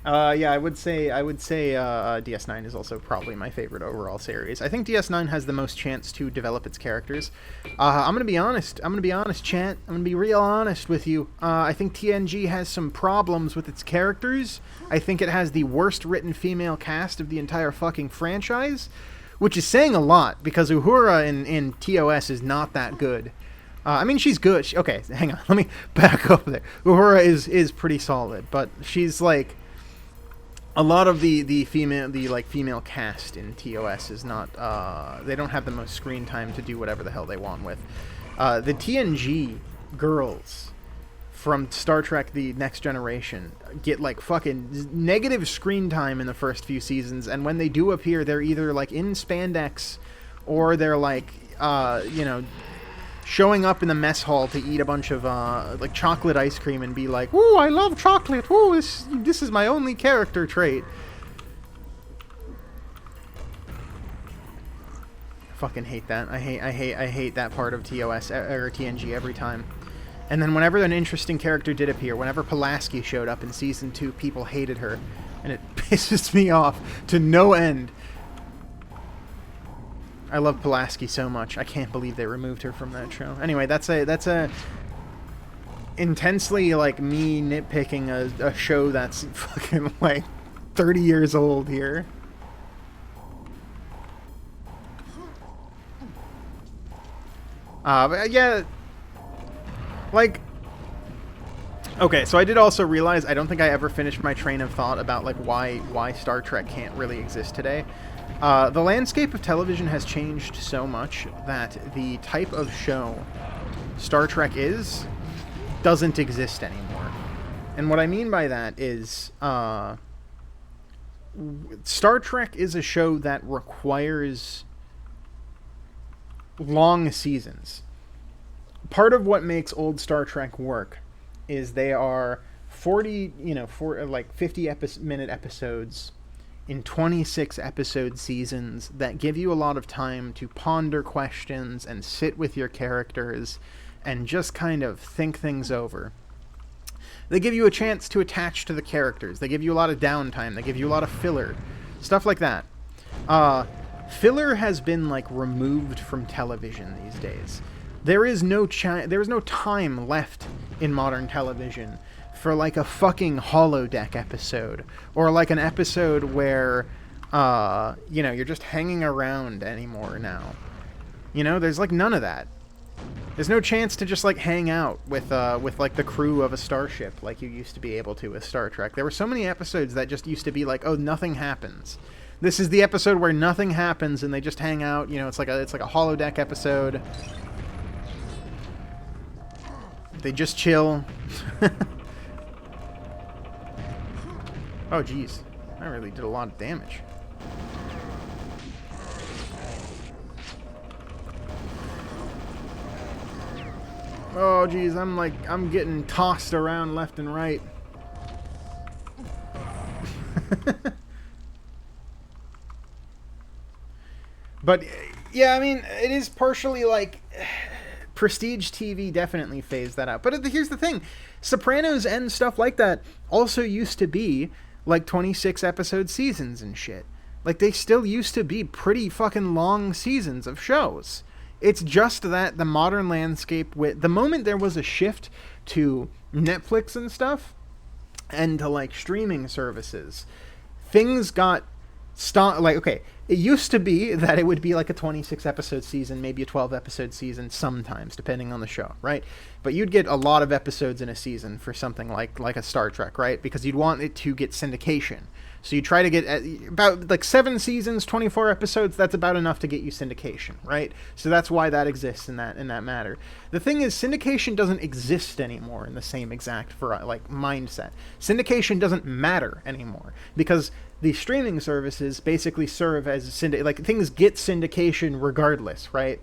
Yeah, I would say DS9 is also probably my favorite overall series. I think DS9 has the most chance to develop its characters. I'm gonna be honest. Chat. I'm gonna be real honest with you. I think TNG has some problems with its characters. I think it has the worst written female cast of the entire fucking franchise, which is saying a lot because Uhura in TOS is not that good. I mean, she's good. Okay, hang on. Let me back up there. Uhura is pretty solid, but she's like a lot of the female cast in TOS is not. They don't have the most screen time to do whatever the hell they want with. The TNG girls from Star Trek: The Next Generation get like fucking negative screen time in the first few seasons, and when they do appear, they're either like in spandex or they're like you know, showing up in the mess hall to eat a bunch of like chocolate ice cream and be like, "Ooh, I love chocolate. Ooh, this is my only character trait." I fucking hate that. I hate that part of TOS or TNG every time. And then whenever an interesting character did appear, whenever Pulaski showed up in season 2, people hated her, and it pisses me off to no end. I love Pulaski so much. I can't believe they removed her from that show. Anyway, that's a intensely like me nitpicking a show that's fucking like 30 years old here. But yeah, like, okay, so I did also realize I don't think I ever finished my train of thought about like why Star Trek can't really exist today. The landscape of television has changed so much that the type of show Star Trek doesn't exist anymore. And what I mean by that is Star Trek is a show that requires long seasons. Part of what makes old Star Trek work is they are 40, like 50-minute episodes in 26 episode seasons that give you a lot of time to ponder questions and sit with your characters and just kind of think things over. They give you a chance to attach to the characters. They give you a lot of downtime. They give you a lot of filler. Stuff like that. Filler has been, like, removed from television these days. There is no time left in modern television for, like, a fucking holodeck episode. Or, like, an episode where, you're just hanging around anymore now. There's, like, none of that. There's no chance to just, like, hang out with like, the crew of a starship like you used to be able to with Star Trek. There were so many episodes that just used to be like, oh, nothing happens. This is the episode where nothing happens and they just hang out. It's like a holodeck episode. They just chill. Oh, jeez. I really did a lot of damage. Oh, geez, I'm getting tossed around left and right. But, yeah, I mean, it is partially, like, prestige TV definitely phased that out. But here's the thing. Sopranos and stuff like that also used to be, like, 26-episode seasons and shit. Like, they still used to be pretty fucking long seasons of shows. It's just that the modern landscape, the moment there was a shift to Netflix and stuff, and to, like, streaming services, things got like, okay, it used to be that it would be like a 26-episode season, maybe a 12-episode season sometimes, depending on the show, right? But you'd get a lot of episodes in a season for something like a Star Trek, right? Because you'd want it to get syndication. So you try to get about, like, 7 seasons, 24 episodes, that's about enough to get you syndication, right? So that's why that exists in that matter. The thing is, syndication doesn't exist anymore in the same exact, mindset. Syndication doesn't matter anymore, because the streaming services basically serve as things get syndication regardless, right?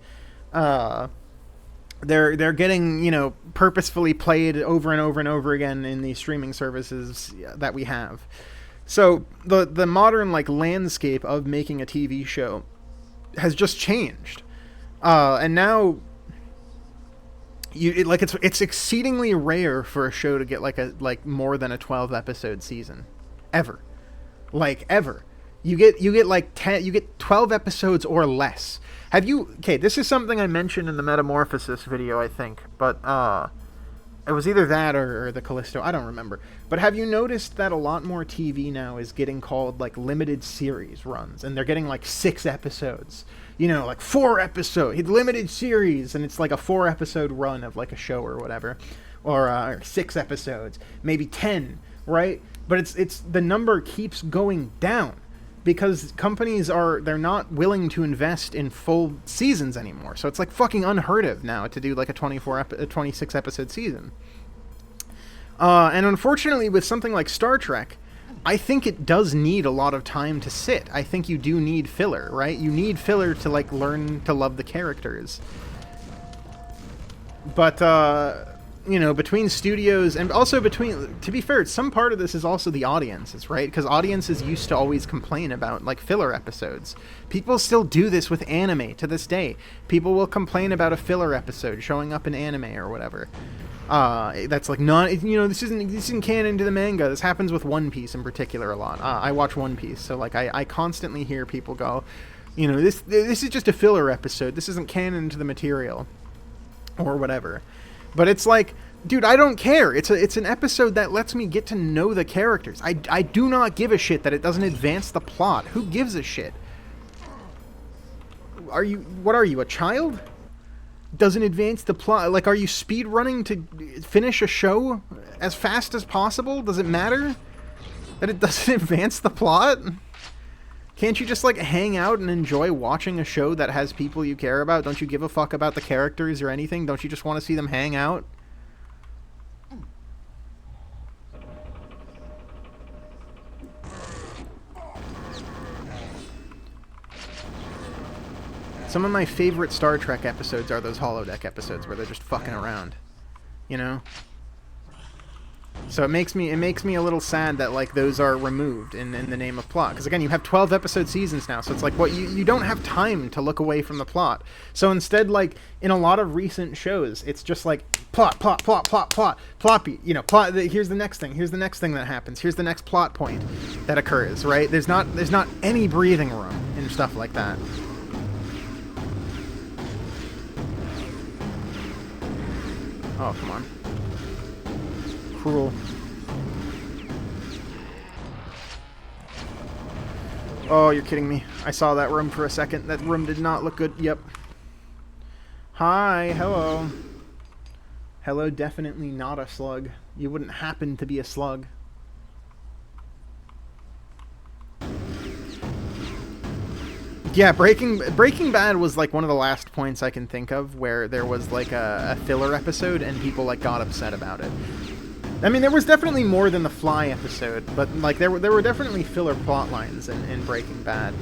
They're getting, purposefully played over and over and over again in the streaming services that we have. So the modern, like, landscape of making a TV show has just changed, and now it's exceedingly rare for a show to get like more than a 12-episode season, ever. You get like 12 episodes or less. Okay, this is something I mentioned in the Metamorphosis video, I think, but it was either that or the Callisto, I don't remember. But have you noticed that a lot more TV now is getting called, like, limited series runs, and they're getting, like, 6 episodes, like 4 episodes, limited series, and it's like a 4-episode run of, like, a show or whatever, or 6 episodes, maybe 10, right? But it's the number keeps going down because companies they're not willing to invest in full seasons anymore. So it's, like, fucking unheard of now to do, like, a 26 episode season. And unfortunately, with something like Star Trek, I think it does need a lot of time to sit. I think you do need filler, right? You need filler to, like, learn to love the characters. But, between studios and also to be fair, some part of this is also the audiences, right? Because audiences used to always complain about, like, filler episodes. People still do this with anime to this day. People will complain about a filler episode showing up in anime or whatever. That's like not, this isn't canon to the manga. This happens with One Piece in particular a lot. I watch One Piece, so, like, I constantly hear people go, this is just a filler episode. This isn't canon to the material, or whatever. But it's like, dude, I don't care. It's an episode that lets me get to know the characters. I do not give a shit that it doesn't advance the plot. Who gives a shit? What are you, a child? doesn't advance the plot. Like, are you speed running to finish a show as fast as possible? Does it matter that it doesn't advance the plot? Can't you just, like, hang out and enjoy watching a show that has people you care about? Don't you give a fuck about the characters or anything? Don't you just want to see them hang out? Some of my favorite Star Trek episodes are those holodeck episodes where they're just fucking around, you know? So it makes me a little sad that, like, those are removed in the name of plot. Because again, you have 12 episode seasons now, so it's like, what, you don't have time to look away from the plot. So instead, like, in a lot of recent shows, it's just like plot, you know, plot. Here's the next thing. Here's the next thing that happens. Here's the next plot point that occurs. Right? There's not any breathing room in stuff like that. Oh, come on. Cruel. Oh, you're kidding me. I saw that room for a second. That room did not look good. Yep. Hi, hello. Hello, definitely not a slug. You wouldn't happen to be a slug. Yeah, Breaking Bad was like one of the last points I can think of where there was like a filler episode and people like got upset about it. I mean, there was definitely more than the Fly episode, but like there were definitely filler plot lines in Breaking Bad.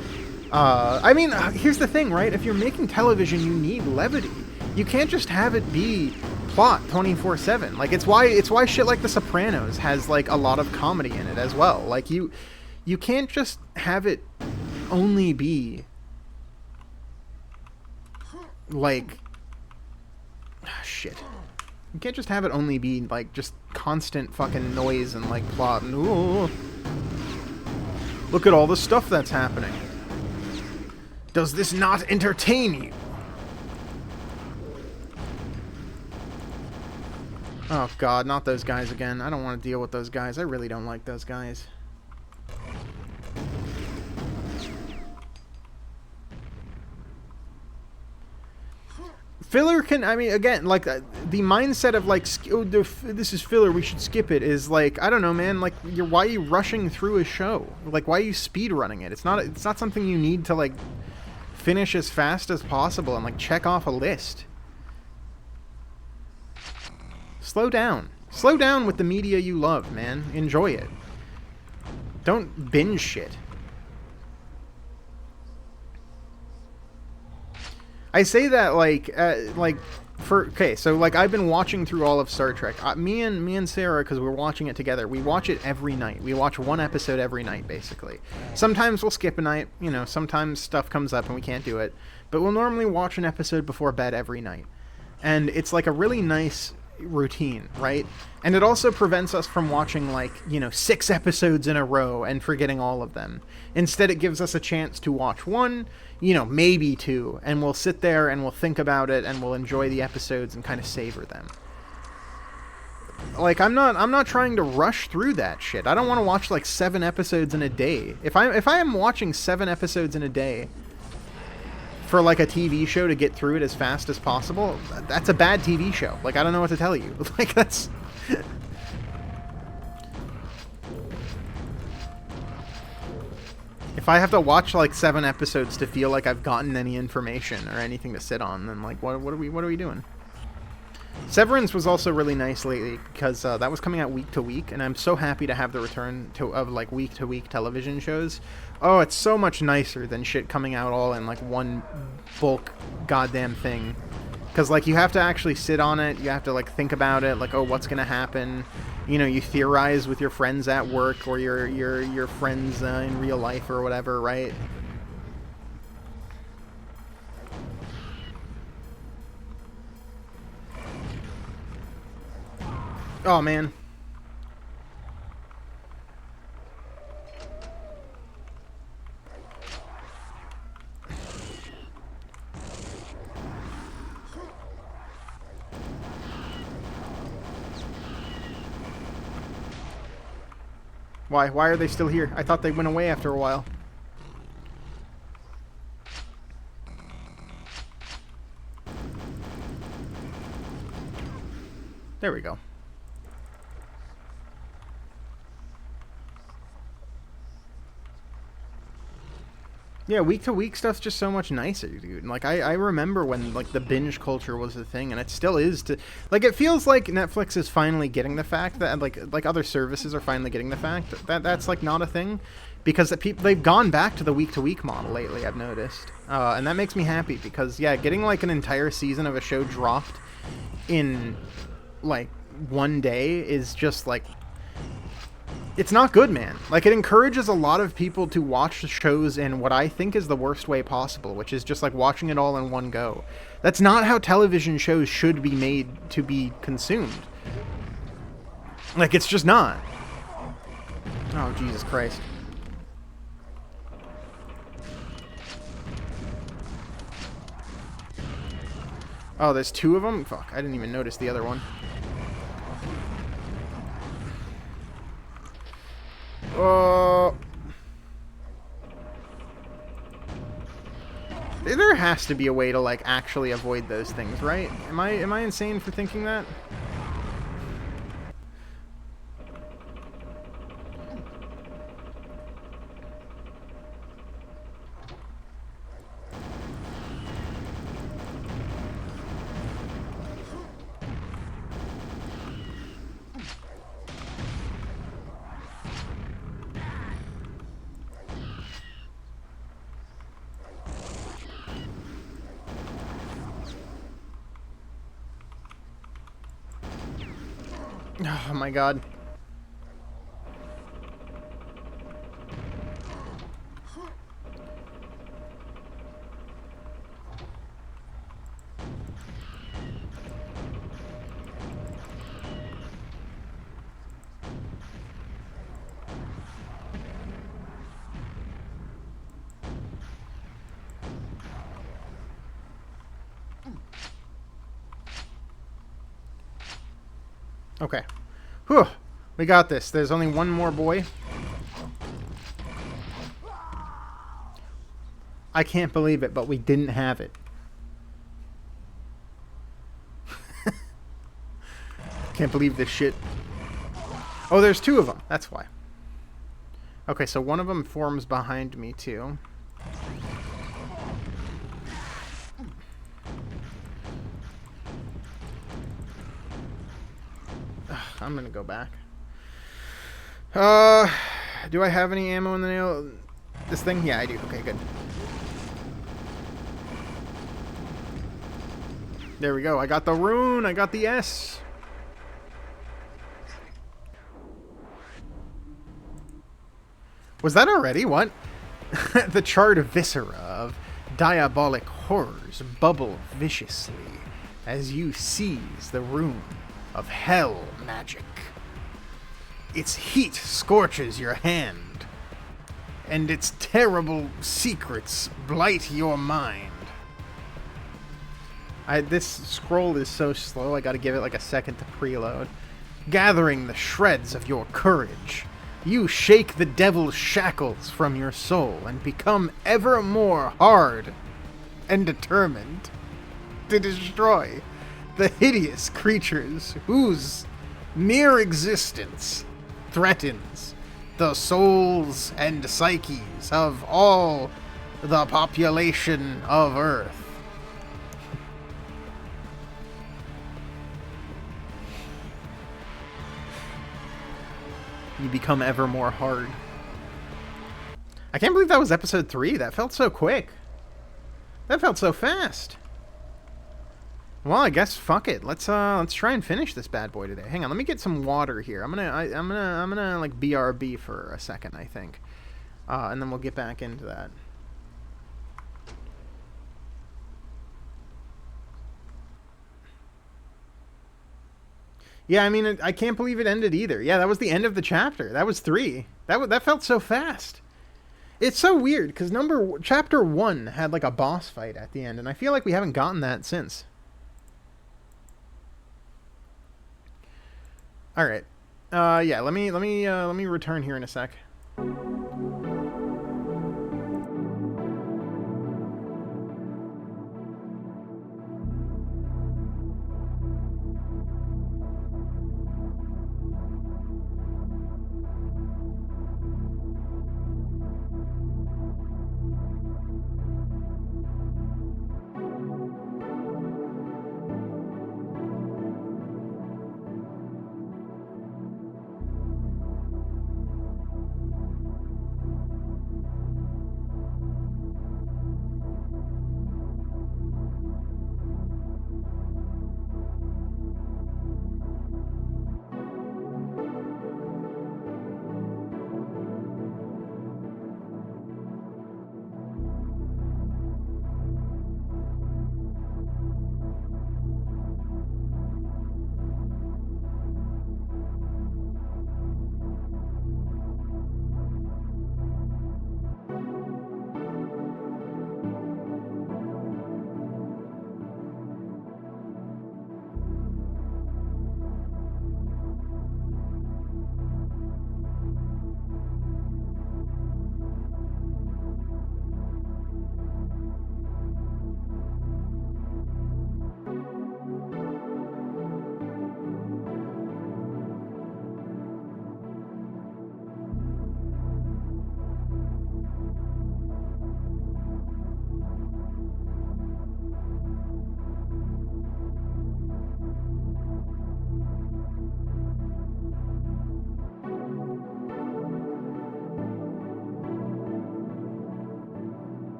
I mean, here's the thing, right? If you're making television, you need levity. You can't just have it be plot 24/7. Like it's why shit like The Sopranos has like a lot of comedy in it as well. Like you can't just have it only be like shit. You can't just have it only be like just constant fucking noise and like plot and ooh, look at all the stuff that's happening. Does this not entertain you? Oh god, not those guys again. I don't want to deal with those guys. I really don't like those guys. Filler can, I mean, again, like, the mindset of, like, oh, this is filler, we should skip it, is, like, I don't know, man, like, why are you rushing through a show? Like, why are you speed running it? It's not something you need to, like, finish as fast as possible and, like, check off a list. Slow down. Slow down with the media you love, man. Enjoy it. Don't binge shit. I say that okay, so like I've been watching through all of Star Trek. Me and Sarah, because we're watching it together, we watch it every night. We watch one episode every night, basically. Sometimes we'll skip a night, you know, sometimes stuff comes up and we can't do it. But we'll normally watch an episode before bed every night. And it's like a really nice routine, right? And it also prevents us from watching, like, you know, 6 episodes in a row and forgetting all of them. Instead, it gives us a chance to watch 1, you know, maybe 2, and we'll sit there and we'll think about it and we'll enjoy the episodes and kind of savor them. Like, I'm not trying to rush through that shit. I don't want to watch like 7 episodes in a day. If I am watching 7 episodes in a day for like a TV show to get through it as fast as possible, that's a bad TV show. Like, I don't know what to tell you. Like, that's if I have to watch like 7 episodes to feel like I've gotten any information or anything to sit on, then like what are we doing? Severance was also really nice lately because that was coming out week to week, and I'm so happy to have the return of like week to week television shows. Oh, it's so much nicer than shit coming out all in like one bulk goddamn thing. Because like you have to actually sit on it, you have to like think about it, like, oh, what's gonna happen? You know, you theorize with your friends at work or your friends in real life or whatever, right? Oh, man. Why? Why are they still here? I thought they went away after a while. There we go. Yeah, week to week stuff's just so much nicer, dude. Like, I remember when, like, the binge culture was a thing, and it still is to... Like, it feels like Netflix is finally getting the fact that, like other services are finally getting the fact that that's, like, not a thing. Because they've gone back to the week-to-week model lately, I've noticed. And that makes me happy, because, yeah, getting, like, an entire season of a show dropped in, like, one day is just, like... It's not good, man. Like, it encourages a lot of people to watch shows in what I think is the worst way possible, which is just, like, watching it all in one go. That's not how television shows should be made to be consumed. Like, it's just not. Oh, Jesus Christ. Oh, there's two of them? Fuck, I didn't even notice the other one. There has to be a way to, like, actually avoid those things, right? Am I insane for thinking that? Oh my god. Okay. Whew. We got this. There's only one more boy. I can't believe it, but we didn't have it. Can't believe this shit. Oh, there's two of them. That's why. Okay, so one of them forms behind me, too. Ugh, I'm gonna go back. Do I have any ammo in the nail? This thing? Yeah, I do. Okay, good. There we go. I got the rune. I got the S. Was that already? What? The charred viscera of diabolic horrors bubble viciously as you seize the rune of hell magic. Its heat scorches your hand, and its terrible secrets blight your mind. This scroll is so slow, I gotta give it like a second to preload. Gathering the shreds of your courage, you shake the devil's shackles from your soul and become ever more hard and determined to destroy the hideous creatures whose mere existence threatens the souls and psyches of all the population of Earth. You become ever more hard. I can't believe that was episode 3. That felt so quick. That felt so fast. Well, I guess fuck it. Let's try and finish this bad boy today. Hang on, let me get some water here. I'm gonna like BRB for a second, I think, and then we'll get back into that. Yeah, I mean, I can't believe it ended either. Yeah, that was the end of the chapter. That was 3. That felt so fast. It's so weird because chapter 1 had like a boss fight at the end, and I feel like we haven't gotten that since. All right. Yeah. Let me return here in a sec.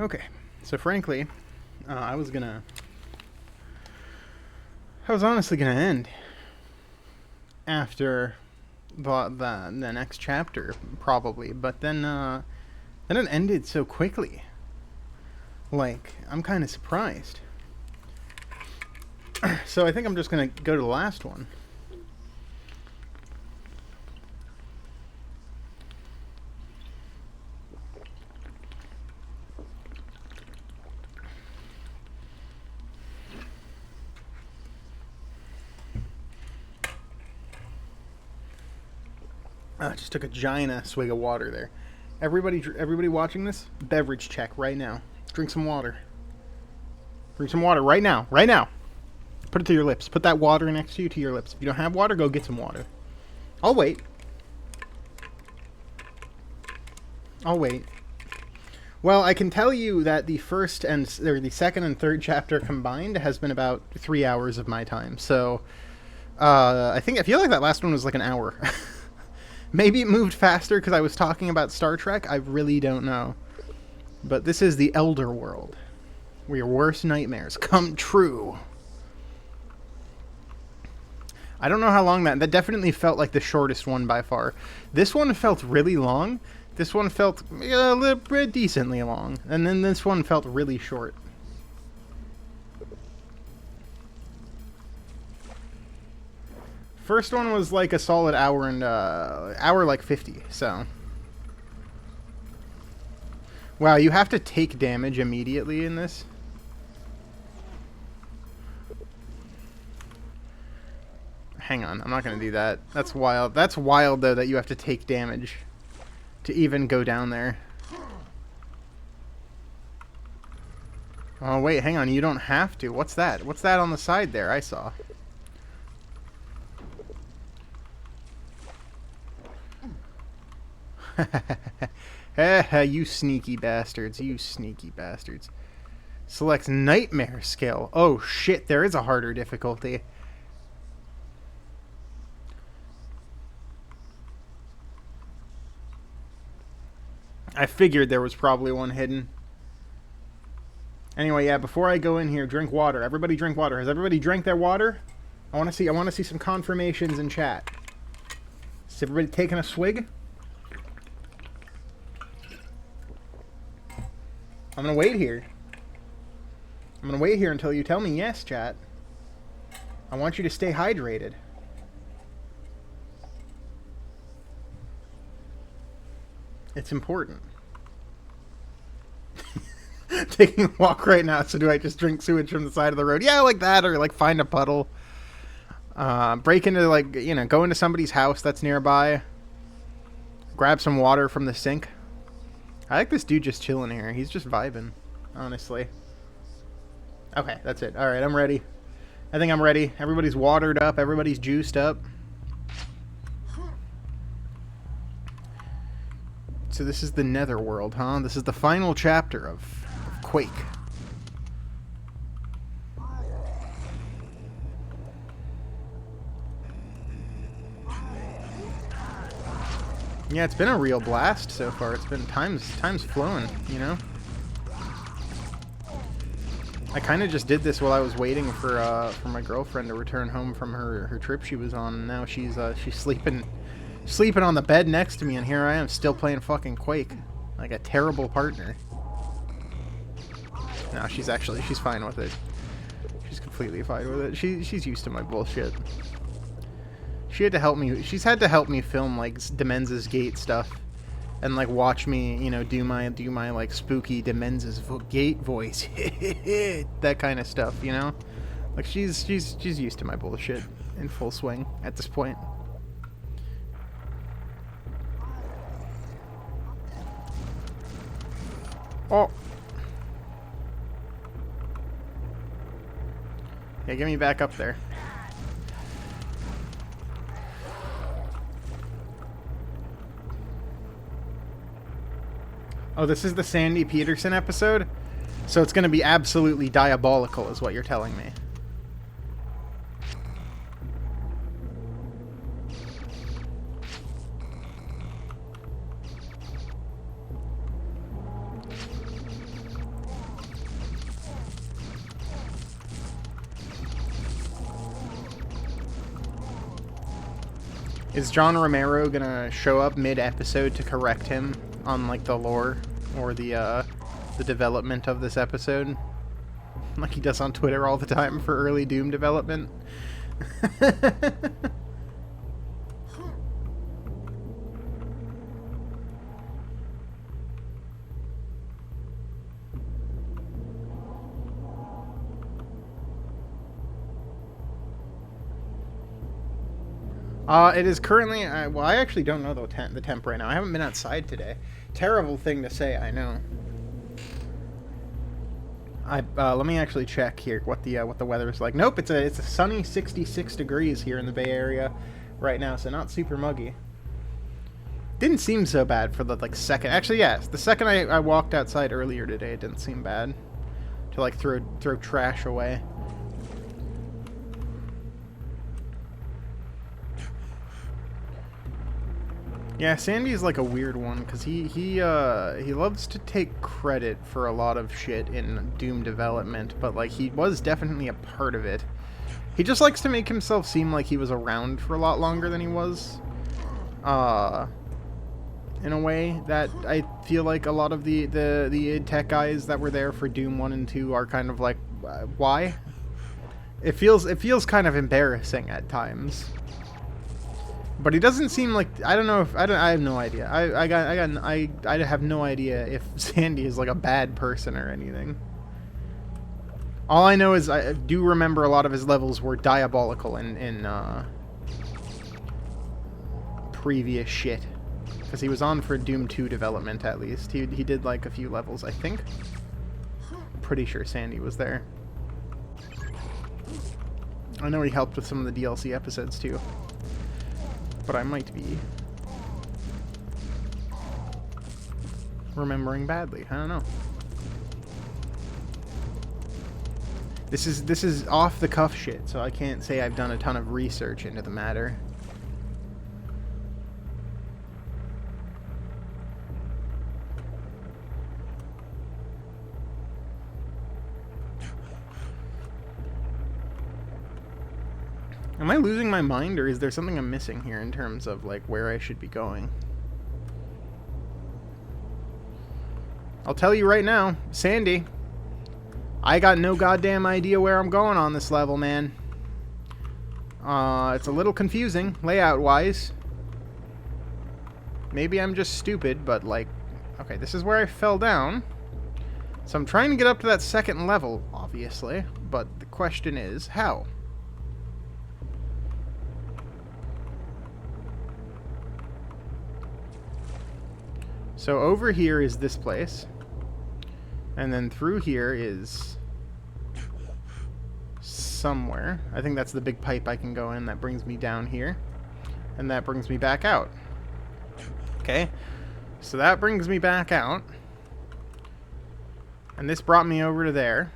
Okay, so frankly, I was honestly gonna end after the next chapter, probably, but then it ended so quickly. Like, I'm kind of surprised. So I think I'm just gonna go to the last one. I just took a giant swig of water there. Everybody watching this, beverage check right now. Drink some water. Drink some water right now. Right now. Put it to your lips. Put that water next to you to your lips. If you don't have water, go get some water. I'll wait. I'll wait. Well, I can tell you that the second and third chapter combined has been about 3 hours of my time. So, I feel like that last one was like an hour. Maybe it moved faster because I was talking about Star Trek. I really don't know. But this is the Elder World, where your worst nightmares come true. I don't know how long that definitely felt like the shortest one by far. This one felt really long. This one felt a little bit decently long. And then this one felt really short. First one was like a solid hour and hour like 50, so. Wow, you have to take damage immediately in this. Hang on, I'm not gonna do that. That's wild. That's wild though that you have to take damage to even go down there. Oh wait, hang on, you don't have to. What's that? What's that on the side there? I saw. You sneaky bastards. You sneaky bastards. Selects Nightmare Skill. Oh shit, there is a harder difficulty. I figured there was probably one hidden. Anyway, yeah, before I go in here, drink water. Everybody drink water. Has everybody drank their water? I want to see some confirmations in chat. Is everybody taking a swig? I'm gonna wait here. I'm gonna wait here until you tell me yes, chat. I want you to stay hydrated. It's important. Taking a walk right now, so do I just drink sewage from the side of the road? Yeah, like that, or like find a puddle. Break into, like, you know, go into somebody's house that's nearby. Grab some water from the sink. I like this dude just chilling here. He's just vibing, honestly. Okay, that's it. Alright, I'm ready. I think I'm ready. Everybody's watered up. Everybody's juiced up. So this is the Netherworld, huh? This is the final chapter of Quake. Yeah, it's been a real blast so far. It's been time's flowing, you know? I kind of just did this while I was waiting for my girlfriend to return home from her trip she was on. And now she's sleeping on the bed next to me, and here I am still playing fucking Quake. Like a terrible partner. No, she's fine with it. She's completely fine with it. She's used to my bullshit. She's had to help me film like Demenza's Gate stuff, and like watch me, you know, do my like spooky Demenza's Gate voice, that kind of stuff, you know. Like she's used to my bullshit in full swing at this point. Oh. Yeah, get me back up there. Oh, this is the Sandy Peterson episode? So it's going to be absolutely diabolical, is what you're telling me. Is John Romero gonna show up mid-episode to correct him on like the lore or the development of this episode, like he does on Twitter all the time for early Doom development? It is currently, well, I actually don't know the temp right now. I haven't been outside today. Terrible thing to say, I know. Let me actually check here what the weather is like. Nope, it's a sunny 66 degrees here in the Bay Area right now, so not super muggy. Didn't seem so bad for the like second. Actually, yes, the second I walked outside earlier today, it didn't seem bad to like throw trash away. Yeah, Sandy's like a weird one because he loves to take credit for a lot of shit in Doom development, but like he was definitely a part of it. He just likes to make himself seem like he was around for a lot longer than he was. In a way that I feel like a lot of the id Tech guys that were there for Doom 1 and 2 are kind of like, why? It feels kind of embarrassing at times. But he doesn't seem like, I don't know if I have no idea. I have no idea if Sandy is like a bad person or anything. All I know is I do remember a lot of his levels were diabolical in previous shit, because he was on for Doom 2 development at least. He did like a few levels, I think. Pretty sure Sandy was there. I know he helped with some of the DLC episodes too. But I might be remembering badly. I don't know. This is off the cuff shit, so I can't say I've done a ton of research into the matter. Am I losing my mind, or is there something I'm missing here in terms of like where I should be going? I'll tell you right now, Sandy, I got no goddamn idea where I'm going on this level, man. It's a little confusing, layout-wise. Maybe I'm just stupid, but like, okay, this is where I fell down. So I'm trying to get up to that second level, obviously, but the question is, how? So over here is this place, and then through here is somewhere. I think that's the big pipe I can go in that brings me down here, and that brings me back out. Okay, so that brings me back out, and this brought me over to there.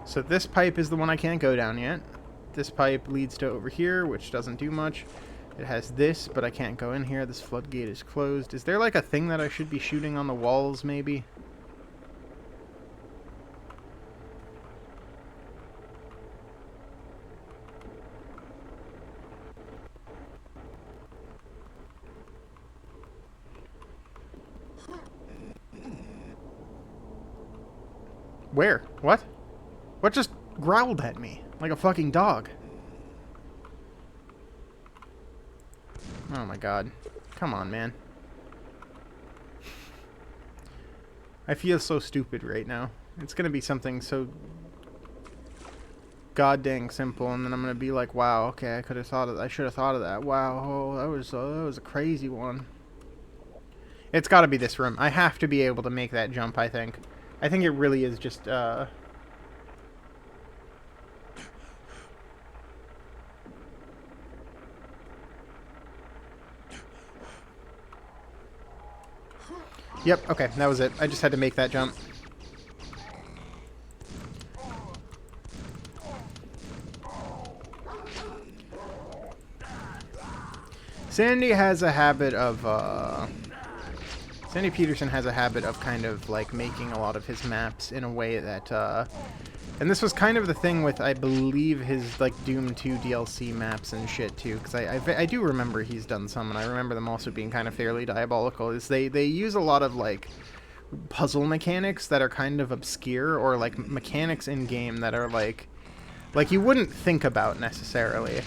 So this pipe is the one I can't go down yet. This pipe leads to over here, which doesn't do much. It has this, but I can't go in here. This floodgate is closed. Is there like a thing that I should be shooting on the walls, maybe? Where? What? What just growled at me like a fucking dog? Oh my god. Come on, man. I feel so stupid right now. It's gonna be something so god dang simple, and then I'm gonna be like, wow, okay, I should have thought of that. Wow, oh, that was a crazy one. It's gotta be this room. I have to be able to make that jump, I think. I think it really is just, Yep, okay, that was it. I just had to make that jump. Sandy has a habit of, Sandy Peterson has a habit of kind of, like, making a lot of his maps in a way that, And this was kind of the thing with, I believe, his, like, Doom 2 DLC maps and shit, too. Because I do remember he's done some, and I remember them also being kind of fairly diabolical. Is they use a lot of, like, puzzle mechanics that are kind of obscure, or, like, mechanics in-game that are, like you wouldn't think about, necessarily.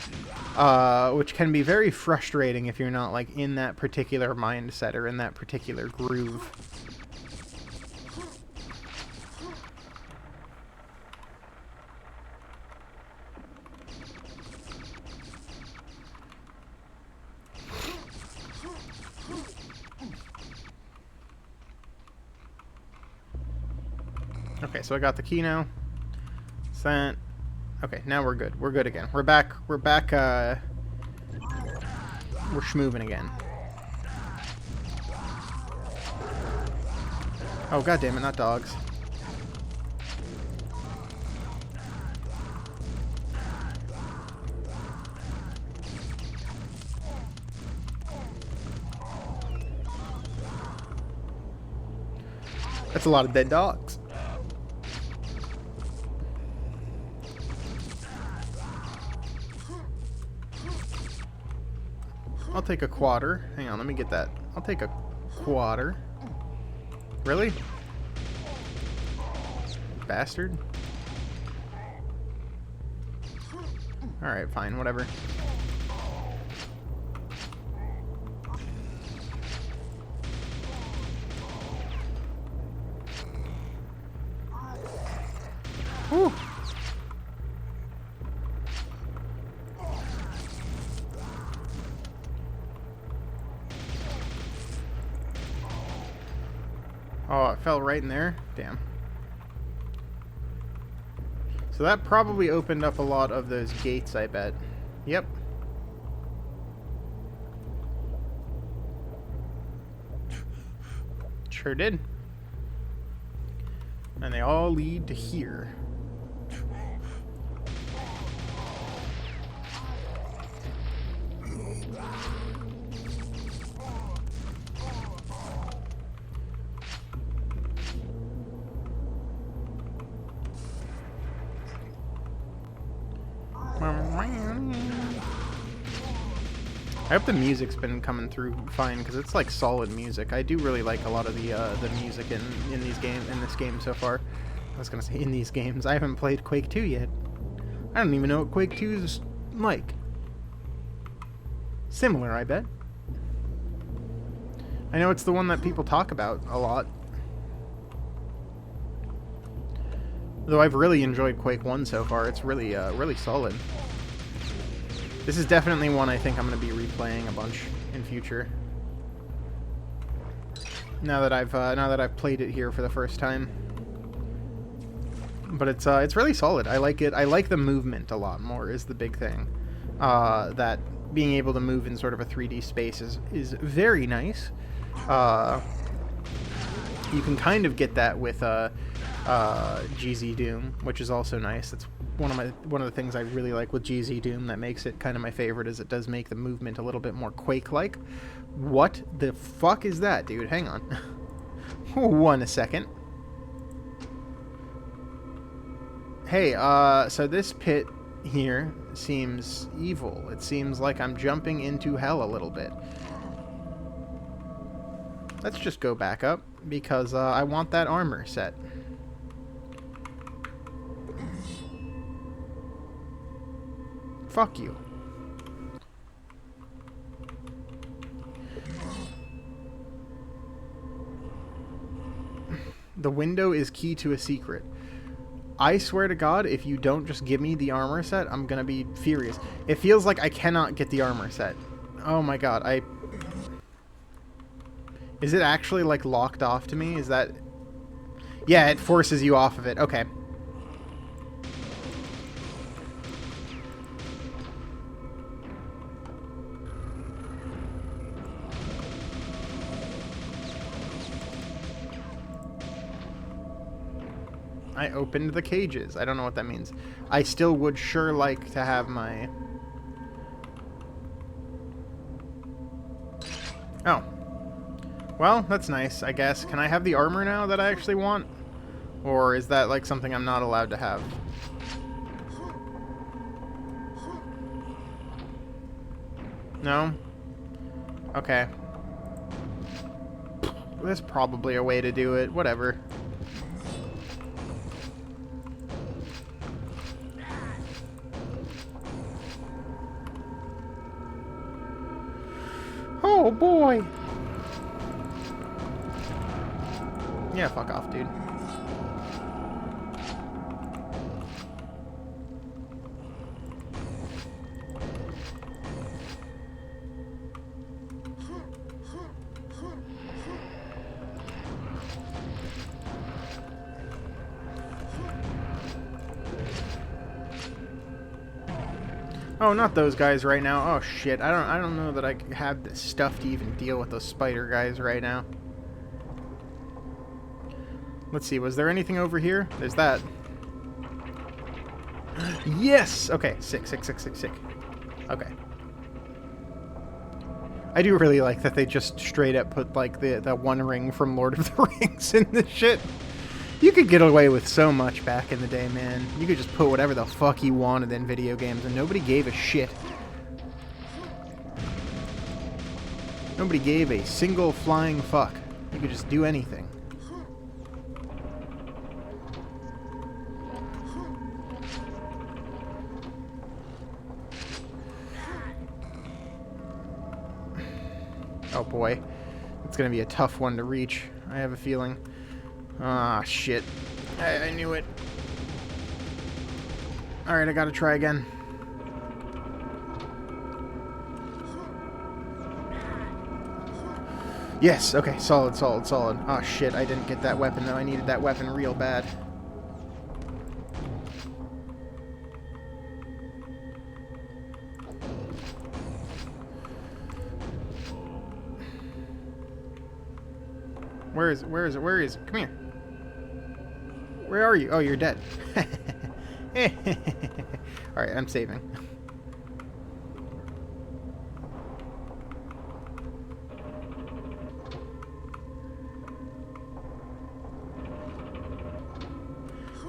Which can be very frustrating if you're not, like, in that particular mindset or in that particular groove. Okay, so I got the key now. Sent. Okay, now we're good. We're good again. We're back, we're schmoovin' again. Oh, god damn it, not dogs. That's a lot of dead dogs. I'll take a quarter. Hang on, let me get that. I'll take a quarter. Really? Bastard. Alright, fine, whatever. Whew. Oh, it fell right in there? Damn. So that probably opened up a lot of those gates, I bet. Yep. Sure did. And they all lead to here. I hope the music's been coming through fine, because it's like solid music. I do really like a lot of the music in this game so far. I was gonna say in these games. I haven't played Quake 2 yet. I don't even know what Quake 2 is like. Similar, I bet. I know it's the one that people talk about a lot. Though I've really enjoyed Quake 1 so far. It's really, really solid. This is definitely one I think I'm going to be replaying a bunch in future. Now that I've played it here for the first time. But it's really solid. I like it. I like the movement a lot more is the big thing. That being able to move in sort of a 3D space is very nice. You can kind of get that with GZ Doom, which is also nice. That's one of the things I really like with GZ Doom that makes it kind of my favorite, is it does make the movement a little bit more Quake-like. What the fuck is that, dude? Hang on. 1 second. Hey, so this pit here seems evil. It seems like I'm jumping into hell a little bit. Let's just go back up, because I want that armor set. Fuck you. The window is key to a secret. I swear to God, if you don't just give me the armor set, I'm gonna be furious. It feels like I cannot get the armor set. Oh my God, Is it actually, like, locked off to me? Is that... Yeah, it forces you off of it. Okay. I opened the cages. I don't know what that means. I still would sure like to have my... Oh. Well, that's nice, I guess. Can I have the armor now that I actually want? Or is that like something I'm not allowed to have? No? Okay. There's probably a way to do it. Whatever. Oh boy! Yeah, fuck off, dude. Oh, not those guys right now. Oh shit. I don't know that I have the stuff to even deal with those spider guys right now. Let's see, was there anything over here? There's that. Yes! Okay, sick. Okay. I do really like that they just straight up put like the One Ring from Lord of the Rings in this shit. You could get away with so much back in the day, man. You could just put whatever the fuck you wanted in video games and nobody gave a shit. Nobody gave a single flying fuck. You could just do anything. Oh boy. It's gonna be a tough one to reach, I have a feeling. Ah, shit. I knew it. Alright, I gotta try again. Yes, okay, solid. Oh shit, I didn't get that weapon though. I needed that weapon real bad. Where is it? Come here. Where are you? Oh, you're dead. Alright, I'm saving.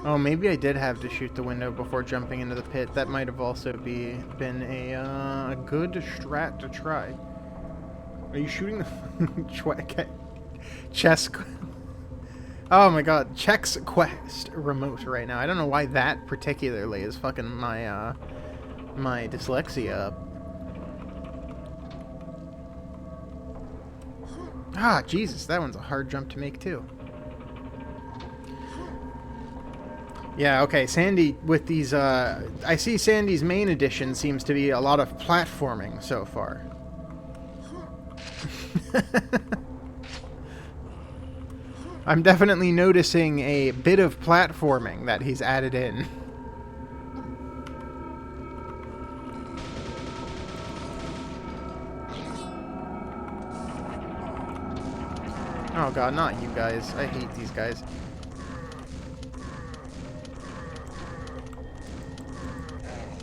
Oh, maybe I did have to shoot the window before jumping into the pit. That might have also been a good strat to try. Are you shooting the chess? Oh my god, Chex Quest remote right now. I don't know why that particularly is fucking my my dyslexia up. Ah, Jesus, that one's a hard jump to make too. Yeah, okay, Sandy with these I see Sandy's main edition seems to be a lot of platforming so far. I'm definitely noticing a bit of platforming that he's added in. Oh god, not you guys. I hate these guys.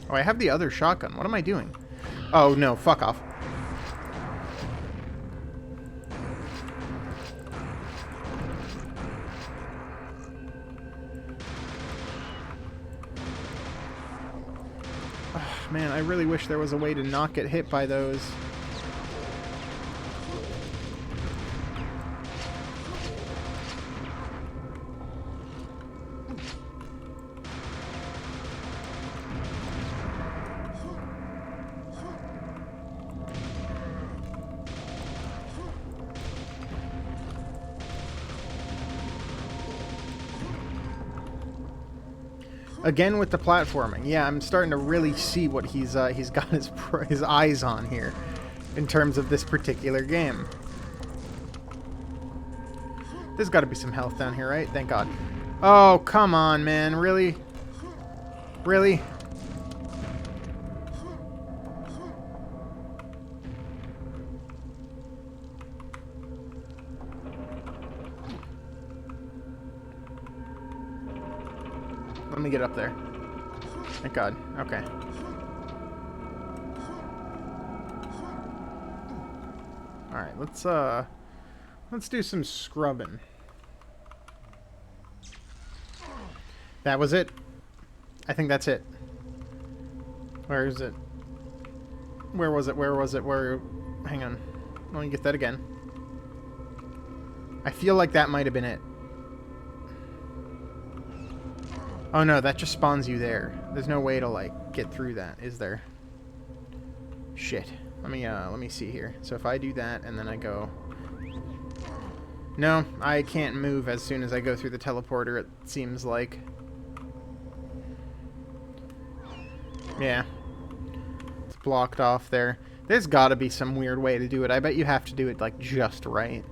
Oh, I have the other shotgun. What am I doing? Oh no, fuck off. Man, I really wish there was a way to not get hit by those. Again with the platforming. Yeah, I'm starting to really see what he's got his eyes on here in terms of this particular game. There's got to be some health down here, right? Thank God. Oh, come on, man. Really? Really? Let me get up there. Thank God. Okay. Alright, let's do some scrubbing. That was it. I think that's it. Where is it? Where was it? Where was it? Where... Hang on. Let me get that again. I feel like that might have been it. Oh no, that just spawns you there. There's no way to, like, get through that, is there? Shit. Let me see here. So if I do that and then I go... No, I can't move as soon as I go through the teleporter, it seems like. Yeah. It's blocked off there. There's gotta be some weird way to do it. I bet you have to do it, like, just right.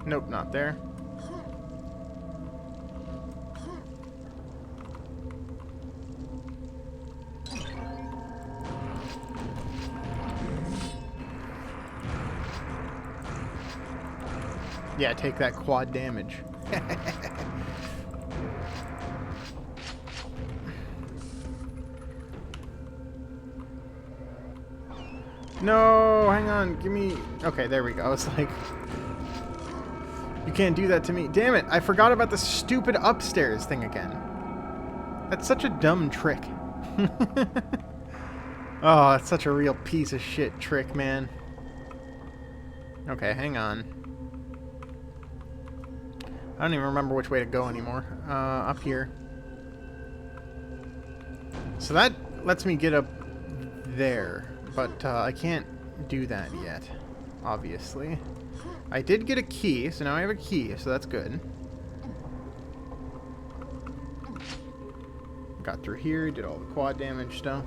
Nope, not there. Yeah, take that quad damage. No, hang on, give me... Okay, there we go. I was like... You can't do that to me. Damn it, I forgot about the stupid upstairs thing again. That's such a dumb trick. Oh, that's such a real piece of shit trick, man. Okay, hang on. I don't even remember which way to go anymore. Up here. So that lets me get up there, but I can't do that yet, obviously. I did get a key, so now I have a key, so that's good. Got through here, did all the quad damage stuff.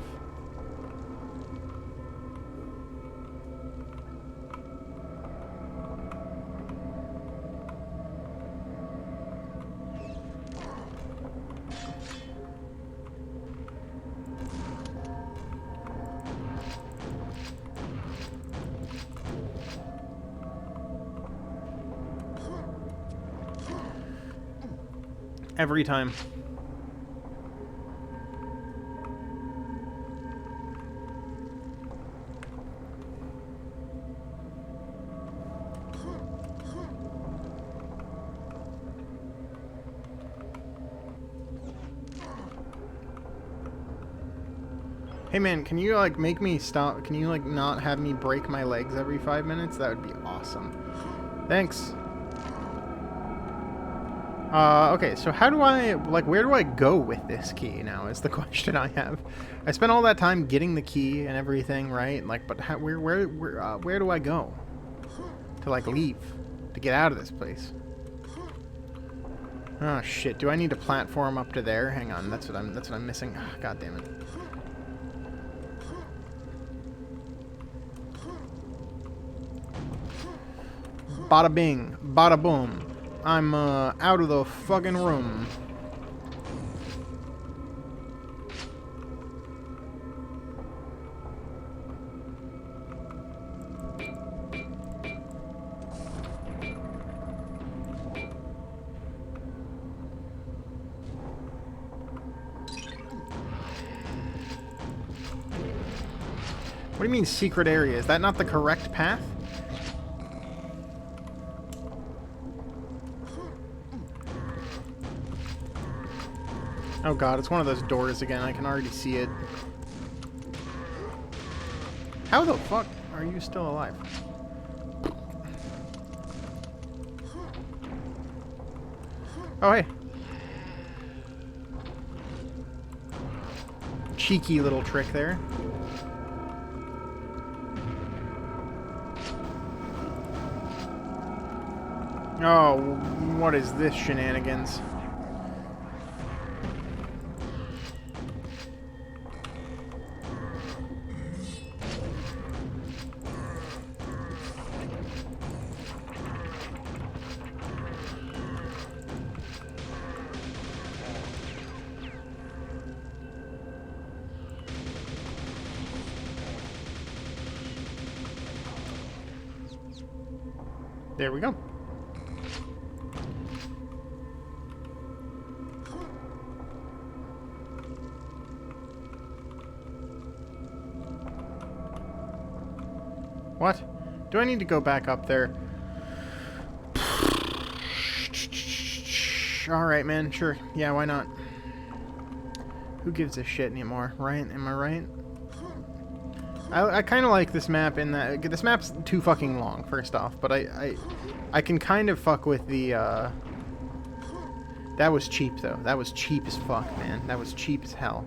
Every time. Hey man, can you like make me stop? Can you like not have me break my legs every 5 minutes? That would be awesome. Thanks. Okay, so how do I, like, where do I go with this key now is the question I have. I spent all that time getting the key and everything, right? Like, but how, where do I go? To, like, leave? To get out of this place? Oh, shit. Do I need a platform up to there? Hang on, that's what I'm missing. Oh, God damn it. Bada bing, bada boom. I'm out of the fucking room. What do you mean secret area? Is that not the correct path? Oh god, it's one of those doors again. I can already see it. How the fuck are you still alive? Oh, hey. Cheeky little trick there. Oh, what is this shenanigans? There we go. What? Do I need to go back up there? Alright, man. Sure. Yeah, why not? Who gives a shit anymore, right? Am I right? I kind of like this map in that... This map's too fucking long, first off. But I can kind of fuck with the... That was cheap, though. That was cheap as fuck, man. That was cheap as hell.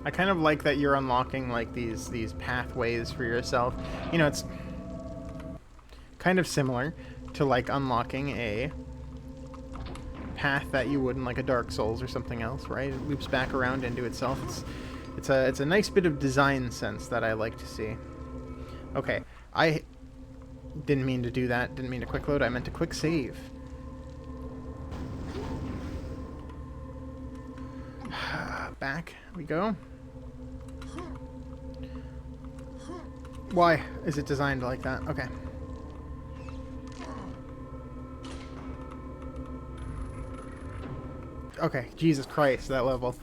I kind of like that you're unlocking like these pathways for yourself. You know, it's kind of similar to like unlocking a path that you would in like a Dark Souls or something else, right? It loops back around into itself. It's a nice bit of design sense that I like to see. Okay, I didn't mean to do that. Didn't mean to quick load. I meant to quick save. Back we go. Why is it designed like that? Okay. Okay, Jesus Christ, that level.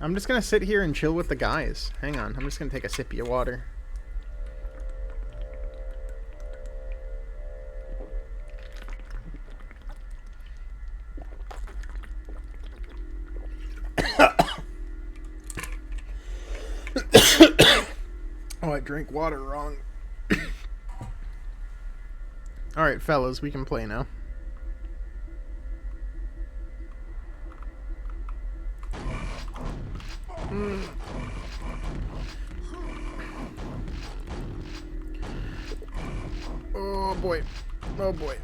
I'm just gonna sit here and chill with the guys. Hang on, I'm just gonna take a sip of water. Oh, I drank water wrong. Alright, fellas, we can play now. Oh boy. Oh boy.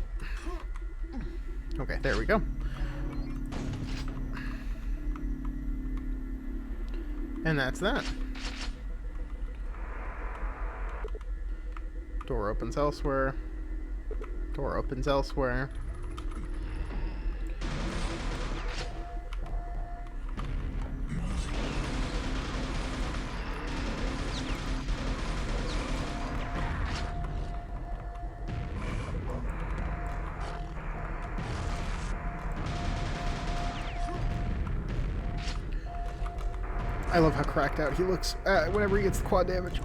Okay, there we go. And that's that. Door opens elsewhere. Door opens elsewhere. I love how cracked out he looks whenever he gets the quad damage.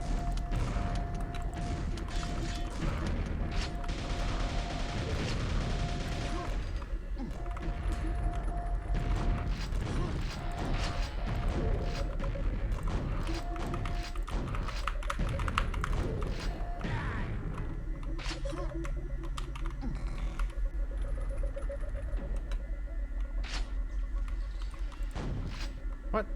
What?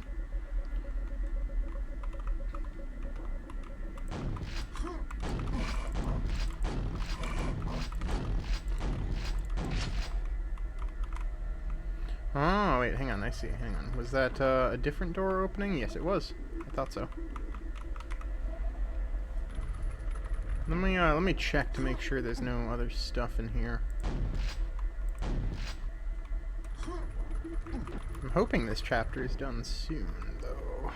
Oh, wait, hang on, I see. Hang on. Was that a different door opening? Yes, it was. I thought so. Let me check to make sure there's no other stuff in here. I'm hoping this chapter is done soon, though.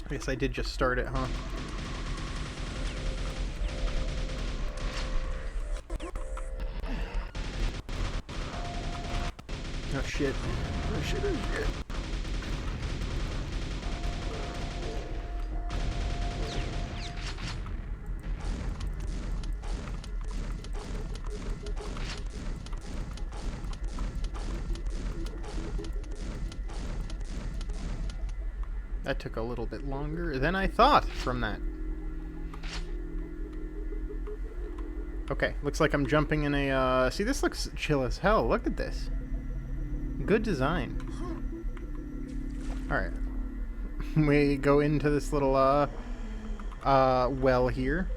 I guess I did just start it, huh? Oh shit. Oh shit, oh shit. That took a little bit longer than I thought from that. Okay, looks like I'm jumping in a, see, this looks chill as hell. Look at this. Good design. Alright. We go into this little, well here.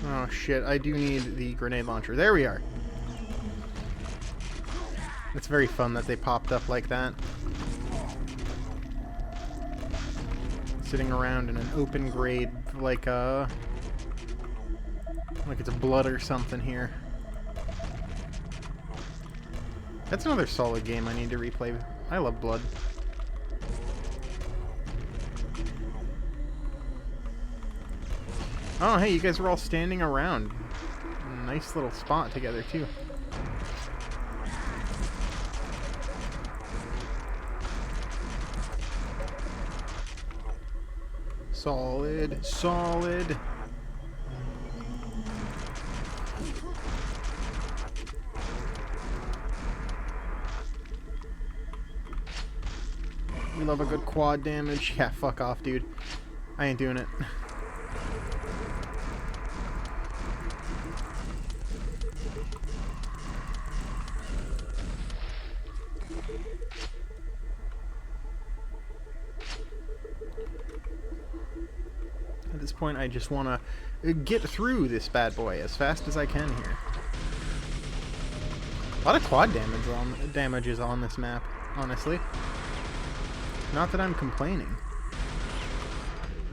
Oh shit, I do need the grenade launcher. There we are. It's very fun that they popped up like that. sitting around in an open grade like it's a blood or something here. That's another solid game I need to replay. I love Blood. Oh, hey, you guys were all standing around. Nice little spot together, too. Solid, solid. We love a good quad damage. Yeah, fuck off, dude. I ain't doing it. At this point, I just want to get through this bad boy as fast as I can here. A lot of quad damages on this map, honestly. Not that I'm complaining.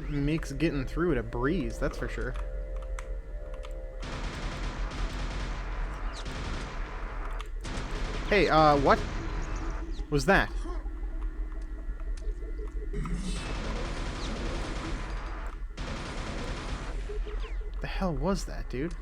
It makes getting through it a breeze, that's for sure. Hey, what was that? The hell was that, dude?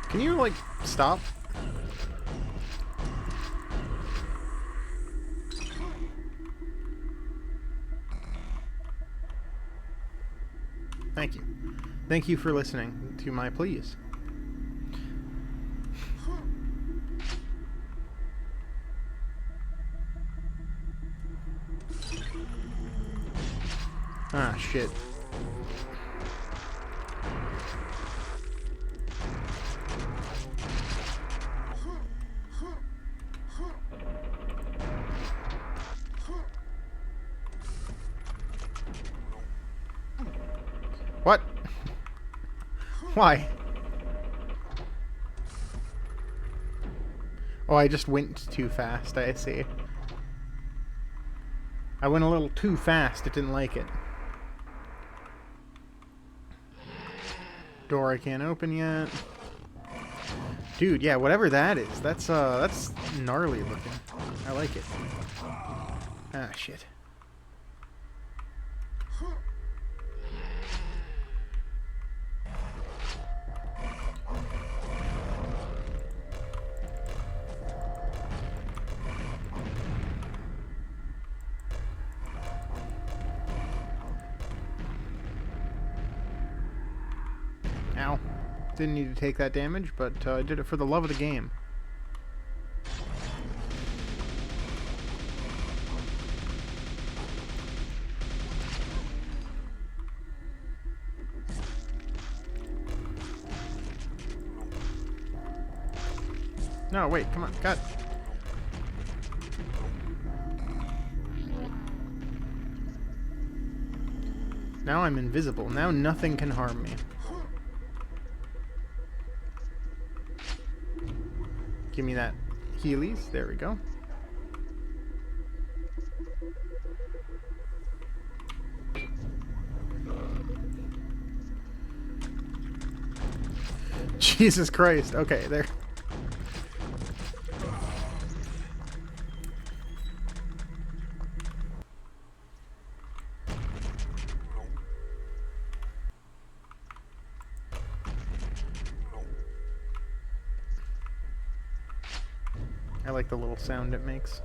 Can you, like, stop? Thank you. Thank you for listening to my pleas. Ah, shit. What? Why? Oh, I just went too fast, I see. I went a little too fast, it didn't like it. Door I can't open yet. Dude, yeah, whatever that is, that's gnarly looking. I like it. Ah, shit. Ow. Didn't need to take that damage, but I did it for the love of the game. No, wait, come on, God. Now I'm invisible. Now nothing can harm me. Give me that Heelys. There we go. Jesus Christ. Okay, there. I like the little sound it makes.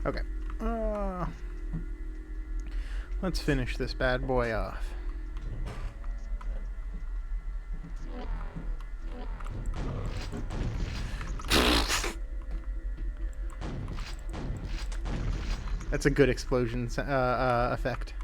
Okay. Let's finish this bad boy off. That's a good explosion effect.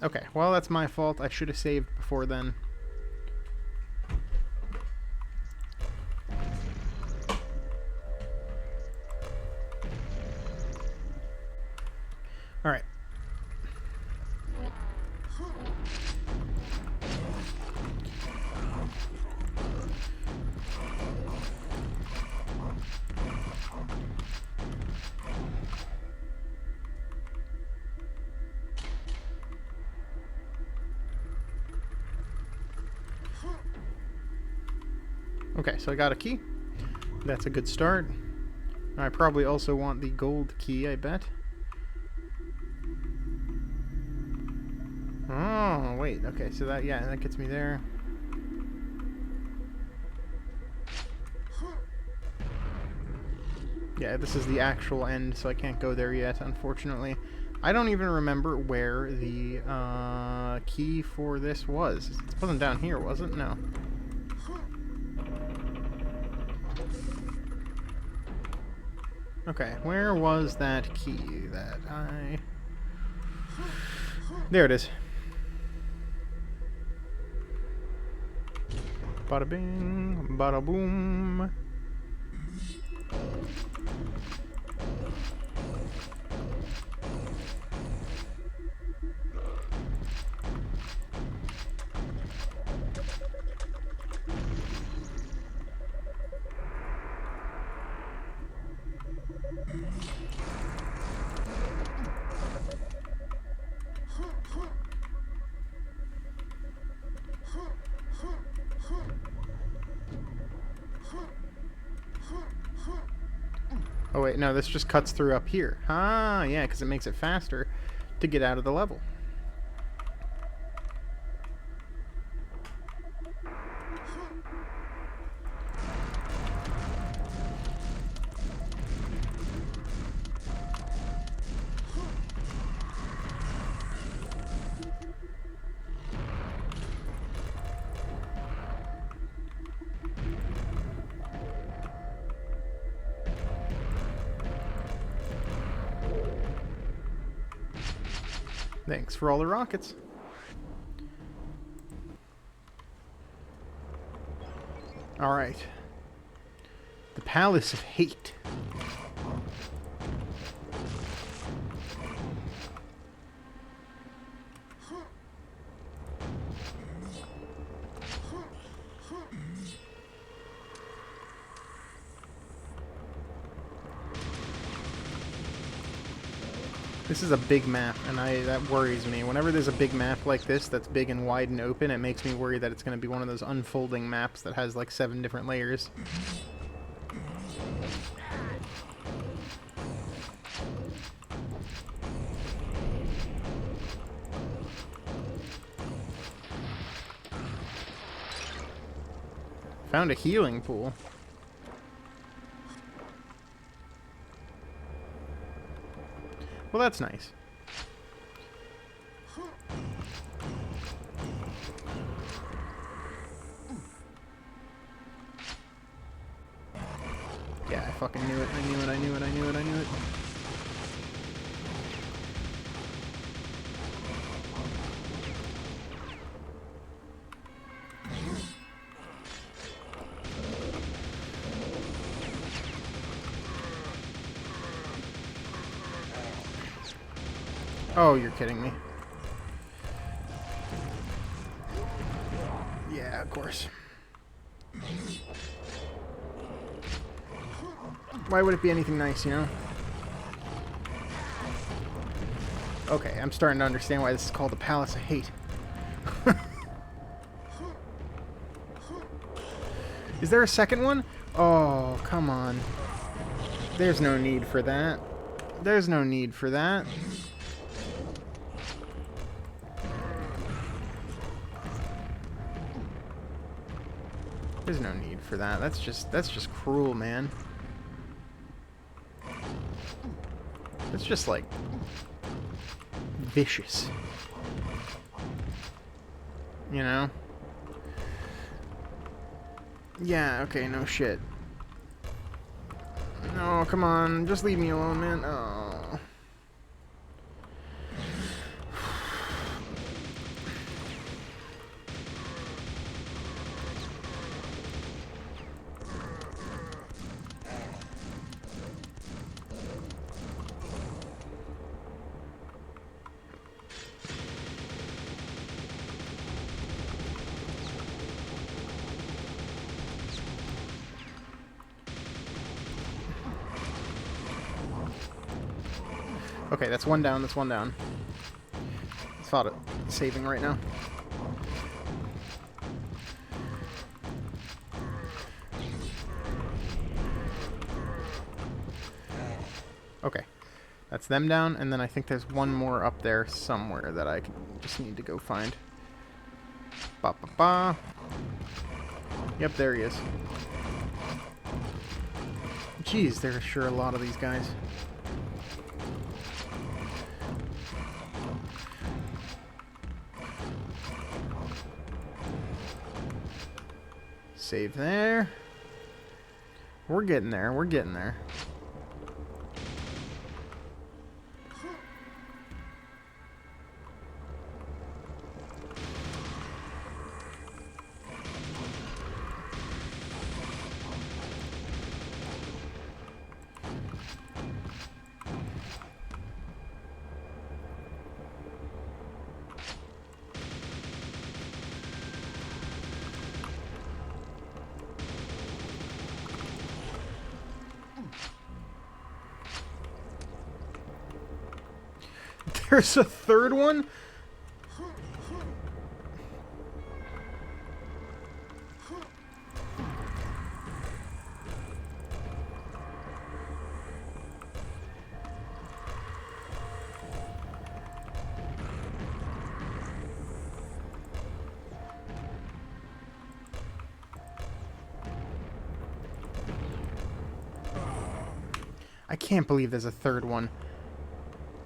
Okay, well, that's my fault. I should have saved before then. Alright. Okay, so I got a key. That's a good start. I probably also want the gold key, I bet. Oh, wait. Okay, so that, yeah, that gets me there. Yeah, this is the actual end, so I can't go there yet, unfortunately. I don't even remember where the key for this was. It wasn't down here, was it? No. Okay, where was that key that I... There it is. Bada bing, bada boom. Oh wait, no, this just cuts through up here. Ah, yeah, because it makes it faster to get out of the level. Thanks for all the rockets. Alright. The Palace of Hate. This is a big map, and that worries me. Whenever there's a big map like this that's big and wide and open, it makes me worry that it's going to be one of those unfolding maps that has like 7 different layers. Found a healing pool. Well, that's nice. Yeah, I fucking knew it. I knew it. I knew it. I knew it. I knew it. Oh, you're kidding me. Yeah, of course. Why would it be anything nice, you know? Okay, I'm starting to understand why this is called the Palace of Hate. Is there a second one? Oh, come on. There's no need for that. There's no need for that. There's no need for that. That's just cruel, man. It's just like vicious. You know? Yeah, okay, no shit. No, come on, just leave me alone, man. Oh. Okay, that's one down, that's one down. Thought it saving right now. Okay. That's them down, and then I think there's one more up there somewhere that I just need to go find. Ba ba ba. Yep, there he is. Jeez, there are sure a lot of these guys. Save there. We're getting there, we're getting there. There's a third one? I can't believe there's a third one.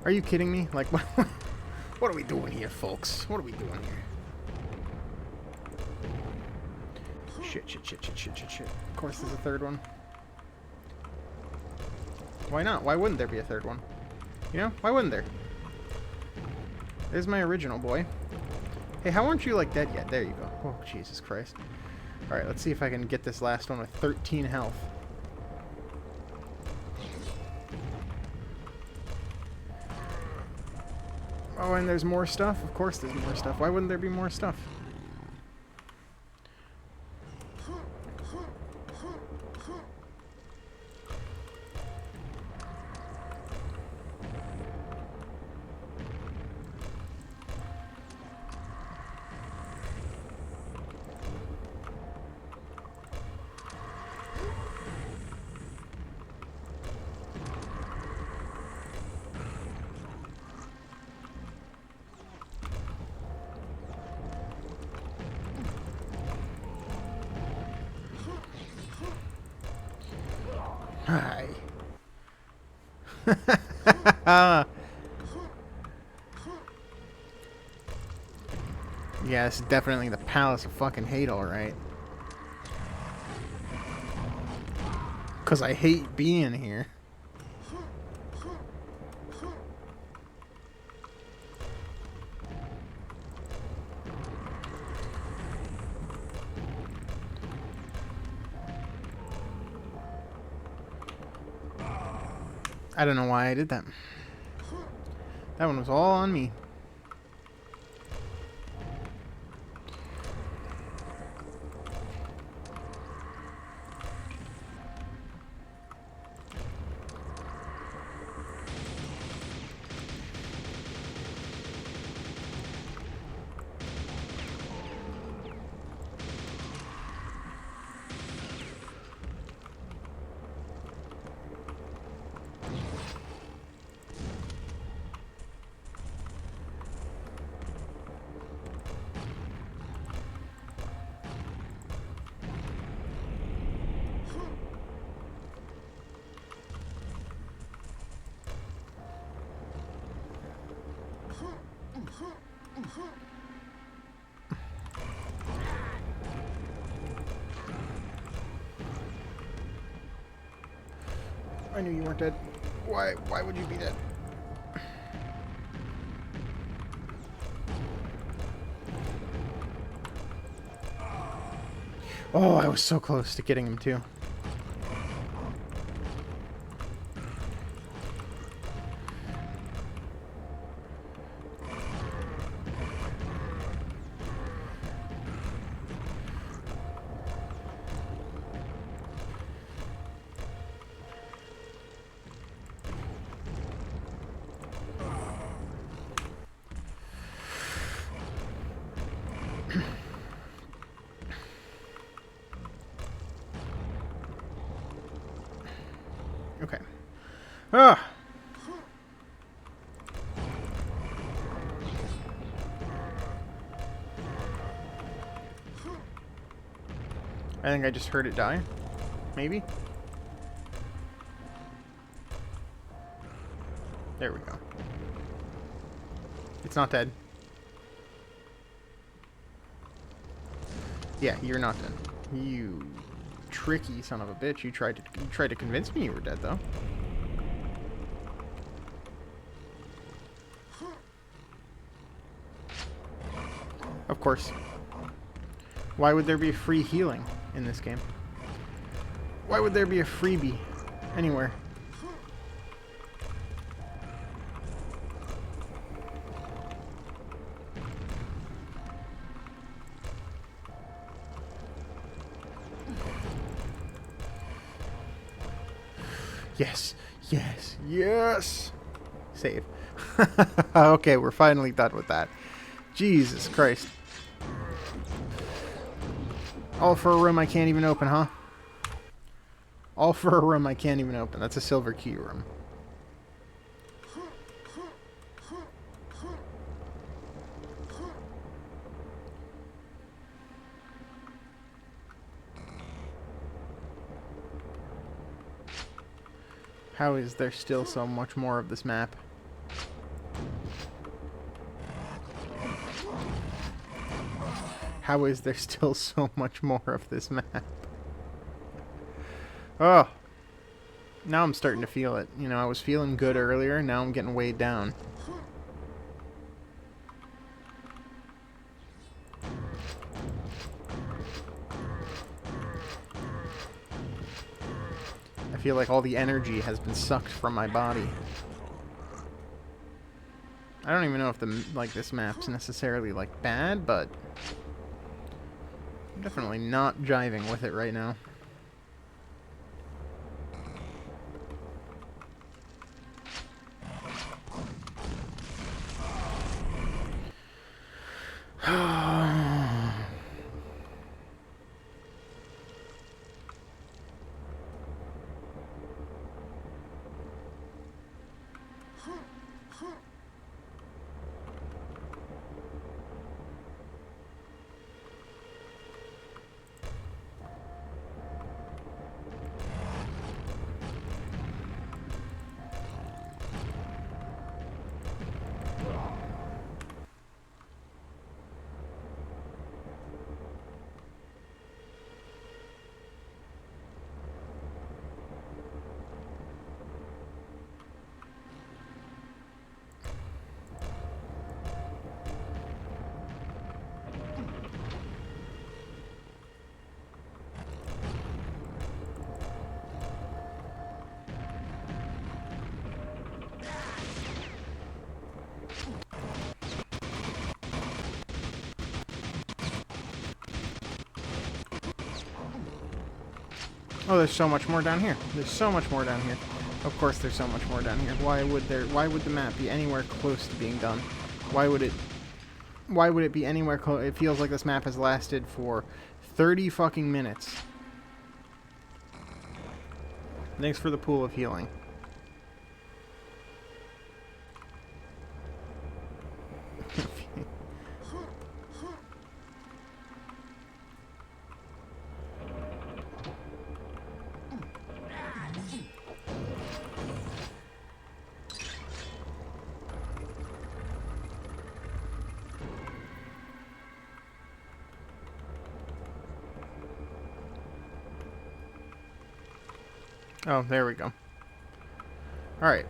Are you kidding me? Like, what are we doing here, folks? What are we doing here? Shit, shit, shit, shit, shit, shit, shit. Of course there's a third one. Why not? Why wouldn't there be a third one? You know? Why wouldn't there? There's my original boy. Hey, how aren't you, like, dead yet? There you go. Oh, Jesus Christ. Alright, let's see if I can get this last one with 13 health. Oh, and there's more stuff? Of course there's more stuff. Why wouldn't there be more stuff? Hi. Yeah, it's definitely the Palace of fucking hate, alright. Because I hate being here. I don't know why I did that. That one was all on me. I knew you weren't dead. Why would you be dead? Oh, I was so close to getting him too. Ah! I think I just heard it die. Maybe? There we go. It's not dead. Yeah, you're not dead. You tricky son of a bitch. You tried to convince me you were dead, though. Of course. Why would there be free healing in this game? Why would there be a freebie anywhere? Yes, yes, yes! Save. Okay, we're finally done with that. Jesus Christ. All for a room I can't even open, huh? All for a room I can't even open. That's a silver key room. How is there still so much more of this map? How is there still so much more of this map? Oh! Now I'm starting to feel it. You know, I was feeling good earlier, now I'm getting weighed down. I feel like all the energy has been sucked from my body. I don't even know if this map's necessarily bad, but I'm definitely not jiving with it right now. Oh, there's so much more down here. There's so much more down here. Of course there's so much more down here. Why would the map be anywhere close to being done? Why would it be anywhere close? It feels like this map has lasted for 30 fucking minutes. Thanks for the pool of healing. Oh, there we go. Alright.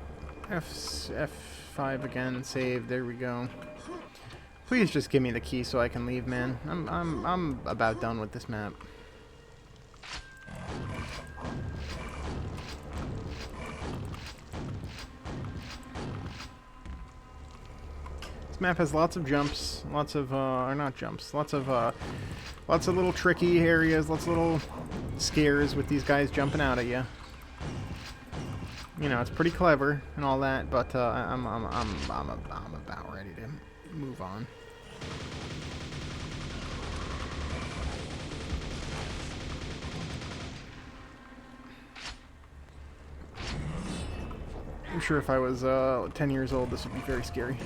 F5 again, save, there we go. Please just give me the key so I can leave, man. I'm about done with this map. This map has lots of jumps, lots of or not jumps, lots of little tricky areas, lots of little scares with these guys jumping out at you. You know, it's pretty clever and all that, but I'm about ready to move on. I'm sure if I was 10 years old, this would be very scary.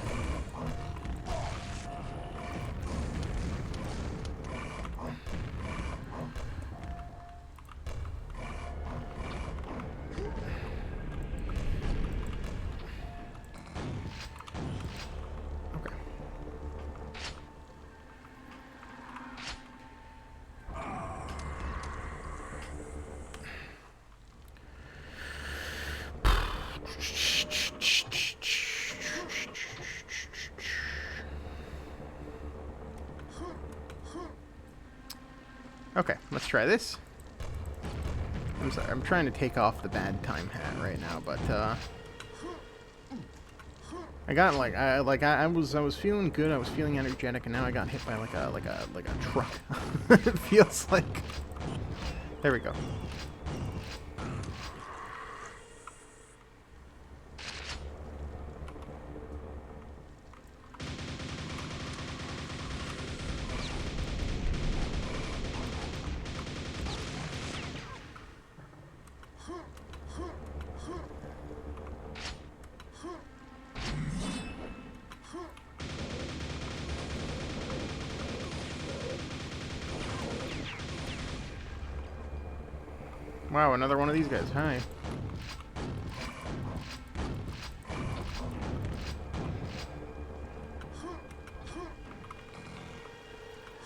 Okay. Okay, let's try this. I'm sorry, I'm trying to take off the bad time hat right now, but I got I was feeling good, I was feeling energetic, and now I got hit by like a truck. It feels like. There we go. Wow, another one of these guys. Hi.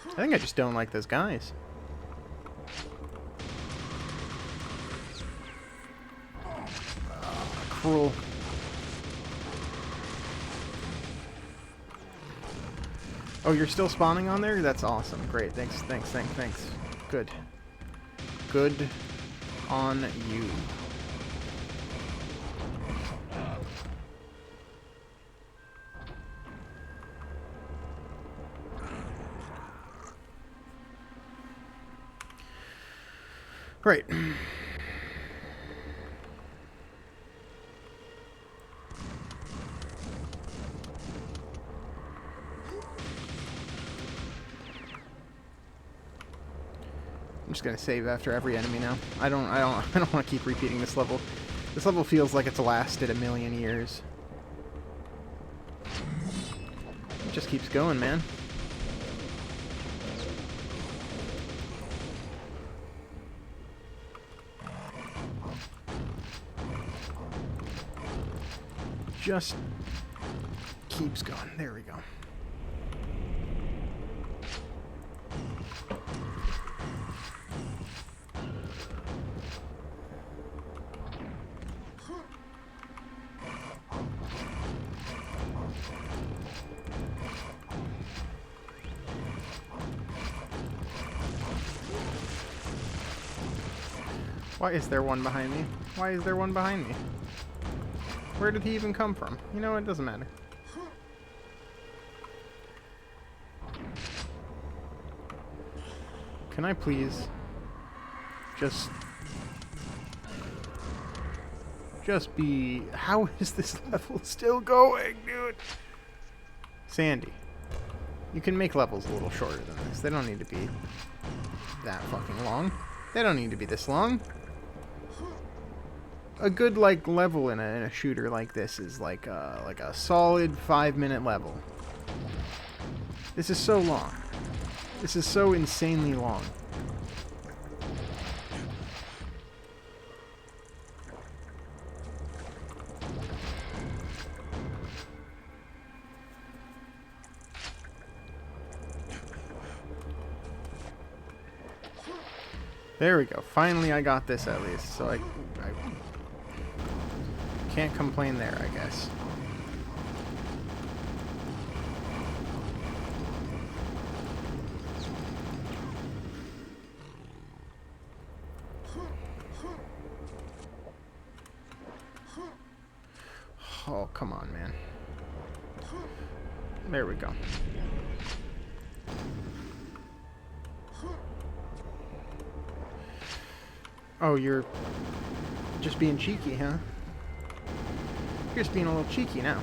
I think I just don't like those guys. Cruel. Oh, you're still spawning on there? That's awesome. Great. Thanks. Good. Good on you. Great. I'm just gonna save after every enemy now. I don't want to keep repeating this level. This level feels like it's lasted a million years. It just keeps going, man. Just keeps going. There we go. Why is there one behind me? Why is there one behind me? Where did he even come from? You know, it doesn't matter. Can I please just be... How is this level still going, dude? Sandy, you can make levels a little shorter than this. They don't need to be that fucking long. They don't need to be this long. A good level in a shooter like this is like a solid 5-minute level. This is so long. This is so insanely long. There we go. Finally I got this at least, so I can't complain there, I guess. Oh, come on, man. There we go. Oh, you're just being cheeky, huh? You're just being a little cheeky now.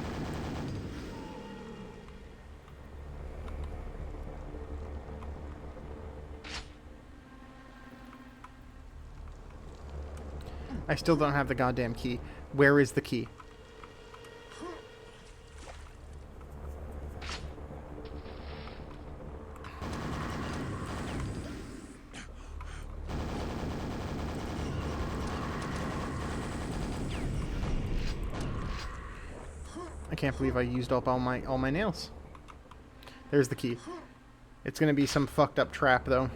I still don't have the goddamn key. Where is the key? I can't believe I used up all my nails. There's the key. It's gonna be some fucked up trap though.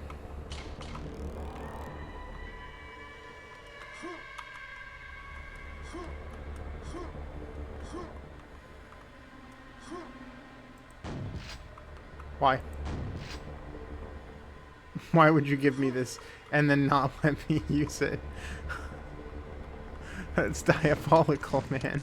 Why? Why would you give me this and then not let me use it? That's diabolical, man.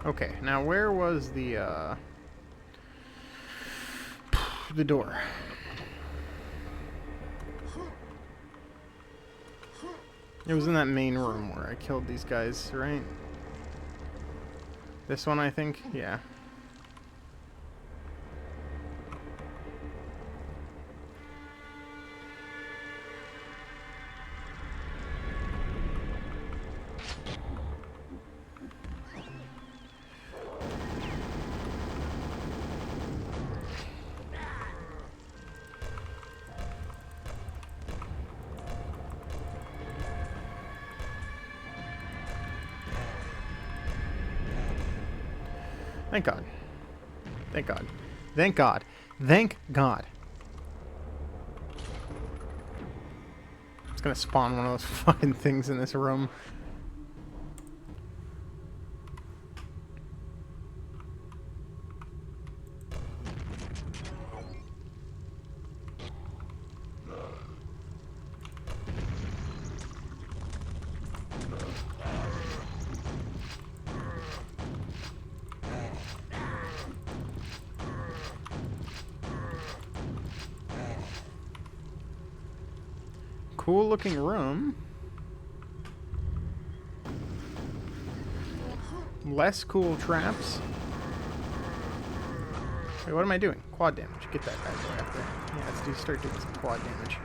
Okay, now where was the door? It was in that main room where I killed these guys, right? This one, I think? Yeah. Thank God. Thank God. Thank God. Thank God. It's gonna spawn one of those fucking things in this room. Cool looking room. Less cool traps. Wait, what am I doing? Quad damage. Get that bad boy up there. Yeah, let's start doing some quad damage.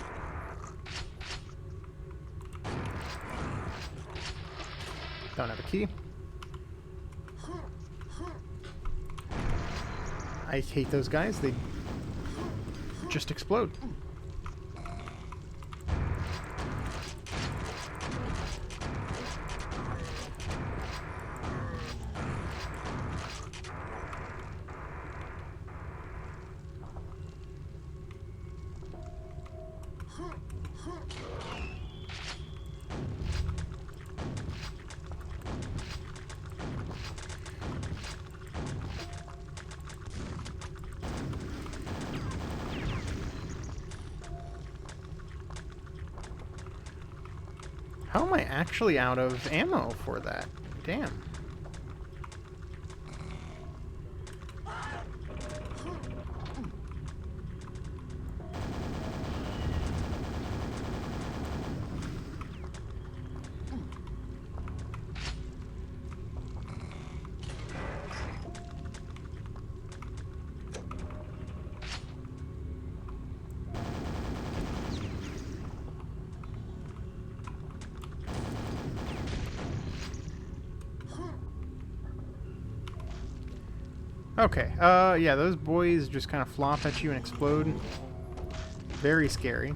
Don't have a key. I hate those guys. They just explode. How am I actually out of ammo for that? Damn. Okay, yeah, those boys just kind of flop at you and explode. Very scary.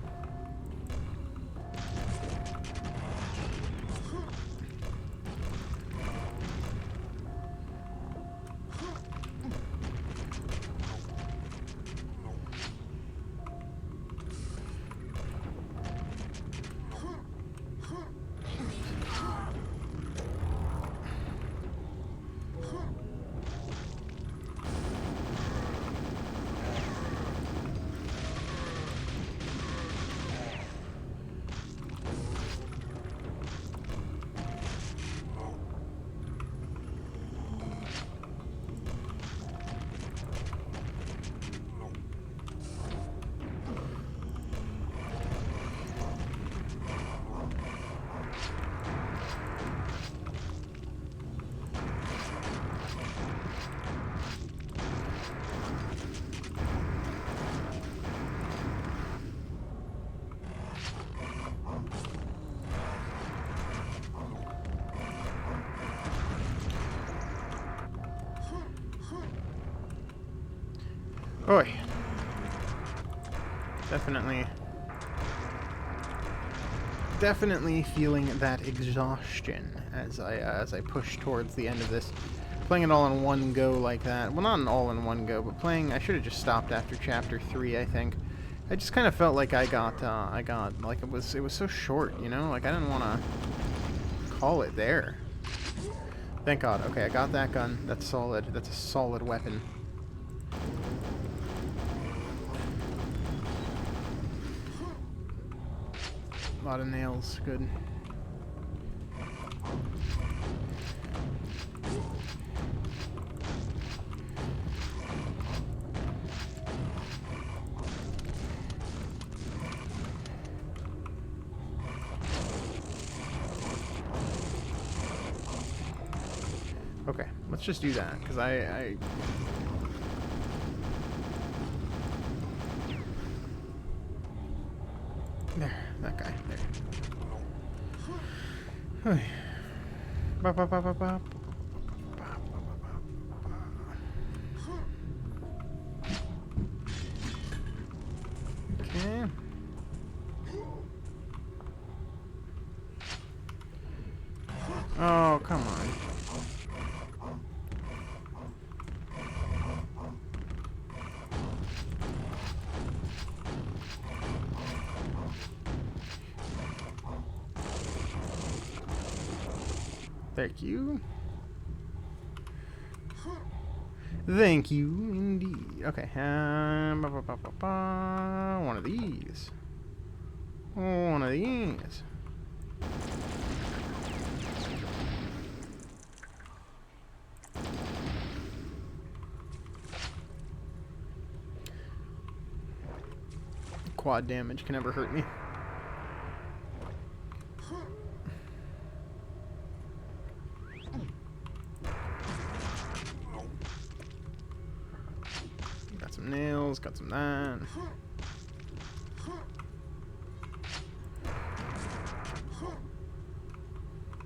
Oi. Definitely feeling that exhaustion as I push towards the end of this. Playing it all in one go like that. Well, not an all in one go, but playing. I should have just stopped after chapter 3. I think. I just kind of felt like I got like it was so short, you know. Like I didn't want to call it there. Thank God. Okay, I got that gun. That's solid. That's a solid weapon. A lot of nails. Good. Okay, let's just do that, because I... There, that guy, there. Ba, ba, ba, ba, ba. Okay. Oh, come on. Thank you. Thank you, indeed. Okay, ba, ba, ba, ba, ba. One of these. One of these. Quad damage can never hurt me. Got some nails, got some that.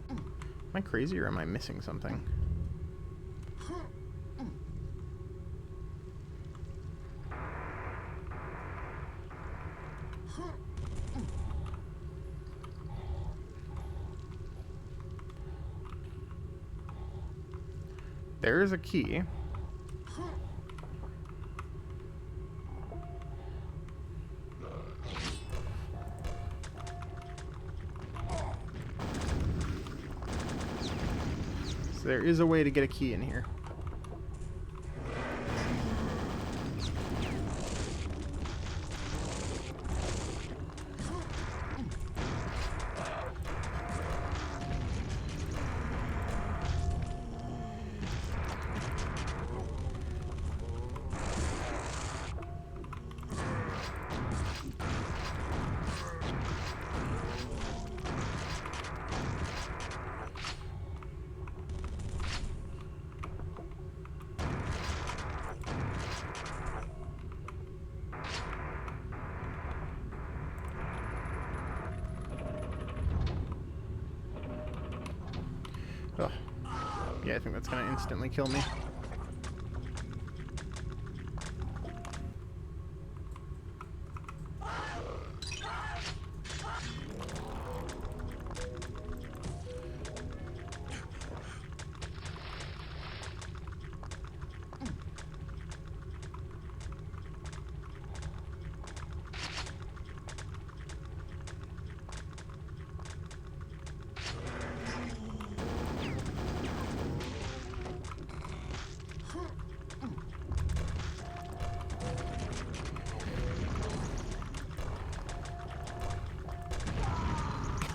Am I crazy or am I missing something? There's a key. So there is a way to get a key in here. Oh. Yeah, I think that's gonna instantly kill me.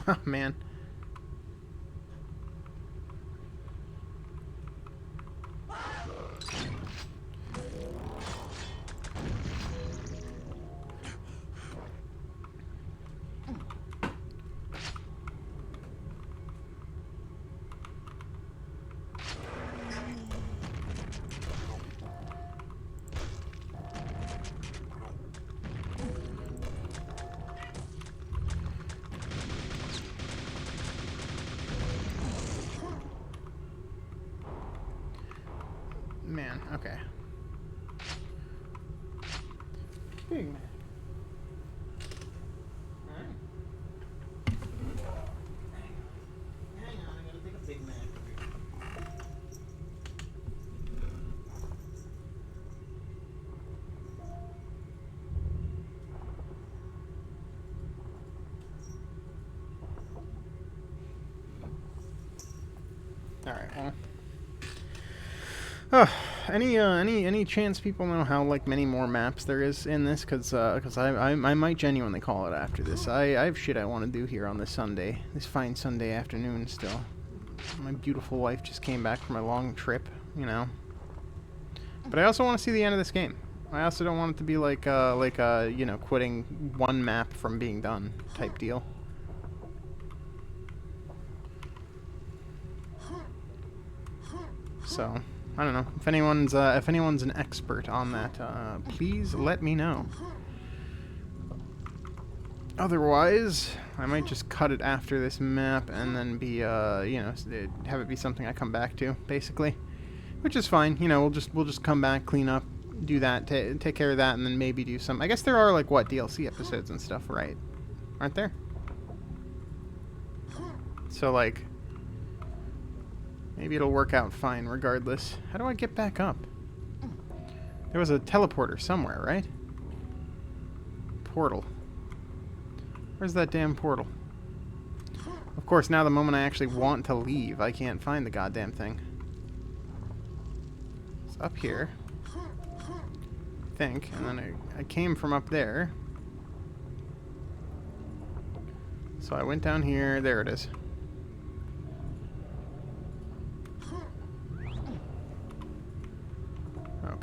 Oh, man. Man, okay. Big Mac. Alright. Hang on, I gotta take a Big Mac. Alright, well. Any chance people know how like many more maps there is in this? Cause I might genuinely call it after this. I have shit I want to do here on this Sunday, this fine Sunday afternoon. Still, my beautiful wife just came back from a long trip, you know. But I also want to see the end of this game. I also don't want it to be like you know, quitting one map from being done type deal. So, I don't know. If anyone's an expert on that, please let me know. Otherwise, I might just cut it after this map and then be, you know, have it be something I come back to, basically. Which is fine. You know, we'll just come back, clean up, do that, take care of that, and then maybe do some. I guess there are like what DLC episodes and stuff, right? Aren't there? So like. Maybe it'll work out fine regardless. How do I get back up? There was a teleporter somewhere, right? Portal. Where's that damn portal? Of course, now the moment I actually want to leave, I can't find the goddamn thing. It's up here. I think. And then I came from up there. So I went down here. There it is.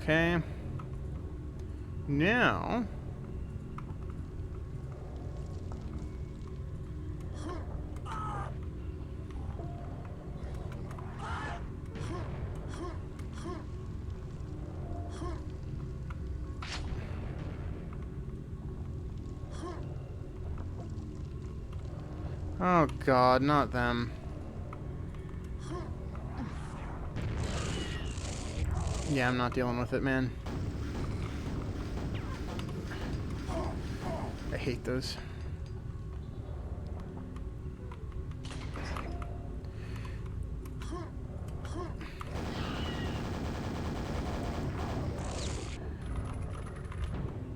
Okay. Now. Oh God, not them. Yeah, I'm not dealing with it, man. I hate those.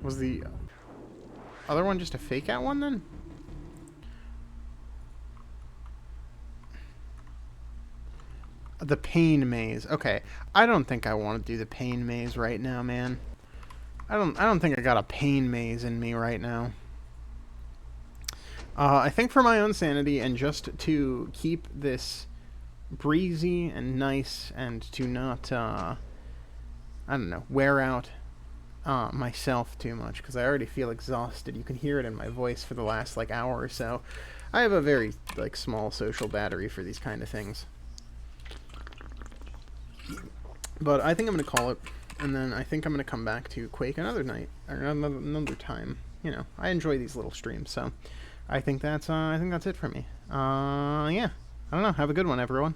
Was the other one just a fake out one then? The pain maze. Okay. I don't think I want to do the pain maze right now, man. I don't think I got a pain maze in me right now. I think for my own sanity and just to keep this breezy and nice and to not, I don't know, wear out myself too much, because I already feel exhausted. You can hear it in my voice for the last, like, hour or so. I have a very, like, small social battery for these kind of things. But I think I'm going to call it, and then I think I'm going to come back to Quake another night, or another time. You know, I enjoy these little streams, so I think that's it for me. Yeah, I don't know. Have a good one, everyone.